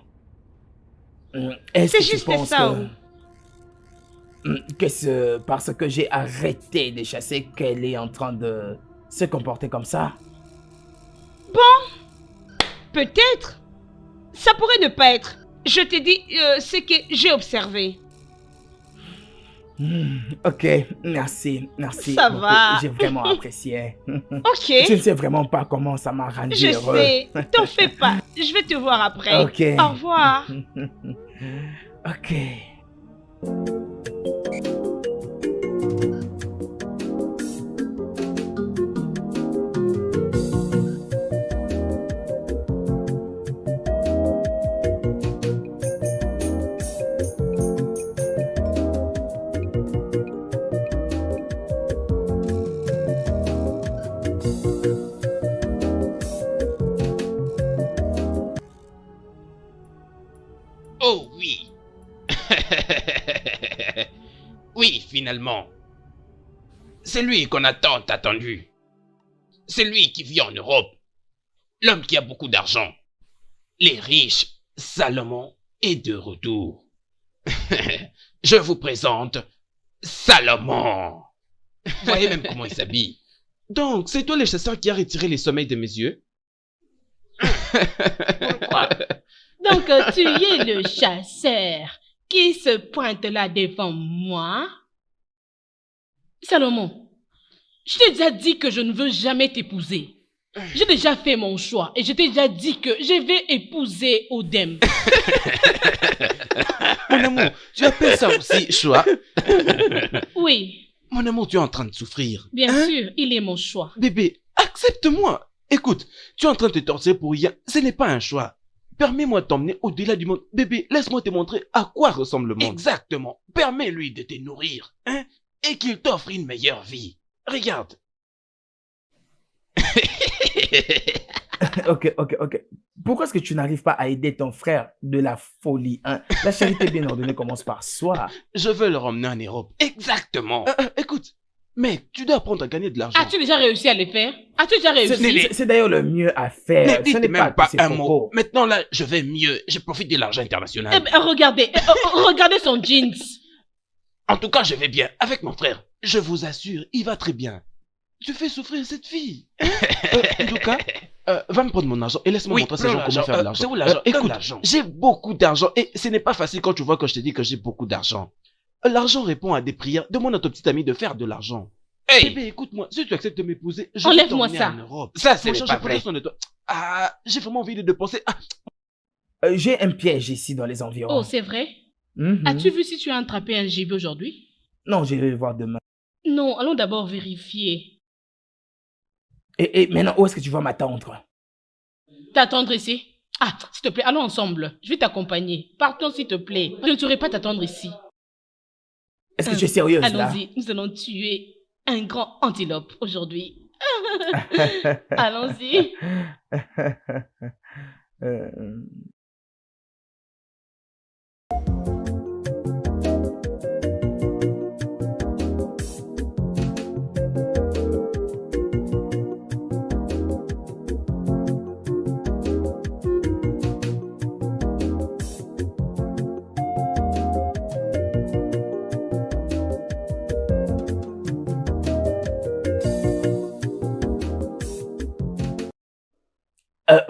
C'est juste ça. Que c'est parce que j'ai arrêté de chasser qu'elle est en train de se comporter comme ça? Bon, peut-être. Ça pourrait ne pas être. Je te dis ce que j'ai observé. Ok, merci. Ça beaucoup. va. J'ai vraiment apprécié. Ok. Je ne sais vraiment pas comment ça m'a rendu Je heureux. sais. T'en fais pas. Je vais te voir après. Ok. Au revoir. Ok. Oh oui. Oui, finalement. C'est lui qu'on a tant attendu. C'est lui qui vit en Europe. L'homme qui a beaucoup d'argent. Les riches, Salomon est de retour. Je vous présente Salomon. Voyez même comment il s'habille. Donc, c'est toi le chasseur qui a retiré les sommeils de mes yeux? Pourquoi? Donc, tu es le chasseur qui se pointe là devant moi? Salomon, je t'ai déjà dit que je ne veux jamais t'épouser. J'ai déjà fait mon choix et je t'ai déjà dit que je vais épouser Odem. Mon amour, tu appelles ça aussi choix? Oui. Mon amour, tu es en train de souffrir. Bien sûr, il est mon choix. Bébé, accepte-moi. Écoute, tu es en train de te torturer pour rien. Ce n'est pas un choix. Permets-moi de t'emmener au-delà du monde. Bébé, laisse-moi te montrer à quoi ressemble le monde. Exactement. Permets-lui de te nourrir, hein, et qu'il t'offre une meilleure vie. Regarde. Ok. Pourquoi est-ce que tu n'arrives pas à aider ton frère de la folie, hein? La charité bien ordonnée commence par soi. Je veux le ramener en Europe. Exactement. Écoute, mec, tu dois apprendre à gagner de l'argent. As-tu déjà réussi à le faire? As-tu déjà réussi? C'est d'ailleurs le mieux à faire. Ne dites Ce n'est même pas que c'est un faux. mot. Maintenant là, je vais mieux. Je profite de l'argent international. Eh ben, regardez son jeans. En tout cas, je vais bien. Avec mon frère, je vous assure, il va très bien. Tu fais souffrir cette fille. Luca, va me prendre mon argent et laisse-moi montrer ces gens comment faire de l'argent. C'est où l'argent? Écoute, j'ai beaucoup d'argent et ce n'est pas facile quand tu vois que je te dis que j'ai beaucoup d'argent. L'argent répond à des prières. Demande à ton petit ami de faire de l'argent. Hey. Bébé, écoute-moi, si tu acceptes de m'épouser, je vais t'emmener en Europe. Ça, c'est pas vrai. J'ai vraiment envie de penser. J'ai un piège ici dans les environs. Oh, c'est vrai? As-tu vu si tu as attrapé un gibier aujourd'hui? Non, j'irai le voir demain. Non, allons d'abord vérifier. Et maintenant, où est-ce que tu vas m'attendre? T'attendre ici? Ah, s'il te plaît, allons ensemble. Je vais t'accompagner. Partons, s'il te plaît. Je ne saurais pas t'attendre ici. Est-ce que tu es sérieuse là? Allons-y, nous allons tuer un grand antilope aujourd'hui. Allons-y.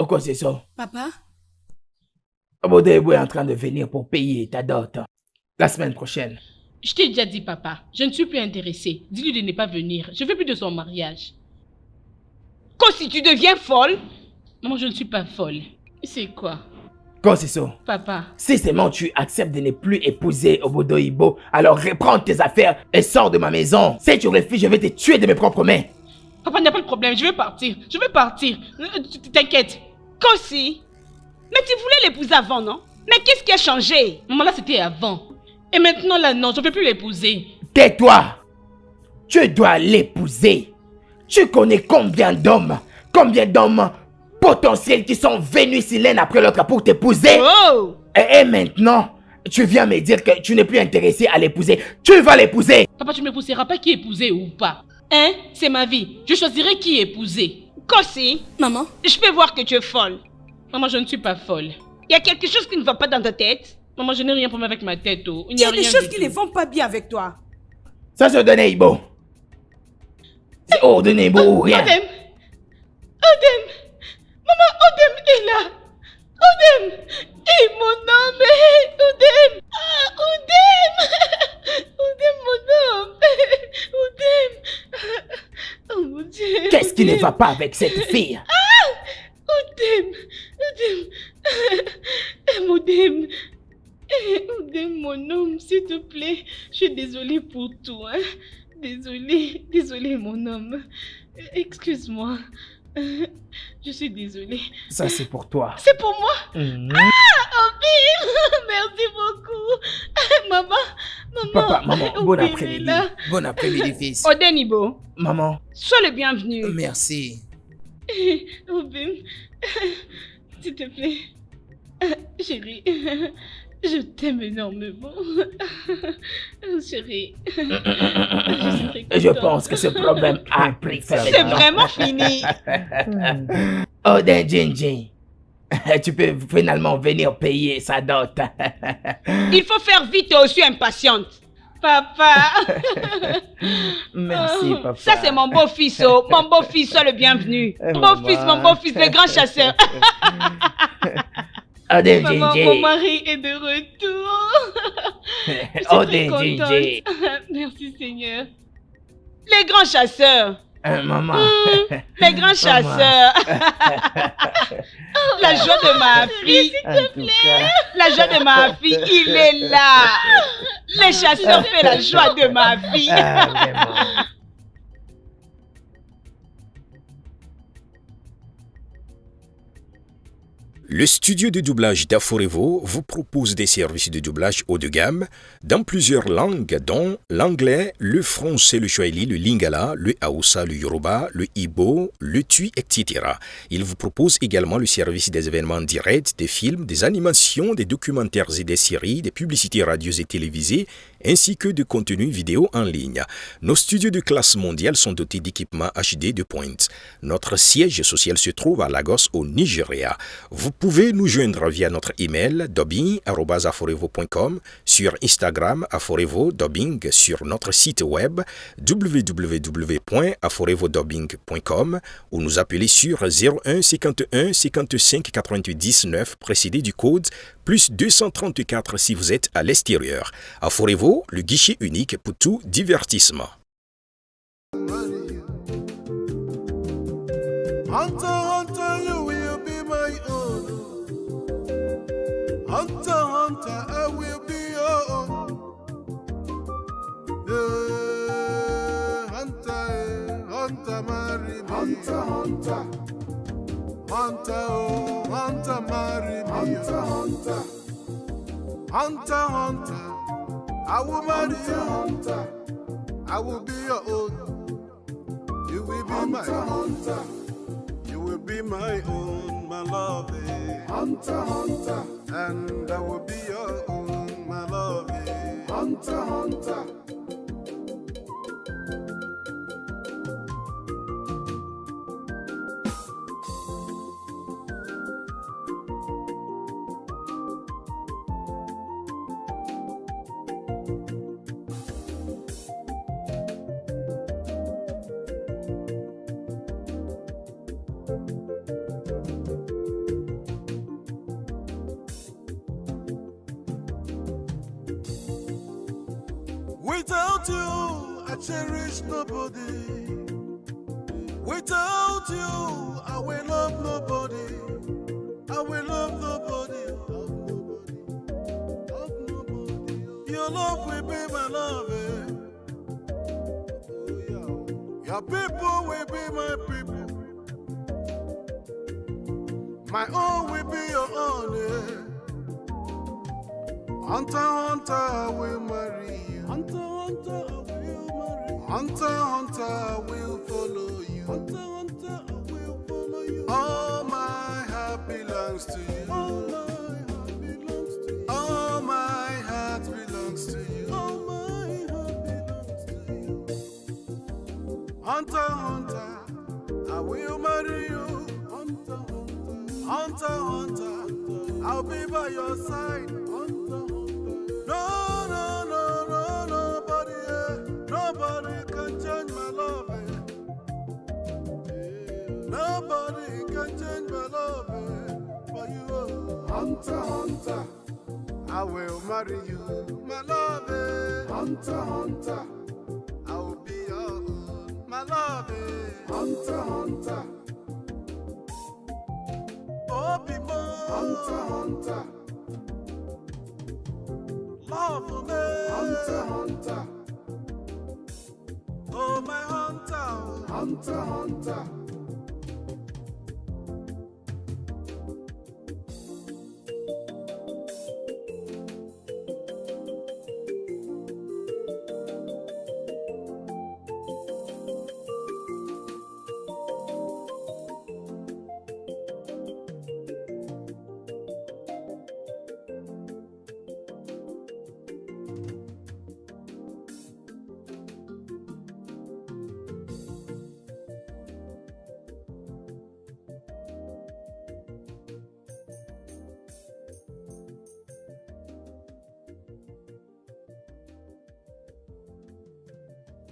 Quoi c'est ça? Papa? Obodo est en train de venir pour payer ta dot la semaine prochaine. Je t'ai déjà dit, papa, je ne suis plus intéressée. Dis-lui de ne pas venir. Je ne veux plus de son mariage. Quand si tu deviens folle? Maman, je ne suis pas folle. C'est quoi? Quoi c'est ça? Papa. Si seulement tu acceptes de ne plus épouser Obodo Ibo, alors reprends tes affaires et sors de ma maison. Si tu refuses, je vais te tuer de mes propres mains. Papa, il n'y a pas de problème. Je vais partir. Je vais partir. T'inquiète. Kossi, mais tu voulais l'épouser avant, non? Mais qu'est-ce qui a changé? Maman, là, c'était avant. Et maintenant, là, non, je ne peux plus l'épouser. Tais-toi! Tu dois l'épouser. Tu connais combien d'hommes potentiels qui sont venus ici l'un après l'autre pour t'épouser? Oh! Et maintenant, tu viens me dire que tu n'es plus intéressé à l'épouser. Tu vas l'épouser! Papa, tu ne m'épouseras pas qui épouser ou pas. Hein? C'est ma vie. Je choisirai qui épouser. Kossi, Maman? je peux voir que tu es folle. Maman, je ne suis pas folle. Il y a quelque chose qui ne va pas dans ta tête? Maman, je n'ai rien pour moi avec ma tête. Oh. Il y a des choses qui ne vont pas bien avec toi. Ça se donne Ibo. C'est ordonné Ibo ou rien. Odem! Odem! Maman, Odem est là! Odem! Et mon homme! Odem! Ah, Odem! Odem, mon homme! Odem! Oh mon Dieu! Qu'est-ce qui ne va pas avec cette fille? Ah! Odem! Odem! Odem, mon homme, s'il te plaît. Je suis désolée pour tout, hein. Désolée, mon homme. Excuse-moi. Je suis désolée. Ça, c'est pour toi. C'est pour moi? Mhm. Ah, Obim! Merci beaucoup. Maman. Papa, maman, bon Obim est après-midi. là. Bon après-midi, fils. Odenibo, Maman, sois le bienvenu. Merci. Obim, s'il te plaît. Chérie, je t'aime énormément. Chérie, je pense que ce problème a pris fin. C'est vraiment fini. Odin Jinji, tu peux finalement venir payer sa dot. Il faut faire vite, tu es aussi impatiente. papa. Merci, papa. Ça, c'est mon beau-fils, oh. Mon beau-fils, sois le bienvenu. Beau-fils, mon beau-fils, le grand chasseur. Odin Maman, Jinji. mon mari est de retour. Je suis très Odin Jinji. contente. Merci Seigneur. Les grands chasseurs. Maman. Les grands chasseurs. La joie de ma fille. En tout cas. La joie de ma fille, il est là. Les chasseurs font la joie de ma fille. Ah, vraiment. Le studio de doublage d'Aforevo vous propose des services de doublage haut de gamme dans plusieurs langues, dont l'anglais, le français, le swahili, le lingala, le hausa, le yoruba, le ibo, le tui, etc. Il vous propose également le service des événements directs, des films, des animations, des documentaires et des séries, des publicités radios et télévisées, ainsi que de contenus vidéo en ligne. Nos studios de classe mondiale sont dotés d'équipements HD de pointe. Notre siège social se trouve à Lagos, au Nigeria. Vous pouvez nous joindre via notre email dubbing@aforevo.com, sur Instagram Aforevo Dubbing, sur notre site web www.aforevodubbing.com ou nous appeler sur 01 51 55 88 19 précédé du code plus 234 si vous êtes à l'extérieur. Aforevo, le guichet unique pour tout divertissement. Hunter, hunter, you will be my own. Hunter, hunter, I will be your own. Yeah, hunter, hunter, marry me. Hunter, hunter. Hunter, oh, hunter, marry me. Hunter, hunter. Hunter, hunter, I will marry you. Hunter, I will be your own. You will be my hunter. You will be my own, my lovey. Hunter, hunter. And I will be your own, my lovey. Hunter, hunter. Without you, I cherish nobody. Without you, I will love nobody. I will love nobody. Love nobody. Your love will be my love. Your people will be my people. My own will be your own. Hunter, hunter, I will marry you. Hunter, hunter, I will marry you. Hunter, hunter, I will follow you. Hunter, hunter, I will follow you. All my heart belongs to you. All my heart belongs to you. All my heart belongs to you. All my heart belongs to you. Hunter, hunter, I will marry you. Hunter, hunter, hunter, hunter, I'll be by your side. Hunter, hunter. No, no, no, no, nobody, nobody can change my love. Nobody can change my love for you. Hunter, hunter, I will marry you, my love. Hunter, hunter, I will be your own, my love. Hunter, hunter, oh people. Hunter, hunter, love me. Hunter, hunter.